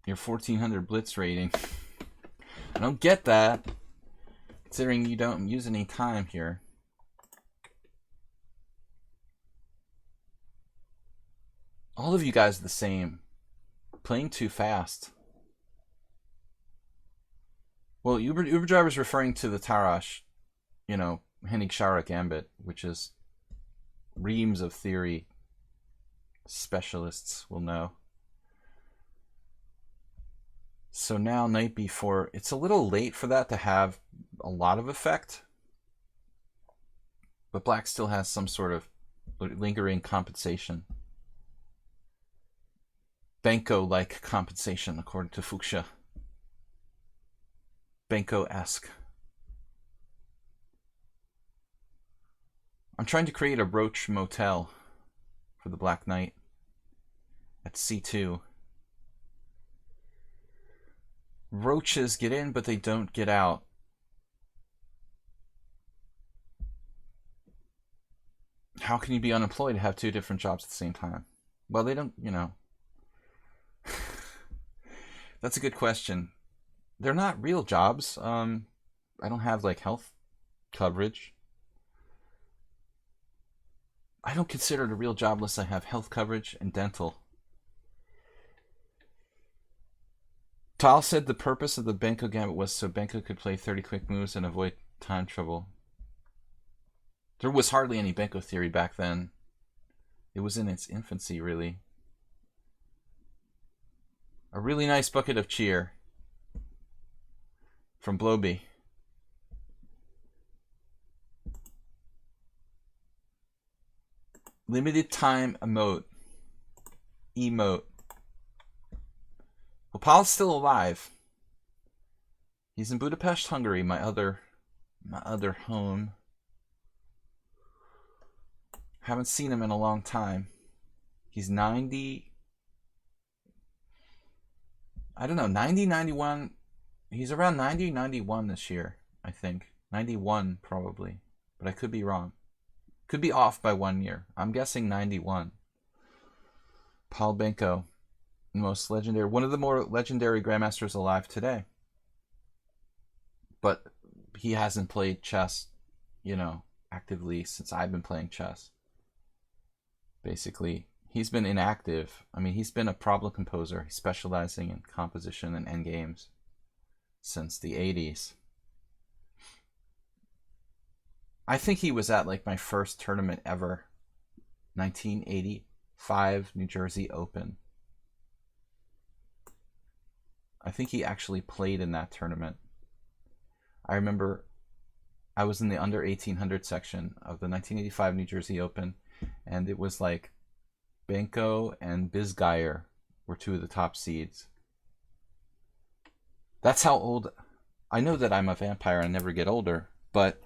your 1400 blitz rating. I don't get that, considering you don't use any time here. All of you guys are the same. Playing too fast. Well, Uber driver is referring to the Tarash, Hennig-Shara gambit, which is reams of theory specialists will know. So now knight b4, it's a little late for that to have a lot of effect, but black still has some sort of lingering compensation. Benko-like compensation, according to Fuchsia. Benko-esque. I'm trying to create a roach motel for the Black Knight at c2. Roaches get in, but they don't get out. How can you be unemployed and have two different jobs at the same time? Well, they don't, That's a good question. They're not real jobs. I don't have like health coverage. I don't consider it a real job unless I have health coverage and dental. Tal said the purpose of the Benko gambit was so Benko could play 30 quick moves and avoid time trouble. There was hardly any Benko theory back then. It was in its infancy, really. A really nice bucket of cheer from Bloby. Limited time emote. Emote. Well, Paul's still alive. He's in Budapest, Hungary, my other home. Haven't seen him in a long time. He's 90. I don't know, 90, 91. He's around 90, 91 this year, I think. 91 probably, but I could be wrong. Could be off by 1 year. I'm guessing 91. Paul Benko, most legendary, one of the more legendary grandmasters alive today. But he hasn't played chess, actively since I've been playing chess. Basically, he's been inactive. I mean, he's been a problem composer, specializing in composition and endgames since the 80s. I think he was at like my first tournament ever, 1985 New Jersey Open. I think he actually played in that tournament. I remember I was in the under 1800 section of the 1985 New Jersey Open, and it was like Benko and Bisgeyer were two of the top seeds. That's how old. I know that I'm a vampire and never get older, but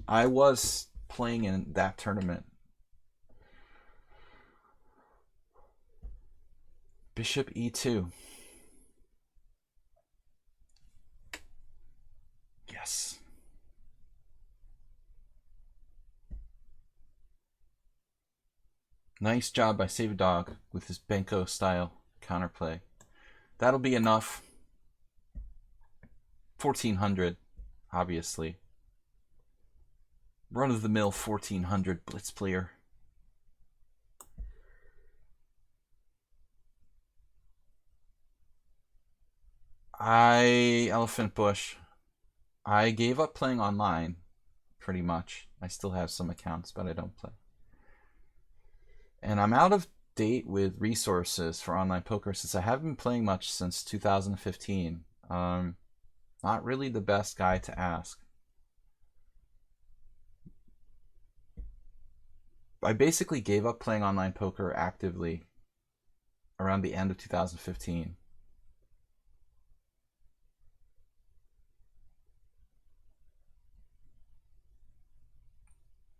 I was playing in that tournament. Bishop e2. Yes. Nice job by Save a Dog with his Benko style counterplay. That'll be enough. 1400, obviously. Run-of-the-mill 1400 blitz player. Elephant Bush. I gave up playing online, pretty much. I still have some accounts, but I don't play. And I'm out of date with resources for online poker since I haven't been playing much since 2015. Not really the best guy to ask. I basically gave up playing online poker actively around the end of 2015.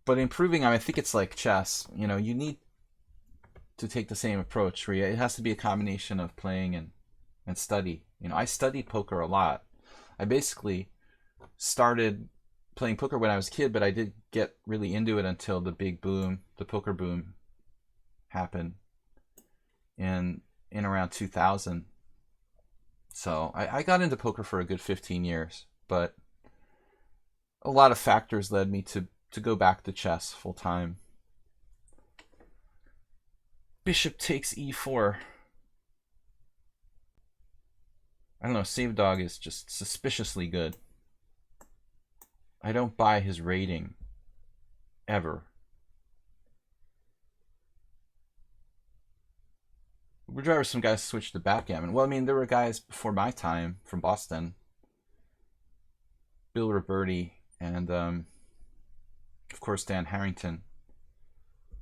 But improving, I think it's like chess. You need to take the same approach where it has to be a combination of playing and study. I studied poker a lot. I basically started playing poker when I was a kid, but I did get really into it until the big boom, the poker boom, happened in around 2000. So I got into poker for a good 15 years, but a lot of factors led me to go back to chess full time. Bishop takes e4. I don't know, Save Dog is just suspiciously good. I don't buy his rating. Ever. Uber driver, some guys switched to backgammon. Well, I mean, there were guys before my time from Boston. Bill Roberti and, of course, Dan Harrington,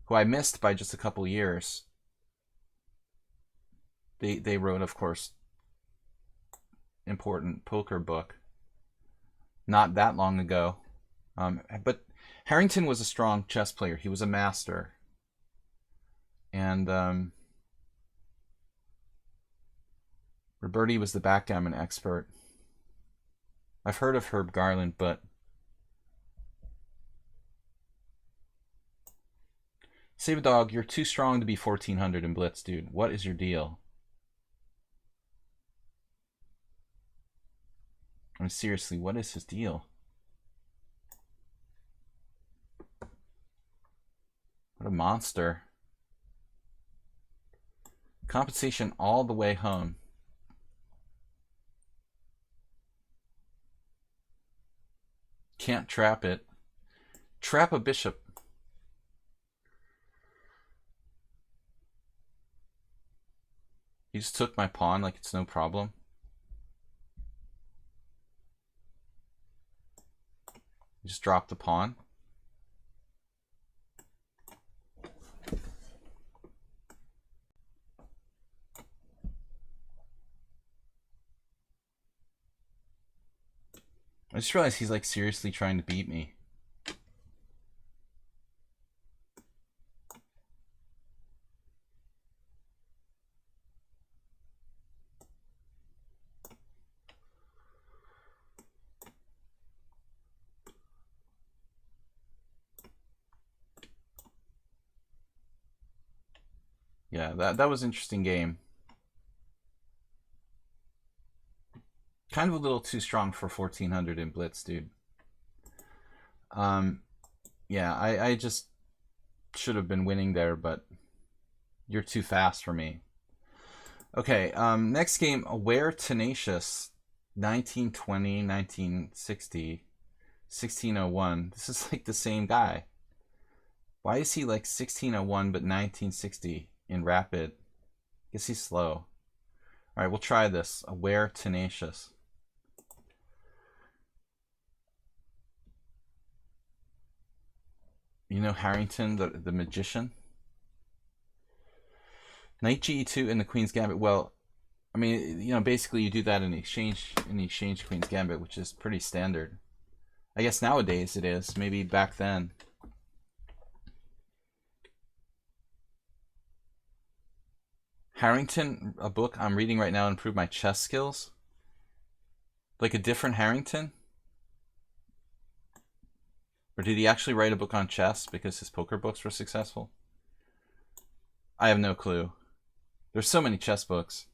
who I missed by just a couple years. They wrote, of course, important poker book not that long ago. But Harrington was a strong chess player. He was a master. And Roberti was the backgammon expert. I've heard of Herb Garland, but Save a Dog, you're too strong to be 1400 in Blitz, dude. What is your deal? I mean, seriously, what is his deal? What a monster. Compensation all the way home. Can't trap it. Trap a bishop. He just took my pawn like it's no problem. He just dropped the pawn. I just realized he's like seriously trying to beat me. Yeah, that was an interesting game. Kind of a little too strong for 1400 in Blitz, dude. Yeah, I just should have been winning there, but you're too fast for me. Okay, next game, Aware Tenacious, 1920, 1960, 1601. This is like the same guy. Why is he like 1601 but 1960 in Rapid? I guess he's slow. All right, we'll try this. Aware Tenacious. You know Harrington, the magician? Knight Ge2 in the Queen's Gambit. Well, I mean, you know, basically you do that in the exchange Queen's Gambit, which is pretty standard. I guess nowadays it is. Maybe back then. Harrington, a book I'm reading right now to improve my chess skills. Like a different Harrington? Or did he actually write a book on chess because his poker books were successful? I have no clue. There's so many chess books.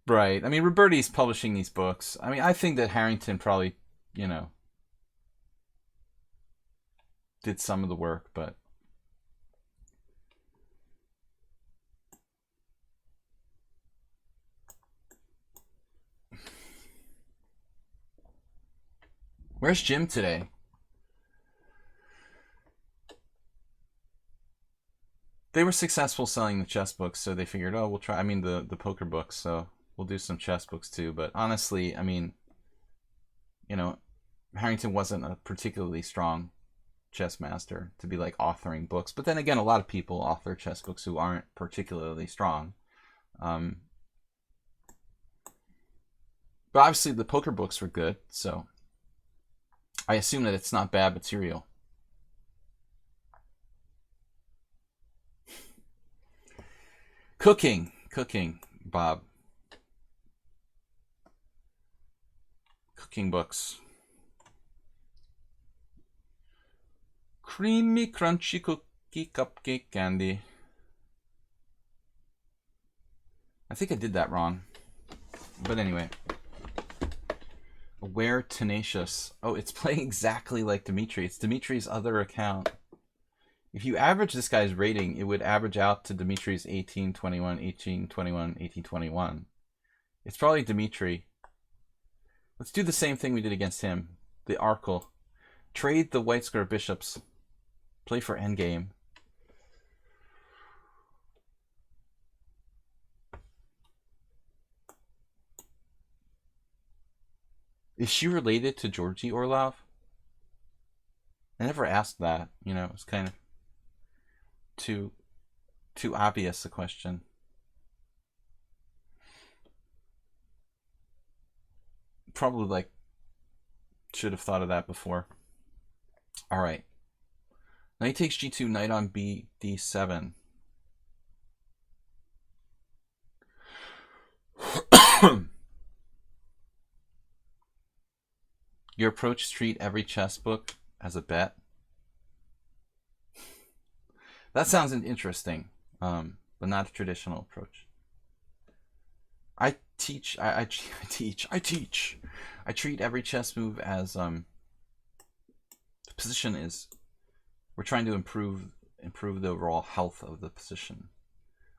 Right. I mean, Roberti's publishing these books. I mean, I think that Harrington probably, you know, did some of the work, but where's Jim today? They were successful selling the chess books, so they figured, oh, we'll try. I mean, the poker books, so we'll do some chess books too. But honestly, I mean, you know, Harrington wasn't a particularly strong chess master to be like authoring books. But then again, a lot of people author chess books who aren't particularly strong. But obviously the poker books were good, so I assume that it's not bad material. Cooking, Bob. Cooking books. Creamy, crunchy cookie cupcake candy. I think I did that wrong. But anyway. Aware Tenacious. Oh, it's playing exactly like Dimitri. It's Dimitri's other account. If you average this guy's rating, it would average out to Dimitri's 18, 21, 18, 21, 18, 21. It's probably Dimitri. Let's do the same thing we did against him. The Arkle. Trade the white square bishops. Play for endgame. Is she related to Georgi Orlov? I never asked that. You know, it's kind of too obvious a question. Probably like should have thought of that before. All right. Knight takes g2, knight on b, d7. Your approach, treat every chess book as a bet. That sounds interesting, but not a traditional approach. I treat every chess move as the position is. We're trying to improve the overall health of the position.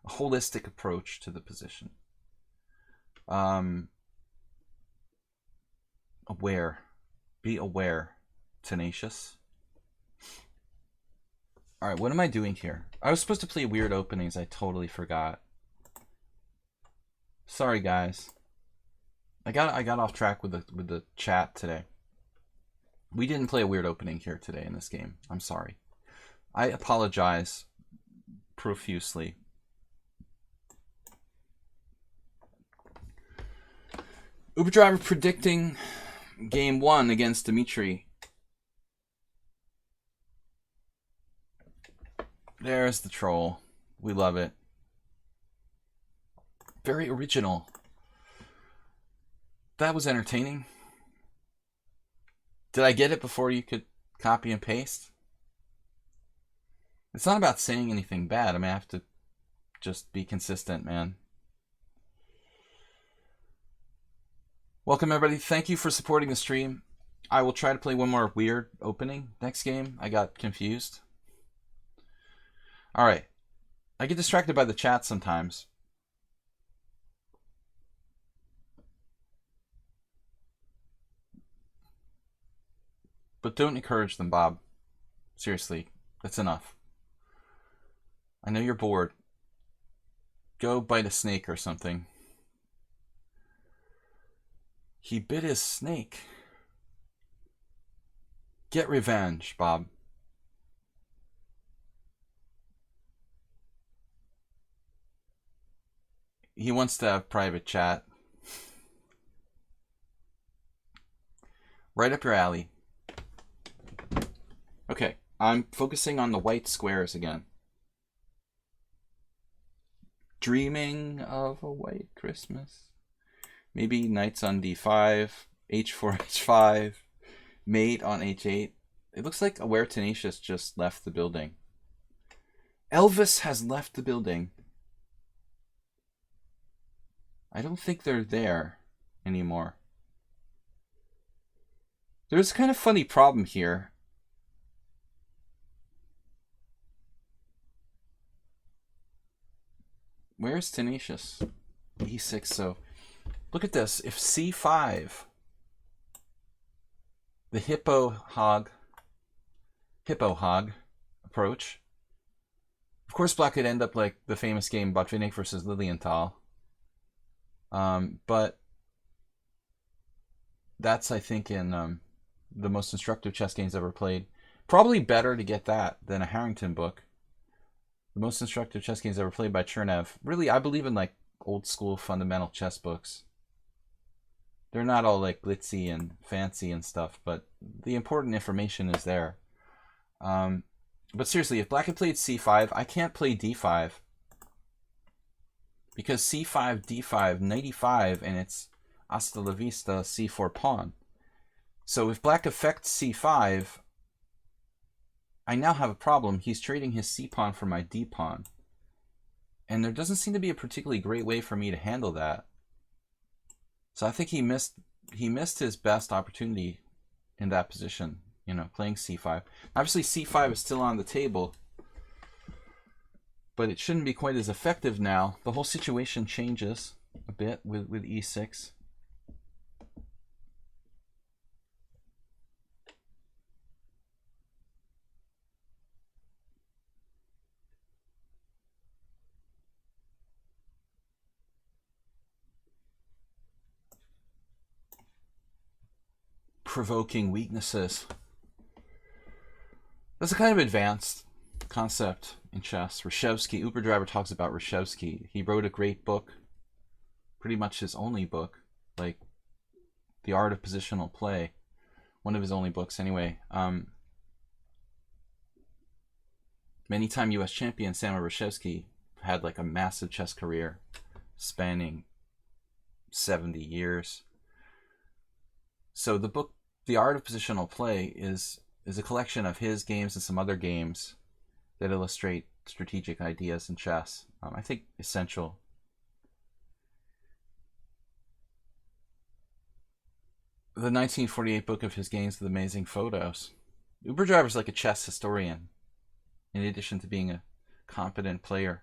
A holistic approach to the position. Aware. Be aware. Tenacious. Alright, what am I doing here? I was supposed to play weird openings. I totally forgot. Sorry, guys. I got off track with the chat today. We didn't play a weird opening here today in this game. I'm sorry. I apologize profusely. Uber Driver predicting game 1 against Dimitri. There's the troll. We love it. Very original. That was entertaining. Did I get it before you could copy and paste? It's not about saying anything bad. I mean, I have to just be consistent, man. Welcome, everybody. Thank you for supporting the stream. I will try to play one more weird opening next game. I got confused. All right. I get distracted by the chat sometimes. But don't encourage them, Bob. Seriously, that's enough. I know you're bored. Go bite a snake or something. He bit his snake. Get revenge, Bob. He wants to have private chat. Right up your alley. Okay, I'm focusing on the white squares again. Dreaming of a white Christmas. Maybe knights on d5, h4, h5, mate on h8. It looks like Aware Tenacious just left the building. Elvis has left the building. I don't think they're there anymore. There's a kind of funny problem here. Where's Tenacious? e6, so look at this. If c5, the hippo hog approach, of course black could end up like the famous game Botvinnik versus Lilienthal. But that's, I think, in the most instructive chess games ever played. Probably better to get that than a Harrington book. The most instructive chess games ever played by Chernev. Really, I believe in like old school fundamental chess books. They're not all like glitzy and fancy and stuff, but the important information is there. But seriously, if black had played c5, I can't play d5. Because c5, d5, knight e5, and it's hasta la vista c4 pawn. So if black affects c5, I now have a problem. He's trading his c pawn for my d pawn. And there doesn't seem to be a particularly great way for me to handle that. So I think he missed his best opportunity in that position, you know, playing c5. Obviously c5 is still on the table, but it shouldn't be quite as effective now. The whole situation changes a bit with e6. Provoking weaknesses. That's a kind of advanced concept in chess. Reshevsky, Uber Driver talks about Reshevsky. He wrote a great book, pretty much his only book, like The Art of Positional Play. One of his only books, anyway. Many-time U.S. champion Samuel Reshevsky had like a massive chess career spanning 70 years. So the book, The Art of Positional Play, is a collection of his games and some other games that illustrate strategic ideas in chess. I think essential. The 1948 book of his games with amazing photos. Uber Driver's like a chess historian, in addition to being a competent player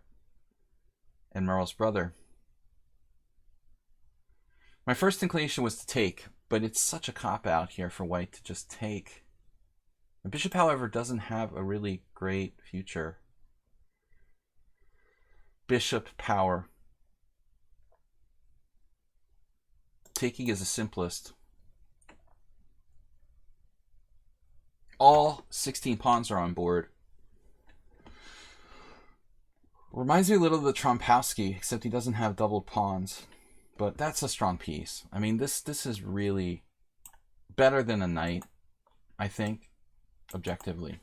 and Merle's brother. My first inclination was to take, but it's such a cop-out here for white to just take. The bishop, however, doesn't have a really great future. Bishop power. Taking is the simplest. All 16 pawns are on board. Reminds me a little of the Trompowsky, except he doesn't have doubled pawns. But that's a strong piece. I mean, this is really better than a knight, I think, objectively.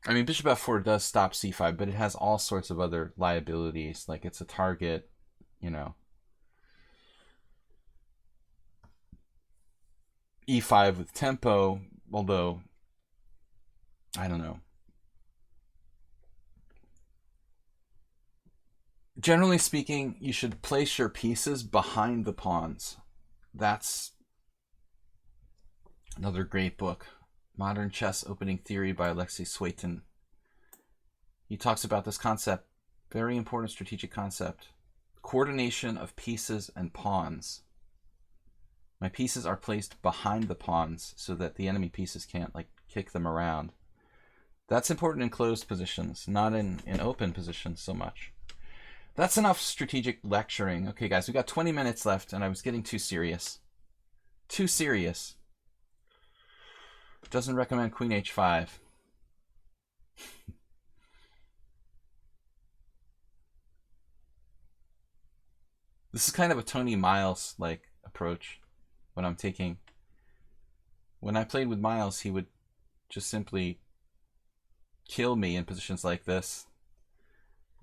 I mean, bishop f4 does stop c5, but it has all sorts of other liabilities. Like, it's a target, you know. e5 with tempo, although, I don't know. Generally speaking, you should place your pieces behind the pawns. That's another great book, Modern Chess Opening Theory by Alexei Swaytin. He talks about this concept, very important strategic concept, coordination of pieces and pawns. My pieces are placed behind the pawns so that the enemy pieces can't like kick them around. That's important in closed positions, not in open positions so much. That's enough strategic lecturing. Okay, guys, we got 20 minutes left, and I was getting too serious. Too serious. Doesn't recommend queen h5. This is kind of a Tony Miles-like approach, what I'm taking. When I played with Miles, he would just simply kill me in positions like this.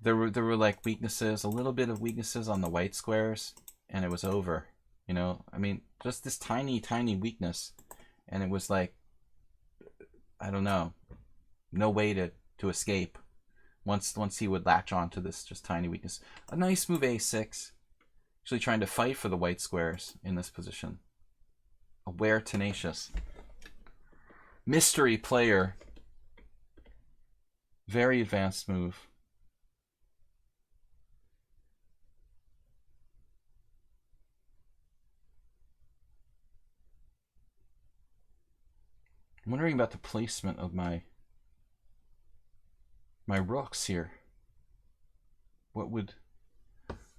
There were like weaknesses, a little bit of weaknesses on the white squares, and it was over. You know, I mean, just this tiny, tiny weakness, and it was like, I don't know, no way to escape. Once he would latch on to this just tiny weakness. A nice move a6, actually trying to fight for the white squares in this position. Aware, tenacious. Mystery player. Very advanced move. I'm wondering about the placement of my rooks here. What would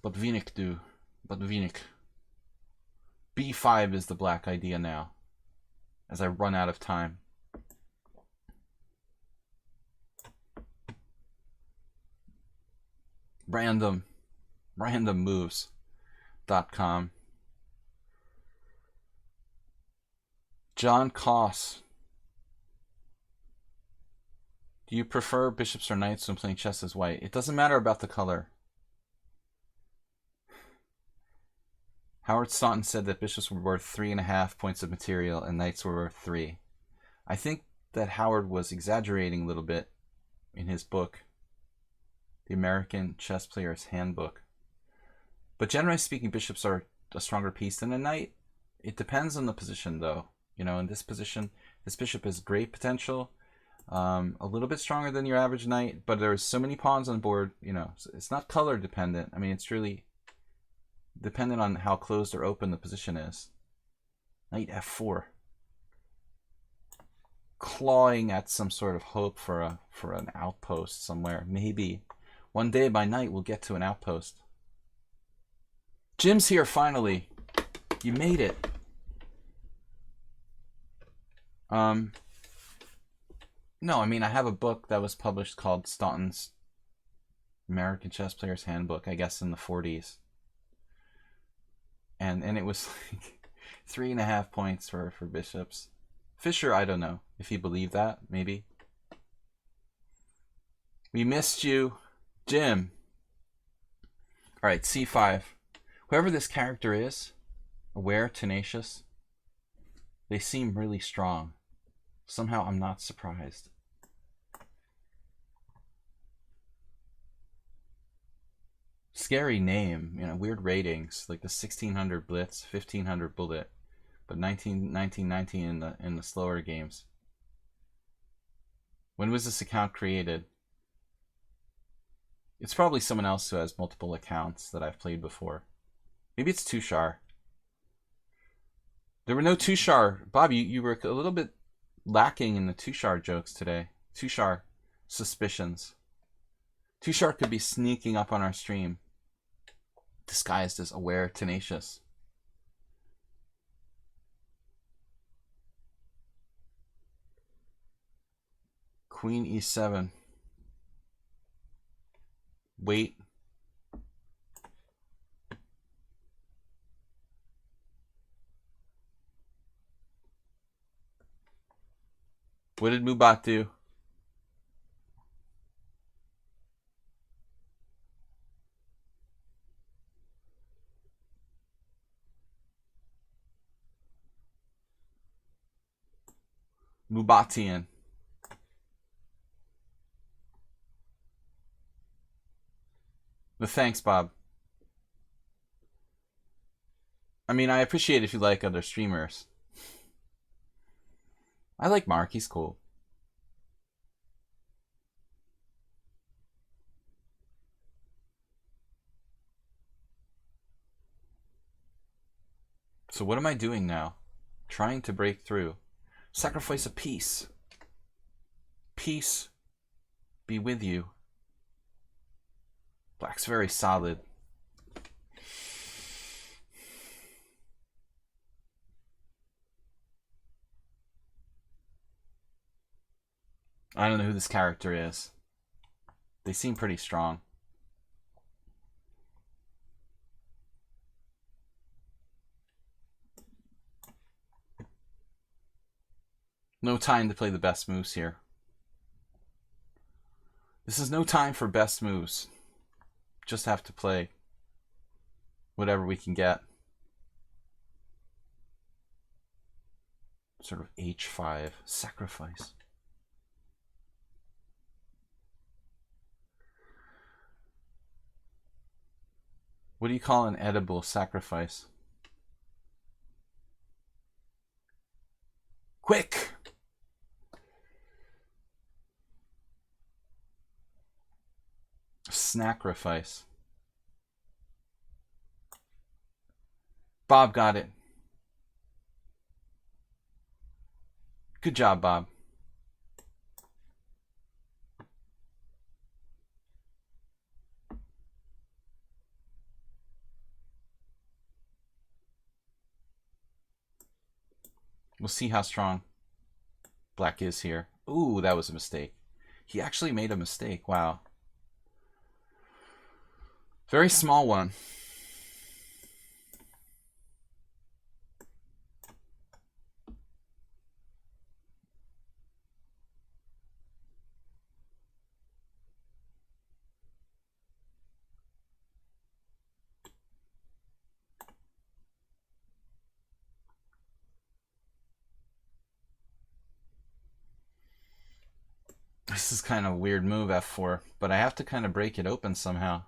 Botvinnik do? Botvinnik. b5 is the black idea now, as I run out of time. randommoves.com. John Koss. Do you prefer bishops or knights when playing chess as white? It doesn't matter about the color. Howard Staunton said that bishops were worth 3.5 points of material and knights were worth 3. I think that Howard was exaggerating a little bit in his book, The American Chess Player's Handbook. But generally speaking, bishops are a stronger piece than a knight. It depends on the position, though. You know, in this position, This bishop has great potential. A little bit stronger than your average knight, but there's so many pawns on board, you know, it's not color dependent. I mean, it's really dependent on how closed or open the position is. Knight f4. Clawing at some sort of hope for an outpost somewhere. Maybe one day my knight will get to an outpost. Jim's here finally. You made it. No, I mean, I have a book that was published called Staunton's American Chess Player's Handbook, I guess in the 40s. And it was like 3.5 points for bishops. Fisher, I don't know if he believed that, maybe. We missed you, Jim. All right, c5. Whoever this character is, aware, tenacious, they seem really strong. Somehow I'm not surprised. Scary name, you know, weird ratings, like the 1600 blitz, 1500 bullet, but 1919 in the slower games. When was this account created? It's probably someone else who has multiple accounts that I've played before. Maybe it's Tushar. There were no Tushar. Bob, you were a little bit lacking in the Tushar jokes today. Tushar suspicions. Tushar could be sneaking up on our stream, disguised as aware, tenacious. Queen e7. Wait. What did Mubat do? Mubatian. But thanks, Bob. I mean, I appreciate if you like other streamers. I like Mark, he's cool. So what am I doing now? Trying to break through. Sacrifice a piece. Peace be with you. Black's very solid. I don't know who this character is. They seem pretty strong. No time to play the best moves here. This is no time for best moves. Just have to play whatever we can get. Sort of h5 sacrifice. What do you call an edible sacrifice? Quick! Snacrifice. Bob got it. Good job, Bob. We'll see how strong Black is here. Ooh, that was a mistake. He actually made a mistake. Wow. Very small one. This is kind of a weird move, f4, but I have to kind of break it open somehow.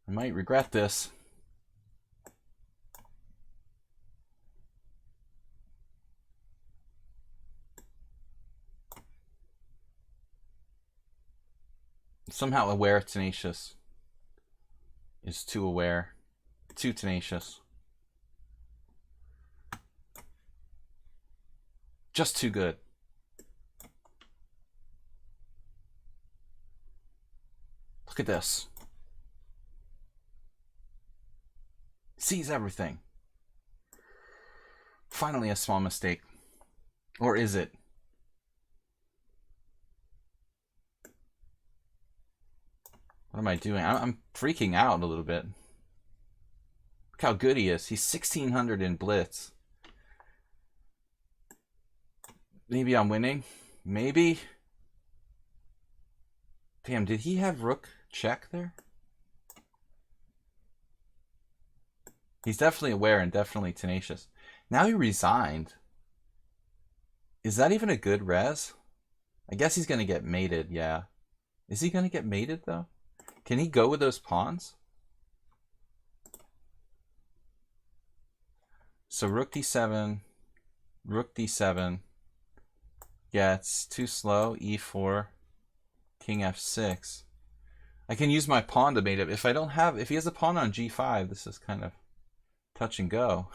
I might regret this. Somehow aware tenacious is too aware. Too tenacious. Just too good. Look at this. Sees everything. Finally a small mistake. Or is it? What am I doing? I'm freaking out a little bit. Look how good he is. He's 1600 in blitz. Maybe I'm winning. Maybe. Damn, did he have rook check there? He's definitely aware and definitely tenacious. Now he resigned. Is that even a good res? I guess he's going to get mated, yeah. Is he going to get mated, though? Can he go with those pawns? So rook d7, rook d7. Yeah, it's too slow. e4, king f6. I can use my pawn to mate it. If he has a pawn on g5, this is kind of touch and go.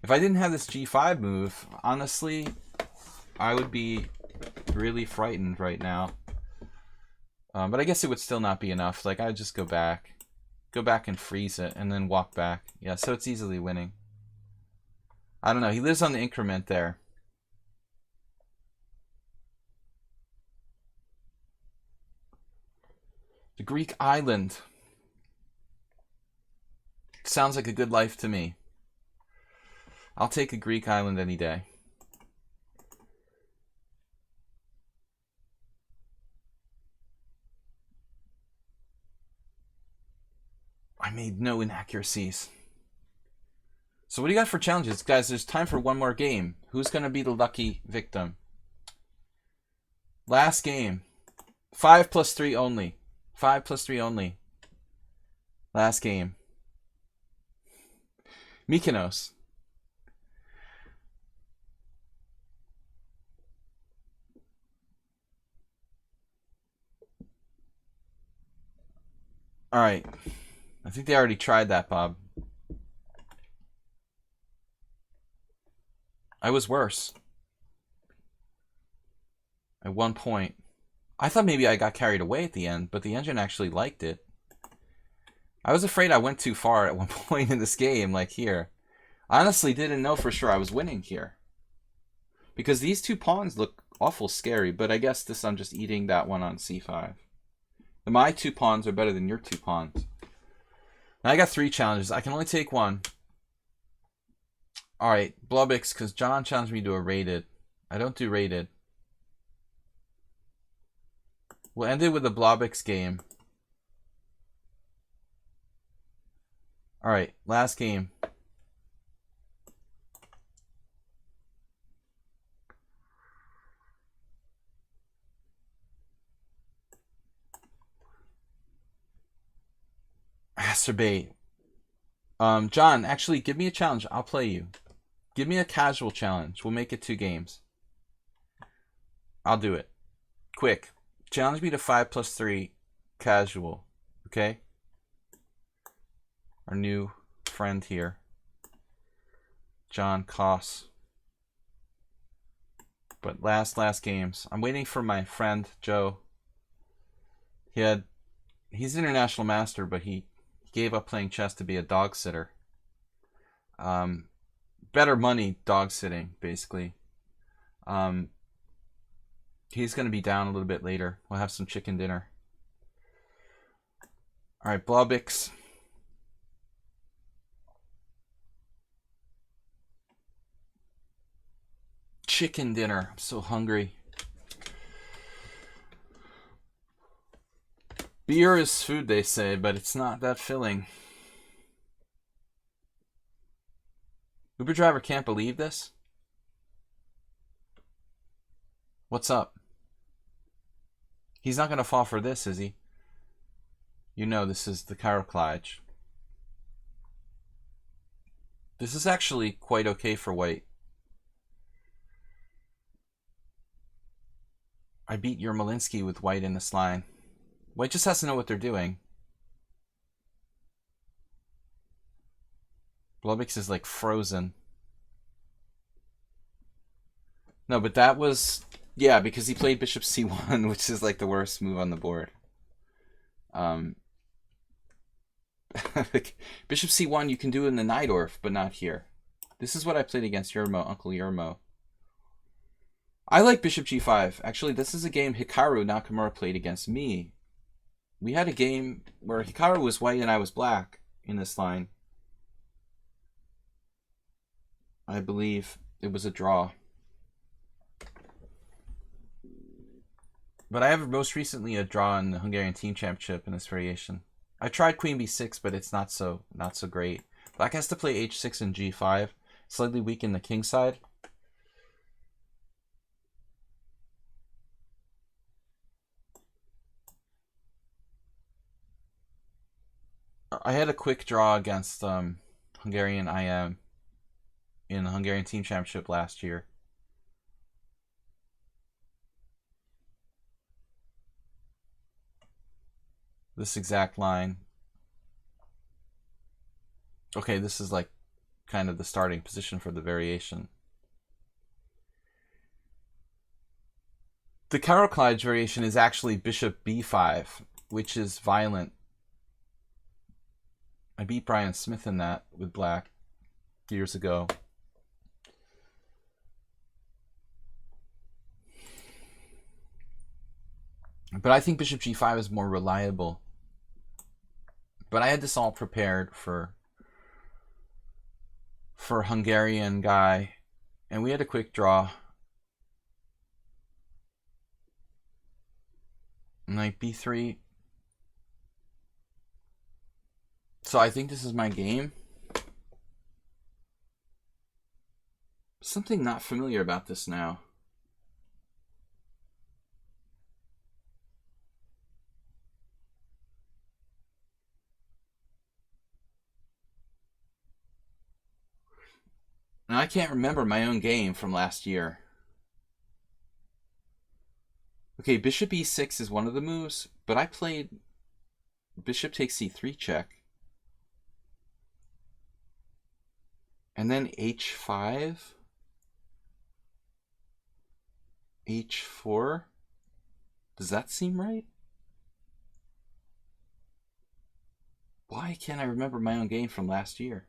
If I didn't have this g5 move, honestly, I would be really frightened right now. But I guess it would still not be enough. Like, I'd just go back and freeze it, and then walk back. Yeah, so it's easily winning. I don't know. He lives on the increment there. The Greek island. Sounds like a good life to me. I'll take a Greek island any day. I made no inaccuracies. So what do you got for challenges? Guys, there's time for one more game. Who's going to be the lucky victim? Last game. 5+3 only. 5+3 only. Last game. Mykonos. All right. I think they already tried that, Bob. I was worse. At one point. I thought maybe I got carried away at the end, but the engine actually liked it. I was afraid I went too far at one point in this game, like here. I honestly didn't know for sure I was winning here. Because these two pawns look awful scary, but I guess this I'm just eating that one on c5. My two pawns are better than your two pawns. Now I got 3 challenges. I can only take one. Alright, Blubix, because John challenged me to a rated. I don't do rated. We'll end it with a Blobix game. Alright, last game. Masturbate. John, actually, give me a challenge. I'll play you. Give me a casual challenge. We'll make it 2 games. I'll do it. Quick. Challenge me to 5+3 casual. Okay? Our new friend here. John Koss. But last games. I'm waiting for my friend Joe. He's international master, but he gave up playing chess to be a dog sitter. Better money dog sitting, basically. He's going to be down a little bit later. We'll have some chicken dinner. Alright, Blobix. Chicken dinner. I'm so hungry. Beer is food, they say, but it's not that filling. Uber driver can't believe this? What's up? He's not going to fall for this, is he? You know this is the Caroclage. This is actually quite okay for white. I beat your Malinsky with white in this line. White just has to know what they're doing. Blubix is like frozen. No, but that was... Yeah, because he played bishop c1, which is like the worst move on the board. Bishop c1 you can do in the Najdorf, but not here. This is what I played against Yermo, Uncle Yermo. I like bishop g5. Actually, this is a game Hikaru Nakamura played against me. We had a game where Hikaru was white and I was black in this line. I believe it was a draw. But I have most recently a draw in the Hungarian Team Championship in this variation. I tried queen b6, but it's not so great. Black has to play h6 and g5, slightly weaken the king side. I had a quick draw against Hungarian IM in the Hungarian Team Championship last year. This exact line. Okay, this is like kind of the starting position for the variation. The Karo-Klaj variation is actually bishop b5, which is violent. I beat Brian Smith in that with black years ago. But I think bishop g5 is more reliable. But I had this all prepared for Hungarian guy, and we had a quick draw. Knight b3. So I think this is my game. Something not familiar about this now. And I can't remember my own game from last year. Okay, bishop e6 is one of the moves, but I played bishop takes c3 check. And then h5. h4. Does that seem right? Why can't I remember my own game from last year?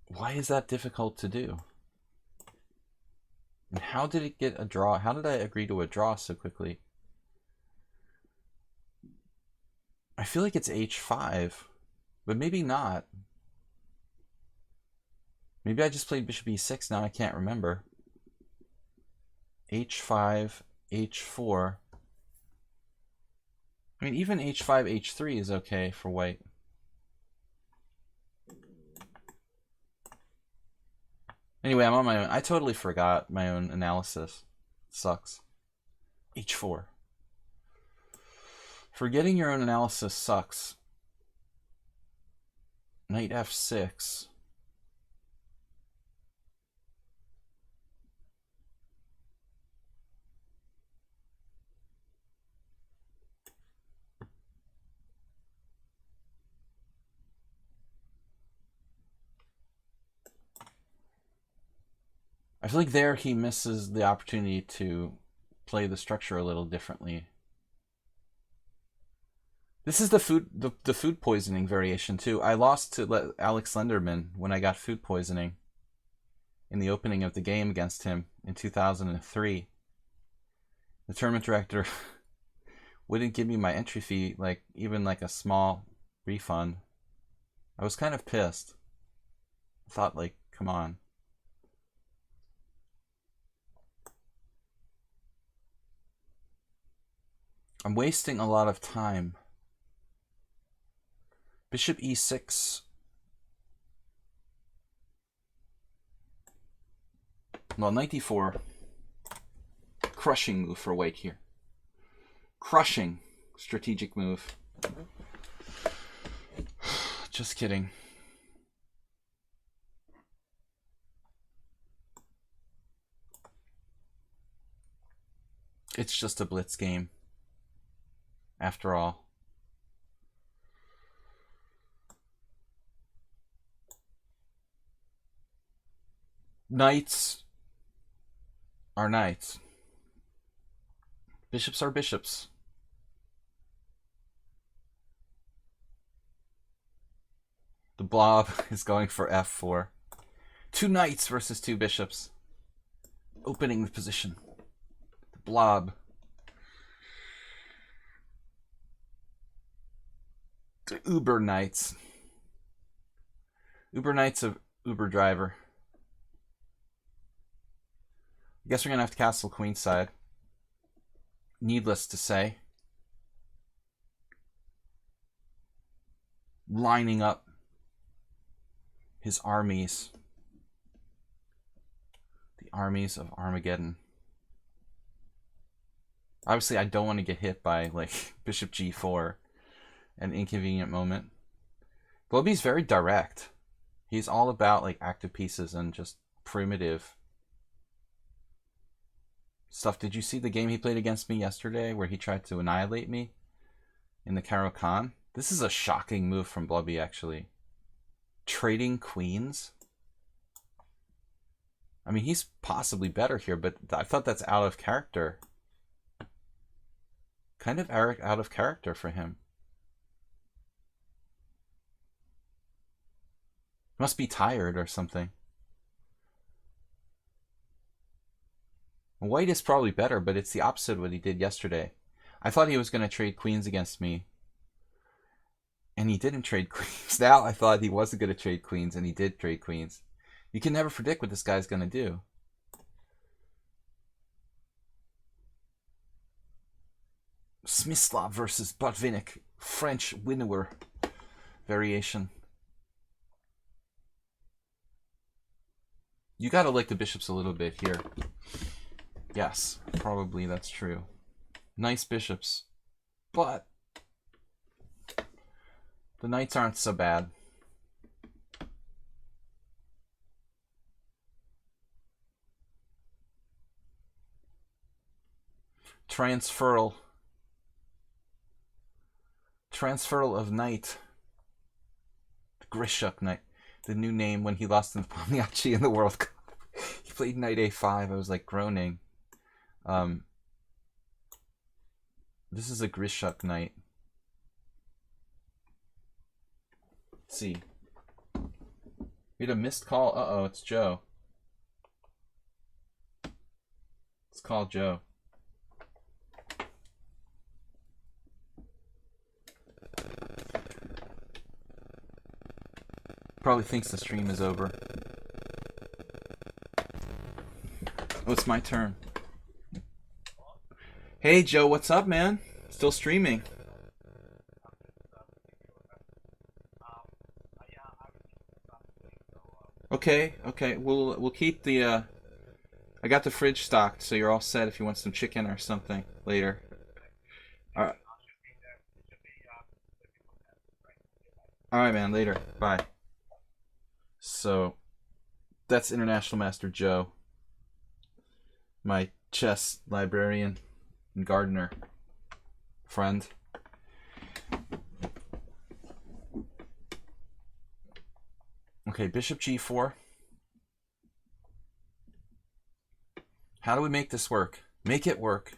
Why is that difficult to do? And how did it get a draw? How did I agree to a draw so quickly? I feel like it's h5, but maybe not. Maybe I just played bishop e6, now I can't remember. h5, h4. I mean, even h5, h3 is okay for white. Anyway, I'm on my own. I totally forgot my own analysis. Sucks. h4. Forgetting your own analysis sucks. Knight f6. I feel like there he misses the opportunity to play the structure a little differently. This is the food poisoning variation too. I lost to Alex Lenderman when I got food poisoning in the opening of the game against him in 2003. The tournament director wouldn't give me my entry fee, like even like a small refund. I was kind of pissed. I thought, like, come on. I'm wasting a lot of time. Bishop e6. Well, knight d4. Crushing move for white here. Crushing strategic move. Just kidding. It's just a blitz game, after all. Knights are knights. Bishops are bishops. The blob is going for f4. 2 knights versus 2 bishops. Opening the position. The blob. The Uber knights. Uber knights of Uber driver. I guess we're going to have to castle queenside. Needless to say. Lining up his armies. The armies of Armageddon. Obviously, I don't want to get hit by, like, bishop g4. An inconvenient moment. Bloby's very direct. He's all about, like, active pieces and just primitive stuff. Did you see the game he played against me yesterday where he tried to annihilate me in the Caro-Kann? This is a shocking move from Bloby, actually. Trading queens? I mean, he's possibly better here, but I thought that's out of character. Kind of out of character for him. Must be tired or something. White is probably better, but it's the opposite of what he did yesterday. I thought he was going to trade queens against me. And he didn't trade queens. Now I thought he wasn't going to trade queens, and he did trade queens. You can never predict what this guy's going to do. Smyslov versus Botvinnik. French winnower variation. You gotta like the bishops a little bit here. Yes, probably that's true. Nice bishops. But the knights aren't so bad. Transferal of knight. The Grishuk knight. The new name when he lost in the Pagliacci in the World Cup. He played knight a5. I was like groaning. This is a Grishuk knight. Let's see. We had a missed call. Uh-oh, it's Joe. Let's call Joe. Probably thinks the stream is over. Oh, it's my turn. Hey, Joe, what's up, man? Still streaming. Okay. We'll keep the I got the fridge stocked, so you're all set if you want some chicken or something later. Alright. Alright, man, later. Bye. So that's International Master Joe, my chess librarian and gardener friend. Okay, bishop g4. How do we make this work? Make it work.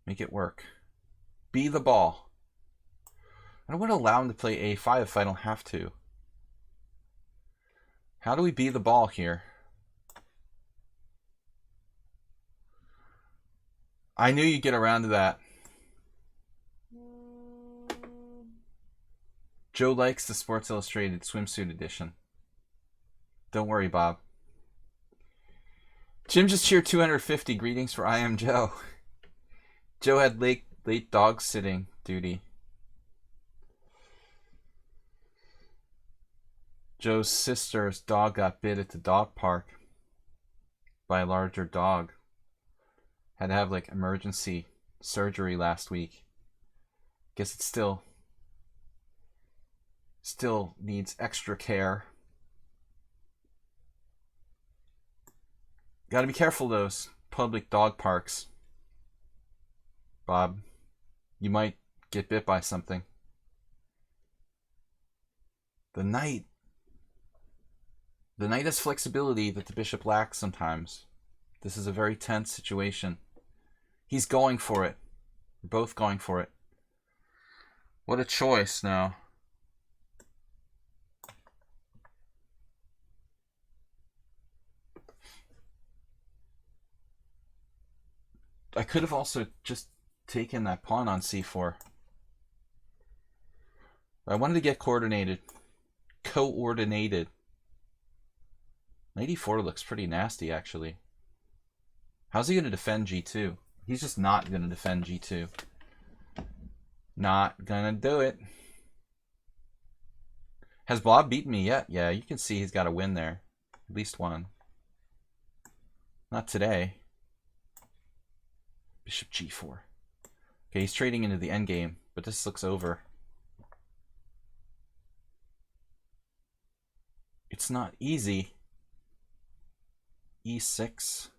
Make it work. Be the ball. I don't want to allow him to play a5 if I don't have to. How do we be the ball here? I knew you'd get around to that. Joe likes the Sports Illustrated swimsuit edition. Don't worry, Bob. Jim just cheered 250. Greetings for I Am Joe. Joe had late dog sitting duty. Joe's sister's dog got bit at the dog park by a larger dog. Had to have like emergency surgery last week. Guess it still needs extra care. Gotta be careful those public dog parks, Bob. You might get bit by something. The knight has flexibility that the bishop lacks sometimes. This is a very tense situation. He's going for it. We're both going for it. What a choice now. I could have also just taken that pawn on c4. I wanted to get coordinated. Knight e4 looks pretty nasty, actually. How's he going to defend g2? He's just not going to defend g2. Not gonna do it. Has Bob beaten me yet? Yeah, you can see he's got a win there. At least one. Not today. Bishop g4. Okay, he's trading into the endgame, but this looks over. It's not easy. e6.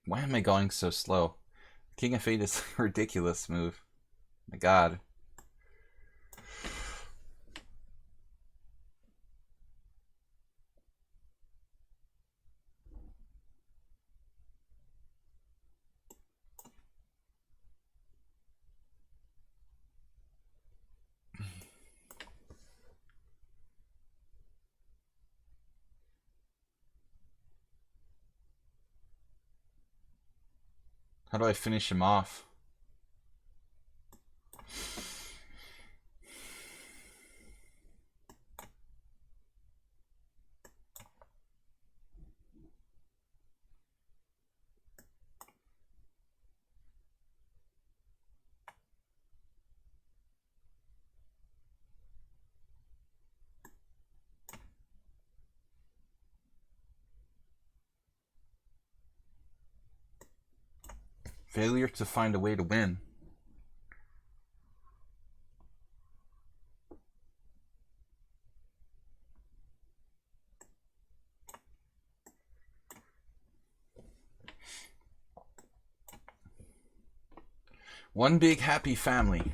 Why am I going so slow? King f8 is a ridiculous move. My God. How do I finish him off? Failure to find a way to win. One big happy family.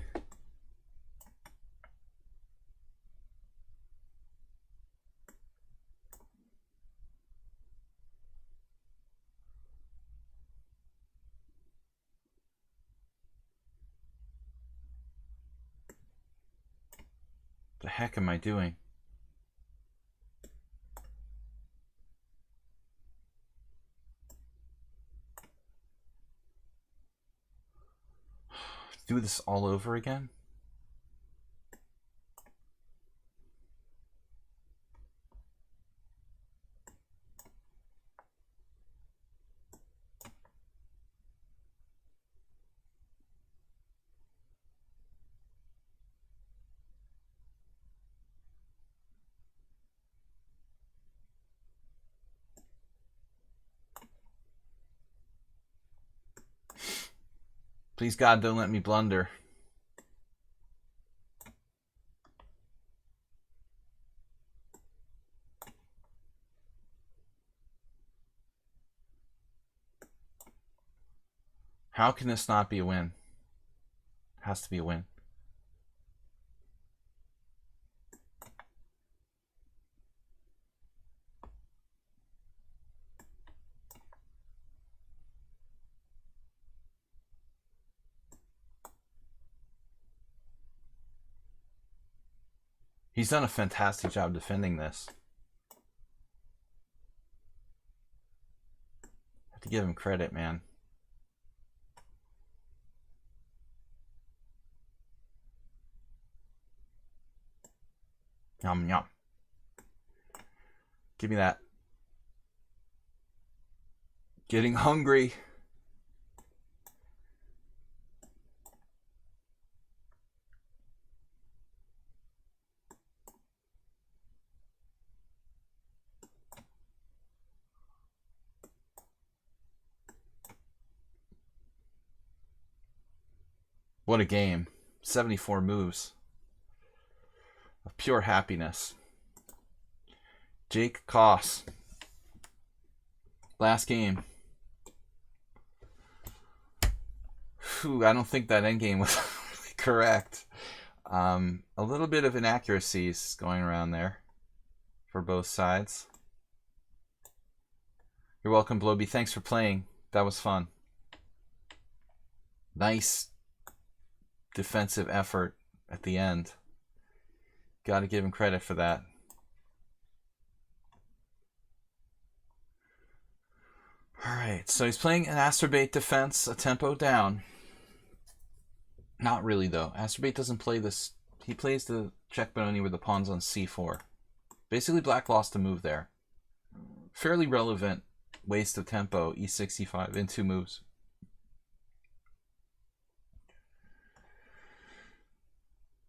The heck am I doing? Do this all over again? Please God, don't let me blunder. How can this not be a win? It has to be a win. He's done a fantastic job defending this. I have to give him credit, man. Yum, yum. Give me that. Getting hungry. What a game. 74 moves of pure happiness. Jake Koss. Last game. Whew, I don't think that endgame was really correct. A little bit of inaccuracies going around there for both sides. You're welcome, Bloby. Thanks for playing. That was fun. Nice defensive effort at the end. Got to give him credit for that. Alright, so he's playing an Astrobate defense, a tempo down. Not really, though. Astrobate doesn't play this. He plays the check Benoni with the pawns on c4. Basically, black lost a move there. Fairly relevant waste of tempo, e6, e5, in 2 moves.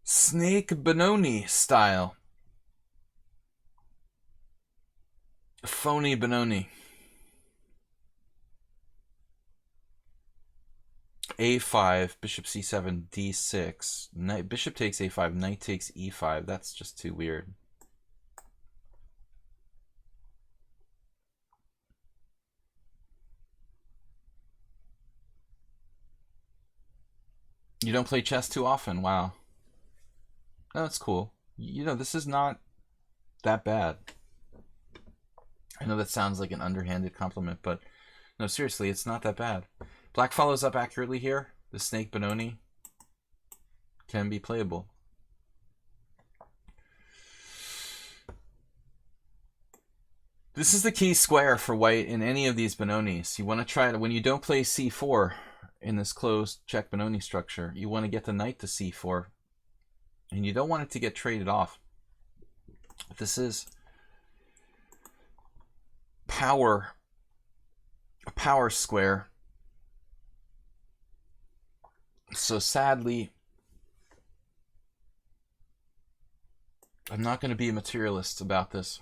Snake Benoni style. Phony Benoni. a5, bishop c7, d6. Knight, bishop takes a5, knight takes e5. That's just too weird. You don't play chess too often. Wow. No, that's cool. You know, this is not that bad. I know that sounds like an underhanded compliment, but no, seriously, it's not that bad. Black follows up accurately here. The Snake Benoni can be playable. This is the key square for white in any of these Benonis. You want to try to, when you don't play c4 in this closed check Benoni structure, you want to get the knight to c4. And you don't want it to get traded off. This is power, a power square. So sadly, I'm not going to be a materialist about this.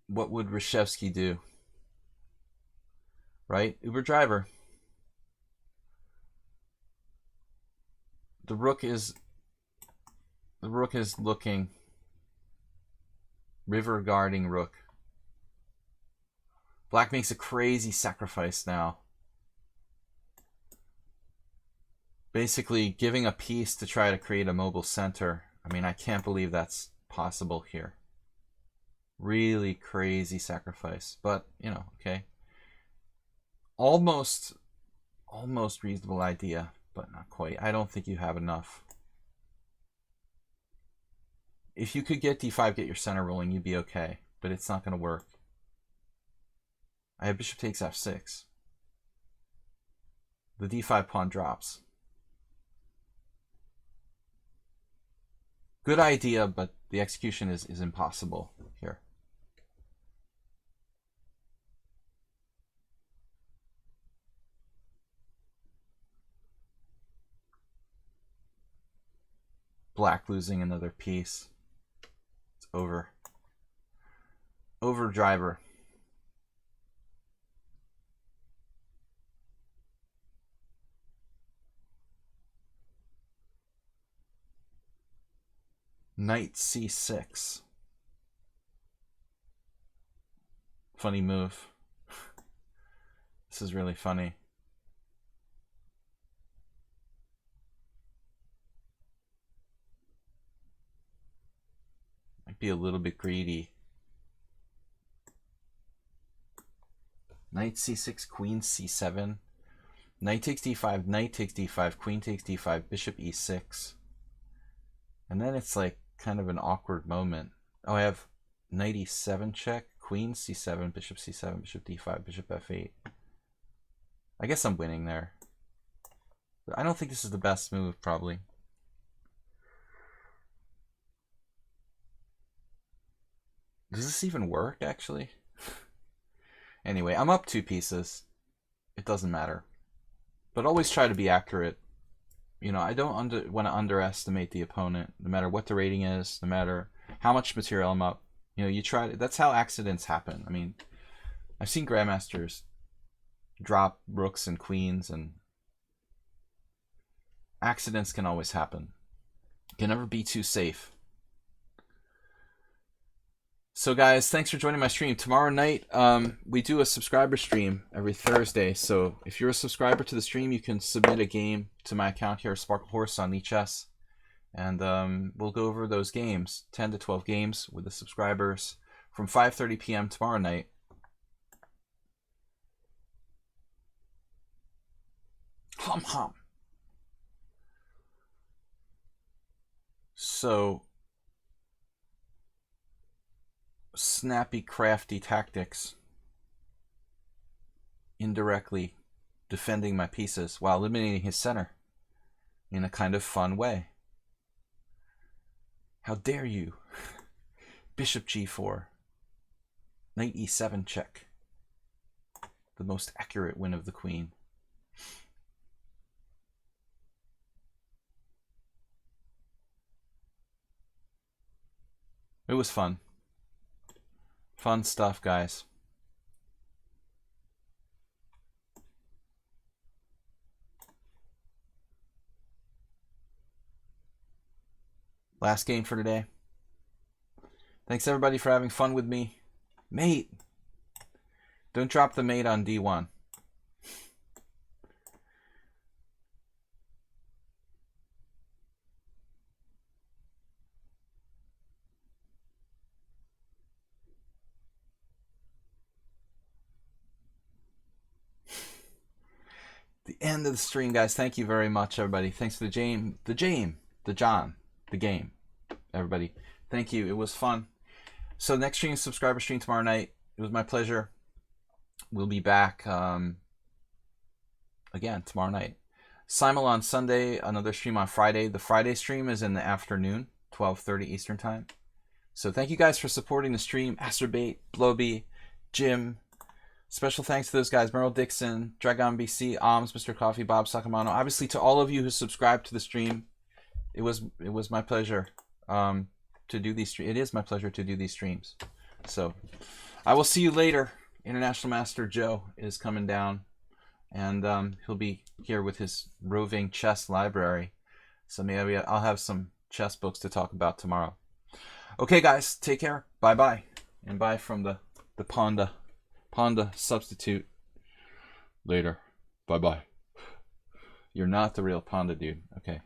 What would Reshevsky do? Right? Uber driver. The rook is looking. River guarding rook. Black makes a crazy sacrifice now. Basically giving a piece to try to create a mobile center. I mean, I can't believe that's possible here. Really crazy sacrifice. But, you know, okay. Almost reasonable idea, but not quite. I don't think you have enough. If you could get d5, get your center rolling, you'd be okay. But it's not going to work. I have bishop takes f6. The d5 pawn drops. Good idea, but the execution is impossible here. Black losing another piece. It's over. Over driver. Knight c6. Funny move. This is really funny. Might be a little bit greedy. Knight c6, queen c7. Knight takes d5, knight takes d5, queen takes d5, bishop e6. And then it's like kind of an awkward moment. Oh, I have knight e7 check, queen c7, bishop c7, bishop d5, bishop f8. I guess I'm winning there. But I don't think this is the best move, probably. Does this even work, actually? Anyway, I'm up 2 pieces. It doesn't matter. But always try to be accurate. You know, I don't want to underestimate the opponent, no matter what the rating is, no matter how much material I'm up. You know, you try to, that's how accidents happen. I mean, I've seen grandmasters drop rooks and queens, and accidents can always happen. You can never be too safe. So guys, thanks for joining my stream. Tomorrow night, we do a subscriber stream every Thursday. So if you're a subscriber to the stream, you can submit a game to my account here, Sparkle Horse on eChess. And we'll go over those games, 10 to 12 games with the subscribers from 5:30 p.m. tomorrow night. Hum hum. So, snappy, crafty tactics, indirectly defending my pieces while eliminating his center in a kind of fun way. How dare you? Bishop g4, knight e7 check. The most accurate win of the queen. It was fun. Fun stuff, guys. Last game for today. Thanks everybody for having fun with me. Mate! Don't drop the mate on D1. The end of the stream, guys. Thank you very much, everybody. Thanks for the John, the game, everybody. Thank you. It was fun. So next stream is subscriber stream tomorrow night. It was my pleasure. We'll be back again tomorrow night. Simul on Sunday, another stream on Friday. The Friday stream is in the afternoon, 12:30 Eastern Time. So thank you guys for supporting the stream. Asterbait, Blowby, Jim. Special thanks to those guys, Merrill Dixon, Dragon BC, Alms, Mr. Coffee, Bob Sakamano. Obviously, to all of you who subscribed to the stream, it was my pleasure to do these streams. It is my pleasure to do these streams. So I will see you later. International Master Joe is coming down, and he'll be here with his roving chess library. So maybe I'll have some chess books to talk about tomorrow. Okay, guys, take care. Bye-bye. And bye from the Panda substitute. Later. Bye-bye. You're not the real Panda dude. Okay.